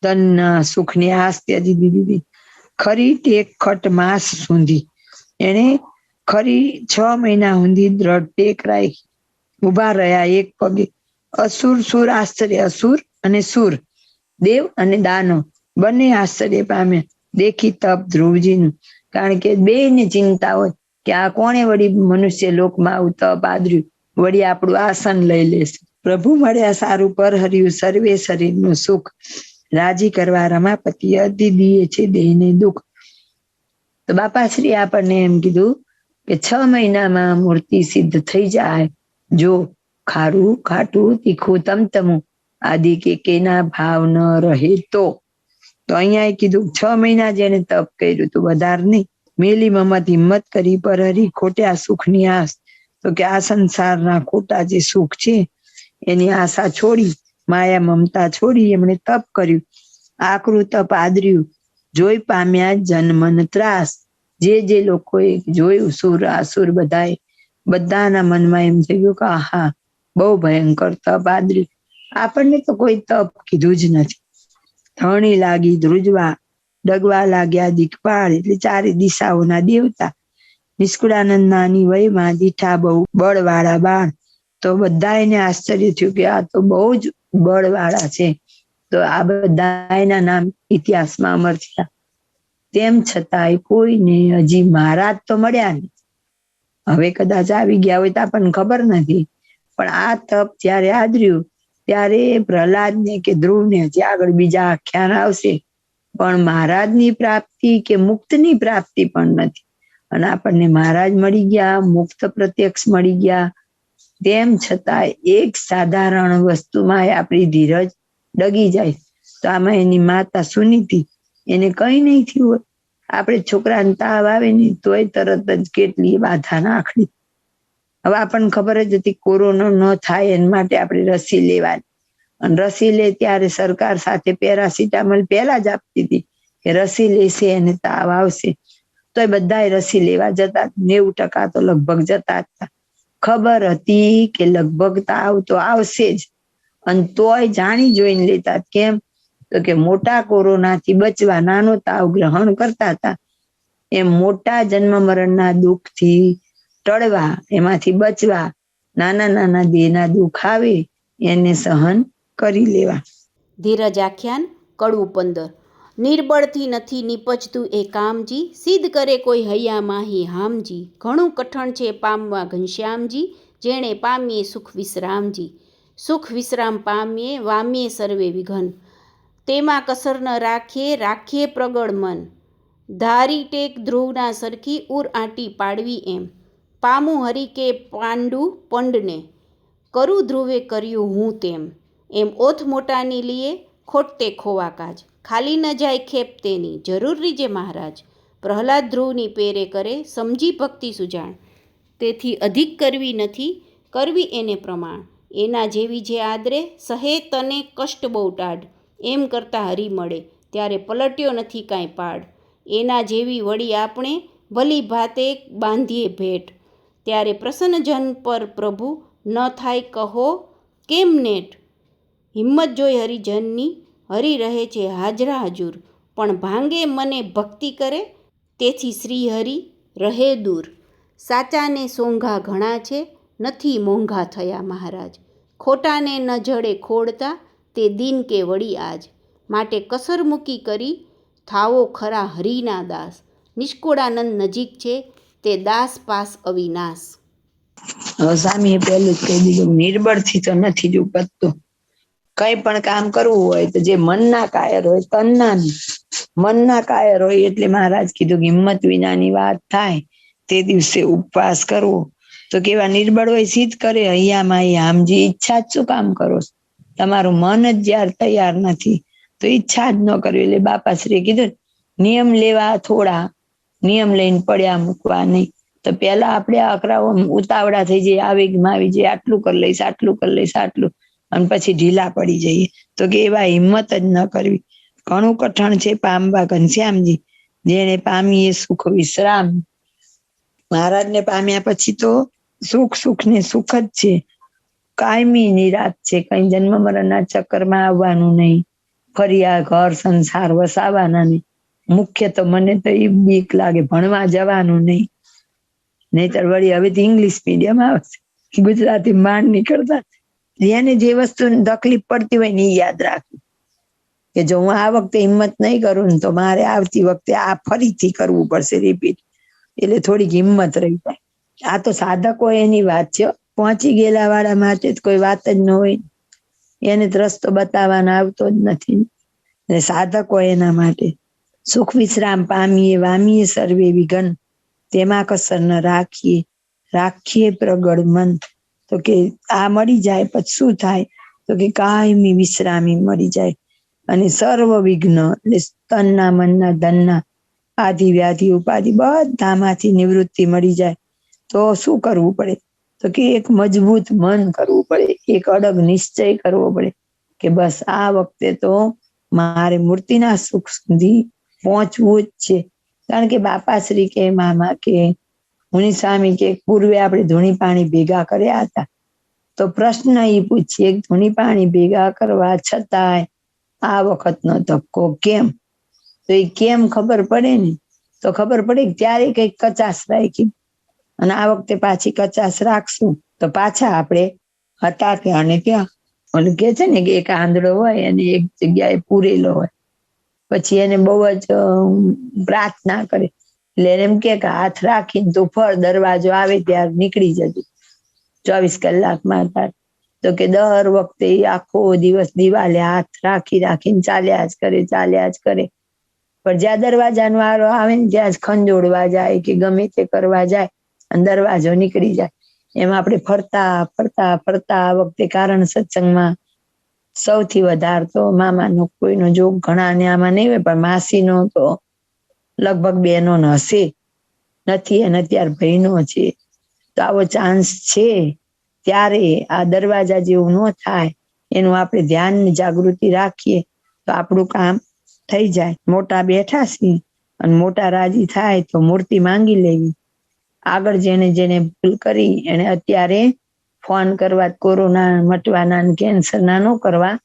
ધનના સુખની આસ ત્યજી દીધી. ખરી ટેક ખટ માસ સુધી એને ખરી 6 મહિના સુધી દ્રઢ ટેક રાખી. ઉભા રહ્યા એક પગે. અસુર સુર આશ્ચર્ય, અસુર અને સુર, દેવ અને દાનવ બંને આશ્ચર્ય પામ્યા દેખી તપ ધ્રુવજીનું. કારણ કે બેયને ચિંતા હોય કે આ કોણે વળી મનુષ્ય લોકમાં આવું તપ આદર્યું, વળી આપણું આસન લઈ લેશે. પ્રભુ મળ્યા સારું પર હર્યું, સર્વે શરીરનું સુખ. રાજી કરવા રમાપતિ અતિ દીએ છે દેહને દુઃખ. તો બાપાશ્રી આપણને એમ કીધું કે 6 મહિનામાં મૂર્તિ સિદ્ધ થઈ જાય જો ખારું ખાટું તીખું તમતમું આદિ કેના ભાવ ન રહે તો. તો અહીંયા કીધું 6 મહિના જેને તપ કર્યું તું, વધારે નહીં. મેલી મમત હિંમત કરી પર હરી ખોટ્યા સુખની આસ. તો કે આ સંસારના ખોટા જે સુખ છે એની આશા છોડી, માયા મમતા છોડી એમણે તપ કર્યું. આકરું તપ આદર્યું, જોઈ પામ્યા જન્મન ત્રાસ. જે લોકોએ જોયું સુર આસુર બધાના મનમાં એમ થયું કે આહા બહુ ભયંકર તપ આદર્યું. આપણને તો કોઈ તપ કીધું જ નથી. ધરણી લાગી ધ્રુજવા, ડગવા લાગ્યા દિગપાળ, એટલે 4 દિશાઓના દેવતા. નિષ્કુળાનંદ નાની વયમાં દીઠા બહુ બળવાળા બાળ. તો બધા એને આશ્ચર્ય થયું કે આ તો બહુ જ બળવાળા છે. તો આ બધા એના નામ ઇતિહાસમાં અમર થયા. તેમ છતાંય કોઈને હજી મહારાજ તો મળ્યા નહીં. હવે કદાચ આવી ગયા હોય તો આપણને ખબર નથી. પણ આ તપ જયારે આદર્યું ત્યારે પ્રહલાદને કે ધ્રુવને હજી આગળ બીજા આખ્યાન આવશે, પણ મહારાજની પ્રાપ્તિ કે મુક્તની પ્રાપ્તિ પણ નથી. અને આપણને મહારાજ મળી ગયા, મુક્ત પ્રત્યક્ષ મળી ગયા. તેમ છતાં એક સાધારણ વસ્તુમાં આપણી ધીરજ ડગી જાય. તો આમાં એની માતા સુનીતિ, એને કઈ નહીં થયું હોય. આપણે છોકરાને તાવ આવે ને તોય તરત જ કેટલી બાધા નાખડી. હવે આપણને ખબર જ હતી કોરોના ન થાય એના માટે આપણે રસી લેવાની. અને રસી લે ત્યારે સરકાર સાથે પેરાસિટામોલ પહેલા જ આપતી હતી કે રસી લેશે એને તાવ આવશે. તોય બધાય રસી લેવા જતા, 90% તો લગભગ જતા હતા. ખબર હતી કે લગભગ તાવ તો આવશે જ, અને તોય જાણી જોઈને લેતા. કેમ? તો કે મોટા કોરોનાથી બચવા નાનો તાવ ગ્રહણ કરતા હતા. એમ મોટા જન્મ મરણના દુઃખથી ટળવા, એમાંથી બચવા નાના નાના દેહના દુઃખ આવે એને સહન કરી લેવા. ધીરજ આખ્યાન કડવું 15. નિર્બળથી નથી નીપજતું એ કામજી, સિદ્ધ કરે કોઈ હૈયા માહી હામજી. ઘણું કઠણ છે પામવા ઘનશ્યામજી, જેણે પામીએ સુખ વિશ્રામજી. સુખ વિશ્રામ પામીએ વામીએ સર્વે વિઘન, તેમાં કસર ન રાખીએ રાખીએ પ્રગળ મન. ધારી ટેક ધ્રુવના સરખી ઉર આંટી પાડવી એમ, પામું હરી કે પાંડુ પંડને, કરું ધ્રુવે કર્યું હું તેમ. એમ ઓથ મોટાની લીએ ખોટતે ખોવા કાજ, ખાલી ન જાય ખેપ તેની જરૂર રીજે મહારાજ. પ્રહલાદ ધ્રુવની પેરે કરે સમજી ભક્તિ સુજાણ, તેથી અધિક કરવી નથી કરવી એને પ્રમાણ. એના જેવી જે આદરે સહે તને કષ્ટ બહુ ટાઢ, એમ કરતા હરી મળે ત્યારે પલટ્યો નથી કાંઈ પાડ. એના જેવી વળી આપણે ભલી ભાતે બાંધીએ ભેટ, ત્યારે પ્રસન્ન જન પર પ્રભુ ન થાય કહો કેમ નેટ. હિંમત જોઈ હરિજનની હરી રહે છે હાજરા હજુર, પણ ભાંગે મને ભક્તિ કરે તેથી શ્રી હરિ રહે દૂર. સાચાને સોંઘા ઘણા છે નથી મોંઘા થયા મહારાજ, ખોટાને ન જડે ખોડતા તે દિન કે વળી આજ. માટે કસર મૂકી કરી થાવો ખરા હરિના દાસ, નિષ્કુળાનંદ નજીક છે તે દાસ પાસ અવિનાશ. હવે સ્વામીએ પહેલું જ કહી દીધું, નિર્બળથી તો નથી જ ઉપજતું. કઈ પણ કામ કરવું હોય તો જે મનના કાયર હોય, તનના નહીં, મનના કાયર હોય એટલે મહારાજ કીધું કે હિંમત વિનાની વાત થાય તે દિવસે ઉપવાસ કરવો. તો કેવા નિર્બળ હોય સિદ્ધ કરે હૈયામાં હામજી. ઈચ્છા જ શું કામ કરો? તમારું મન જ જ્યારે તૈયાર નથી તો ઈચ્છા જ ન કરવી. એટલે બાપાશ્રીએ કીધું નિયમ લેવા થોડા, નિયમ લઈને પડ્યા મૂકવા નહીં. તો પેલા આપણે અકરાઓ ઉતાવળા થઈ જઈએ, આવેગમાં આવી જઈએ, આટલું કરી લઈશ આટલું કરી લઈશ આટલું, અને પછી ઢીલા પડી જઈએ. તો કે એવા હિંમત જ ન કરવી. ઘણું કઠણ છે પામવા ઘનશ્યામજી, જેને પામીએ સુખ વિશ્રામ. મહારાજને પામ્યા પછી તો સુખ ને સુખ જ છે, કાયમી નિરાત છે. કઈ જન્મ મરણના ચક્કરમાં આવવાનું નહીં, ફરી આ ઘર સંસાર વસાવાના નહીં. મુખ્ય તો મને તો એ બીક લાગે ભણવા જવાનું નહીં, નહીતર વળી હવે તો ઇંગ્લિશ મીડિયમ આવશે, ગુજરાતી માંડ નીકળતા. જેને જે વસ્તુ તકલીફ પડતી હોય ને એ યાદ રાખવું કે જો હું આ વખતે હિંમત નહીં કરું ને તો મારે આવતી વખતે આ ફરીથી કરવું પડશે રિપીટ. એટલે થોડીક હિંમત રહી જાય. આ તો સાધકો એની વાત છે, પહોંચી ગયેલા વાળા માટે કોઈ વાત જ ન હોય, એને રસ્તો બતાવવાનો આવતો જ નથી. ને સાધકો એના માટે સુખ વિશ્રામ પામીએ વામીએ સર્વે વિઘન, તેમાં કસર ન રાખીએ રાખીએ પ્રગળ મન. તો કે આ મળી જાય પછી શું થાય? તો કે કાયમી વિશ્રામી મળી જાય, અને સર્વ વિઘ્ન એટલે તનના મનના ધનના આદિ વ્યાધિ ઉપાધિ બધામાંથી નિવૃત્તિ મળી જાય. તો શું કરવું પડે? તો કે એક મજબૂત મન કરવું પડે, એક અડગ નિશ્ચય કરવો પડે કે બસ આ વખતે તો મારે મૂર્તિના સુખ સુધી પહોંચવું જ છે. કારણ કે બાપાશ્રી કે મામા કે મુનિ સ્વામી કે પૂર્વે આપણે ધૂણી પાણી ભેગા કર્યા હતા, તો પ્રશ્ન એ પૂછીએ ધૂણી પાણી ભેગા કરવા છતાંય આ વખતનો ધક્કો કેમ? તો એ કેમ ખબર પડે ને, તો ખબર પડે કે ત્યારે કઈક કચાશ રાખી, અને આ વખતે પાછી કચાશ રાખશું તો પાછા આપણે હતા ત્યાં અને ત્યાં. ઓલું કે છે ને કે એક આંધળો હોય અને એક જગ્યાએ પૂરેલો હોય, પછી એને બહુ જ પ્રાર્થના કરે એટલે એને એમ કે હાથ રાખીને તું ફળ, દરવાજો આવે ત્યારે નીકળી જજે 24 કલાકમાં. તો કે દર વખતે આખો દિવસ દિવાલે હાથ રાખી રાખીને ચાલ્યા જ કરે. પણ જ્યાં દરવાજાનો વારો આવે ને ત્યાં જ ખંજોડવા જાય કે ગમે તે કરવા જાય અને દરવાજો નીકળી જાય. એમ આપણે ફરતા આ વખતે કારણ સત્સંગમાં સૌથી વધારે તો મામાનો કોઈનો જોગ ઘણા ને આમાં નહીં હોય, પણ માસીનો તો લગભગ બેનો હશે, નથી અને અત્યારે ભાઈનો છે. તો આવો ચાન્સ છે ત્યારે આ દરવાજા જેવું ન થાય એનું આપણે ધ્યાન જાગૃતિ રાખીએ તો આપણું કામ થઈ જાય. મોટા બેઠા છીએ અને મોટા રાજી થાય તો મૂર્તિ માંગી લેવી. આગળ જેને જેને ભૂલ કરી એને અત્યારે ફોન કરવા, કોરોના મટવાના, કેન્સરના ન કરવા,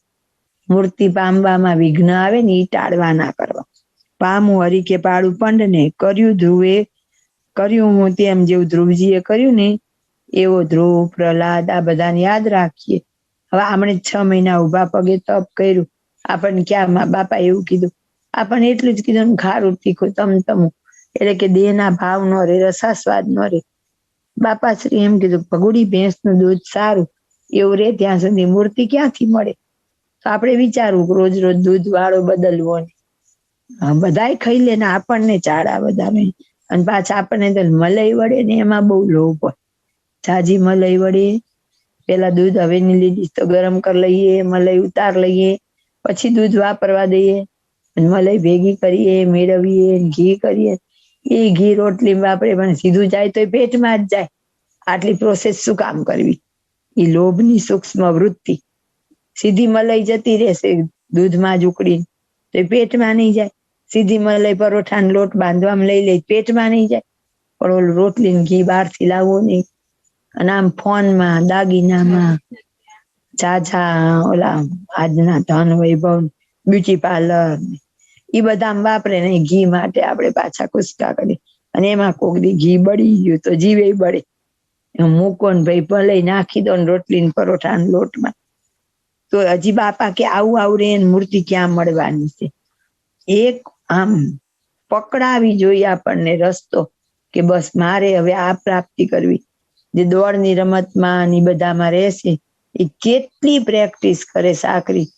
મૂર્તિ પામવામાં વિઘ્ન આવે ને એ ટાળવા ના કરવા. પામું હરી કે પાડું પંડને, કર્યું ધ્રુવે કર્યું હું તેમ, જેવું ધ્રુવજીએ કર્યું ને એવો ધ્રુવ, પ્રહલાદ આ બધાને યાદ રાખીએ. હવે આમણે 6 મહિના ઉભા પગે તપ કર્યું. આપણને ક્યાં મા બાપા એવું કીધું? આપણને એટલું જ કીધું ખારું તીખું તમતમું, એટલે કે દેહના ભાવ ન રે, રસાસ્વાદ ન રે. બાપા શ્રી એમ કીધું ભગુડી ભેંસનું દૂધ સારું, એવું રે ત્યાં સુધી મૂર્તિ ક્યાંથી મળે? તો આપણે વિચારવું રોજ રોજ દૂધ વાળો બદલવો ને બધાય ખાઈ લે ને આપણને ચાડા બધાને. અને પાછા આપણને તો મલાઈ વળે ને એમાં બહુ લોભ હોય. જાજી મલાઈ વળે, પેલા દૂધ હવે ની લીધી તો ગરમ કરી લઈએ, મલાઈ ઉતાર લઈએ, પછી દૂધ વાપરવા દઈએ, મલાઈ ભેગી કરીએ, મેળવીએ, ઘી કરીએ. એ ઘી રોટલી વાપરે પણ સીધું જાય તો પેટમાં જ જાય. આટલી પ્રોસેસ શું કામ કરવી? એ લોભની સૂક્ષ્મ વૃત્તિ. સીધી મલાઈ જતી રહેશે દૂધમાં જ ઉકળીને તો પેટમાં નહીં જાય. સીધી મલાઈ પરોઠાનો લોટ બાંધવામાં લઈ લે, પેટમાં નહીં જાય. પણ ઓલું રોટલી ઘી બહારથી લાવવો નહીં. અને આમ ફોનમાં, દાગીનામાં, ઝાઝા ઓલા આજના ધન વૈભવ, બ્યુટી પાર્લર એ બધા વાપરે ને ઘી માટે આપણે પાછા કુસકા કરીએ. અને એમાં કોક દી ઘી બળી ગયું તો જીવે બળે. મૂકો ને ભાઈ ભલે નાખી દો ને રોટલી ને પરોઠાના લોટમાં. તો હજી બાપા કે આવું આવરે મૂર્તિ ક્યાં મળવાની છે? એક આમ પકડાવી જોઈએ આપણને રસ્તો કે બસ મારે હવે આ પ્રાપ્તિ કરવી. જે દોડની રમતમાં ની બધામાં રહેશે એ કેટલી પ્રેક્ટિસ કરે સાકરી.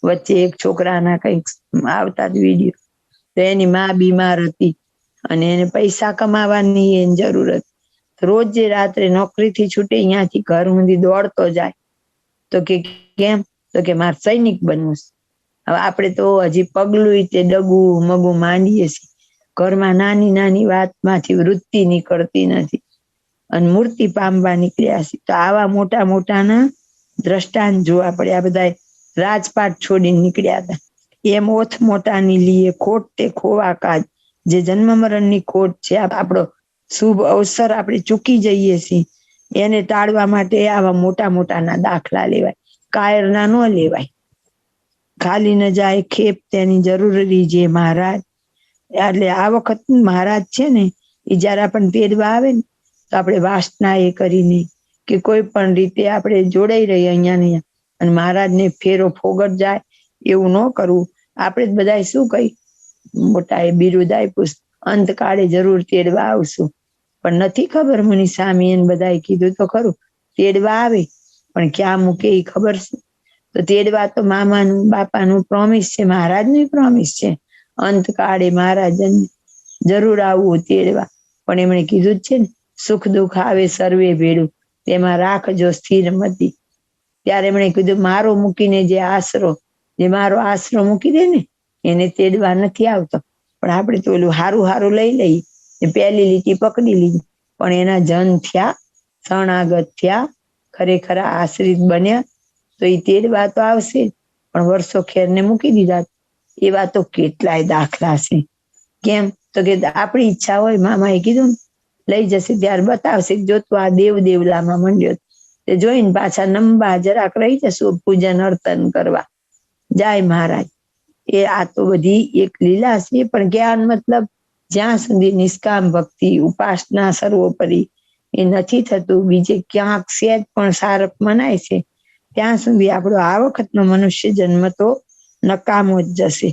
વચ્ચે એક છોકરાના કંઈક આવતા જ વિડીયો, તો એની માં બીમાર હતી અને એને પૈસા કમાવાની એની જરૂર હતી. રોજ જે રાત્રે નોકરીથી છૂટે અહીંયાથી ઘર સુધી દોડતો જાય. તો કે કેમ? તો કે મારે સૈનિક બનવું છે. હવે આપણે તો હજી પગલું તે ડગું મગું માંડીએ છીએ. ઘરમાં નાની નાની વાતમાંથી વૃત્તિ નીકળતી નથી અને મૂર્તિ પામવા નીકળ્યા છે. તો આવા મોટા મોટાના દ્રષ્ટાંત જોવા પડે. આ બધા રાજપાટ છોડીને નીકળ્યા હતા. એમ ઓથ મોટાની લીએ ખોટ તે ખોવા કાજ. જે જન્મ મરણની ખોટ છે, આપણો શુભ અવસર આપણે ચૂકી જઈએ છીએ, એને ટાળવા માટે આવા મોટા મોટાના દાખલા લેવાય. કાયરના ન લેવાય. ખાલી ન જાય ખેપ તેની જરૂરી જે મહારાજ. એટલે આ વખત મહારાજ છે ને એ જયારે આપણને તેડવા આવે ને તો આપણે વાસના એ કરીને કે કોઈ પણ રીતે આપણે જોડાઈ રહીએ અહીંયા ને અને મહારાજને ફેરો ફોગટ જાય એવું ન કરવું. આપણે જ બધા શું કહી મોટા એ બિરુદ આપ્યું, અંતકાળે જરૂર તેડવા આવશું. પણ નથી ખબર મુનિ સ્વામી એને બધાએ કીધું તો ખરું તેડવા આવે, પણ ક્યાં મૂકે એ ખબર છે? તો તેડવા તો મામાનું બાપાનું પ્રોમિસ છે, મહારાજનું પ્રોમિસ છે. અંતકાળે મહારાજને જરૂર આવવું તેડવા. પણ એમણે કીધું જ છે ને સુખ દુઃખ આવે સર્વે ભેળું, તેમાં રાખજો સ્થિર મતી. ત્યારે એમણે કીધું મારો મૂકીને જે મારો આશરો મૂકી દે ને એને તેડવા નથી આવતો. પણ આપણે તો ઓલું હારું હારું લઈ લઈએ, પહેલી લીટી પકડી લીધી. પણ એના જન થયા, શરણાગત થયા, ખરેખર આશ્રિત બન્યા તો એ તેડવા તો આવશે. પણ વર્ષો ખેરને મૂકી દીધા. એવા તો કેટલાય દાખલા છે. કેમ? તો કે આપણી ઈચ્છા હોય, મામાએ કીધું ને લઈ જશે ત્યારે બતાવશે જો તું આ દેવલામાં મંડ્યો. તે જોઈને પાછા નંબા જરાક રહી જશું પૂજન અર્ચન કરવા. જાય મહારાજ. એ આ તો બધી એક લીલા છે. પણ જ્ઞાન મતલબ જ્યાં સુધી નિષ્કામ ભક્તિ ઉપાસના સર્વોપરી એ નથી થતું, બીજે ક્યાંક સેજ પણ સારપ મનાય છે, ત્યાં સુધી આપણો આ વખતનો મનુષ્ય જન્મ તો નકામો જ જશે.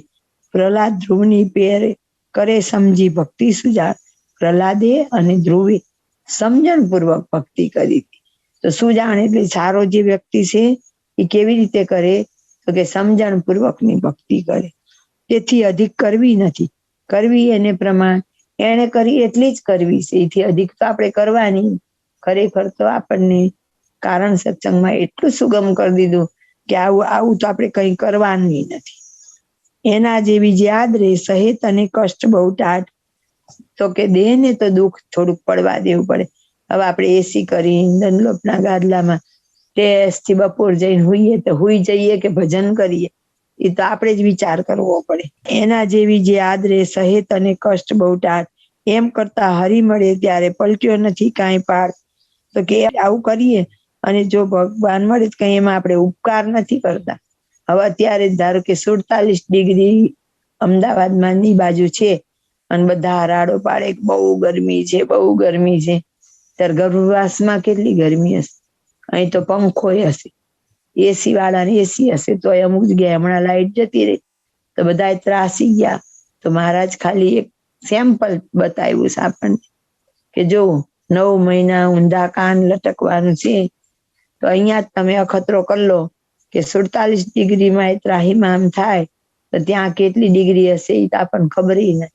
પ્રહલાદ ધ્રુવની પેર કરે સમજી ભક્તિ સુજાણ. પ્રહલાદે અને ધ્રુવે સમજણપૂર્વક ભક્તિ કરી હતી. તો સુજાણ એટલે સારો જે વ્યક્તિ છે એ કેવી રીતે કરે? તો કે સમજણપૂર્વકની ભક્તિ કરે. તેથી અધિક કરવી નથી. કરવી એને પ્રમાણ એને કરી એટલી જ કરવી છે. એથી અધિક તો આપણે કરવાની. ખરેખર તો આપણને કારણ સત્સંગમાં એટલું સુગમ કરી દીધું કે આવું તો આપણે કઈ કરવાનું નથી. એના જેવી જે આદરે સહેત અને કષ્ટ બહુ ટાઢ. તો કે દેહને તો દુઃખ થોડુંક પડવા દેવું પડે. હવે આપણે એસી કરી દંડલોપના ગાદલામાં ટેસ્ટથી બપોર જઈને હુઈએ તો હુઈ જઈએ કે ભજન કરીએ એ તો આપણે જ વિચાર કરવો પડે. એના જેવી જે આદરે સહેત અને કષ્ટ બહુ ટાળ, એમ કરતા હરી મળે ત્યારે પલટ્યો નથી કાંઈ પાડ. તો કે આવું કરીએ અને જો ભગવાન મળે તો કઈ એમાં આપણે ઉપકાર નથી કરતા. હવે અત્યારે ધારો કે 47 ડિગ્રી અમદાવાદમાં ની બાજુ છે અને બધા રાડો પાડે બહુ ગરમી છે, બહુ ગરમી છે. ત્યારે ગર્ભવાસમાં કેટલી ગરમી હશે. અહીં તો પંખો હશે, એસી વાળાને એસી હશે, તો અમુક જગ્યાએ હમણાં લાઈટ જતી રહી તો બધા ત્રાસી ગયા. તો મહારાજ ખાલી એક સેમ્પલ બતાવ્યું છે આપણને કે જો 9 મહિના ઊંધા કાન લટકવાનું છે. તો અહીંયા જ તમે અખતરો કરી લો કે 47 ડિગ્રીમાં ત્રાહિમામ થાય તો ત્યાં કેટલી ડિગ્રી હશે એ તો આપણને ખબર નથી.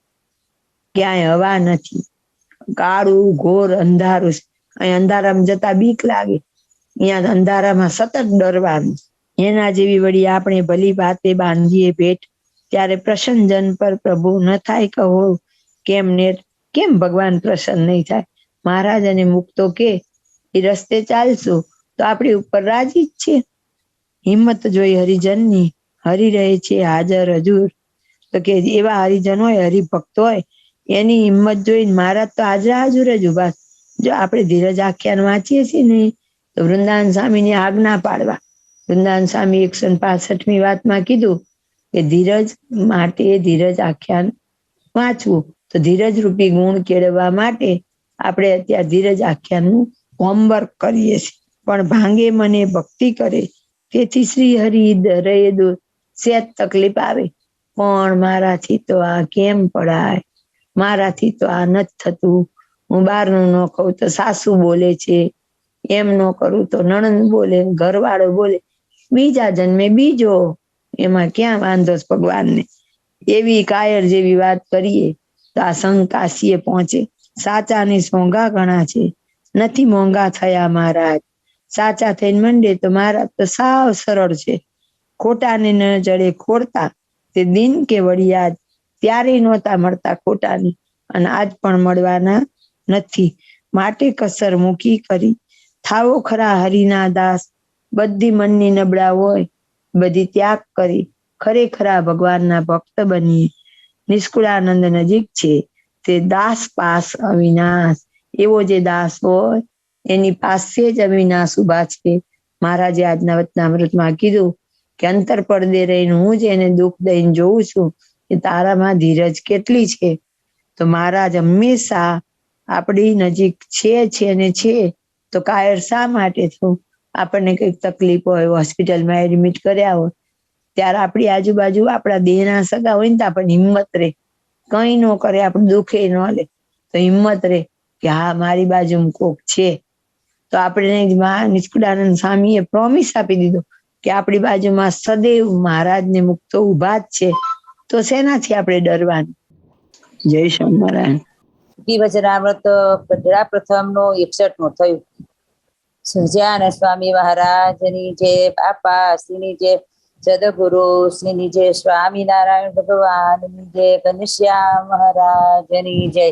ક્યાંય હવા નથી, કાળું ઘોર અંધારું. અહીં અંધારામાં જતા બીક લાગે, અહીંયા અંધારામાં સતત ડરવાનું. એના જેવી વળી આપણે ભલી વાતે બાંધીએ ભેટ, ત્યારે પ્રસન્ન જન પર પ્રભુ ન થાય કહો કેમ ને. કેમ ભગવાન પ્રસન્ન નહીં થાય? મહારાજ અને મુક્તો કે એ રસ્તે ચાલશું તો આપણી ઉપર રાજી જ છે. હિંમત જોઈ હરિજનની, હરી રહે છે હાજર હજુર. તો કે એવા હરિજન હોય, હરિભક્ત હોય, એની હિંમત જોઈને મહારાજ તો હાજર હાજર જ ઉભા. જો આપણે ધીરજ આખ્યાન વાંચીએ છીએ ને તો વૃંદાવન સ્વામીની આજ્ઞા પાડવા. વૃંદાવન સ્વામી 165મી વાતમાં કીધું કે ધીરજ માટે ધીરજ આખ્યાન વાંચવું. તો ધીરજ રૂપી ગુણ કેળવવા માટે આપણે અત્યારે ધીરજ આખ્યાનનું હોમવર્ક કરીએ છીએ. પણ ભાંગે મને ભક્તિ કરે તેથી શ્રી હરિ રહે દૂર. સેજ તકલીફ આવે પણ મારાથી તો આ કેમ પડાય, મારાથી તો આ નથી થતું. હું બહારનું ન કહું તો સાસુ બોલે છે, એમ ન કરું તો નણંદ બોલે, ઘરવાળો બોલે, બીજા જન્મે બીજો, એમાં ક્યાં વાંધો ભગવાનને. એવી કાયર જેવી વાત કરીએ તો આ શંકાશીએ પહોંચે. સાચાને સોંગા ઘણા છે, નથી મોંઘા થયા મહારાજ. સાચા થઈને મંડે તો મહારાજ તો સાવ સરળ છે. ખોટાને ન જડે ખોડતા, તે દિન કે વળિયાદ ત્યારે નહોતા મળતા ખોટાની, અને આજ પણ મળવાના નથી. માટે કસર મૂકી કરી થાવો ખરા હરિના દાસ. બધી મનની નબળા હોય બધી ત્યાગ કરી ખરેખરા ભગવાનના ભક્ત બનીએ. નિષ્કુળાનંદ નજીક છે તે દાસ પાસ અવિનાશ. એવો જે દાસ હોય એની પાસે જ અવિનાશ ઉભા છે. મહારાજે આજના વચનામૃતમાં કીધું કે અંતર પડદે રહીને હું જ એને દુઃખ દઈને જોઉં છું કે તારામાં ધીરજ કેટલી છે. તો મહારાજ હંમેશા આપણી નજીક છે ને છે. તો કાયર શા માટે થવું? આપણને કઈક તકલીફ હોય, હોસ્પિટલમાં એડમિટ કર્યા હોય, ત્યારે આપણી આજુબાજુ આપણા દેહના સગા હોય ને તો આપણને હિંમત રહે, કઈ ન કરે, આપણું દુઃખે ન લે તો હિંમત રહે કે હા મારી બાજુમાં કોક છે. તો આપણે નિષ્કુળાનંદ સ્વામીએ પ્રોમિસ આપી દીધો કે આપણી બાજુમાં સદૈવ મહારાજને મુક્તો ઉભા જ છે. તો શેનાથી આપણે ડરવાનું? જય સ્વામિનારાયણ. વચનામૃત ગઢડા પ્રથમનું 61મું થયું. સહજાનંદ સ્વામી મહારાજની જય, બાપા શ્રીની જય, સદગુરુ શ્રીની જય, સ્વામિનારાયણ ભગવાનની જય, ઘનશ્યામ મહારાજની જય.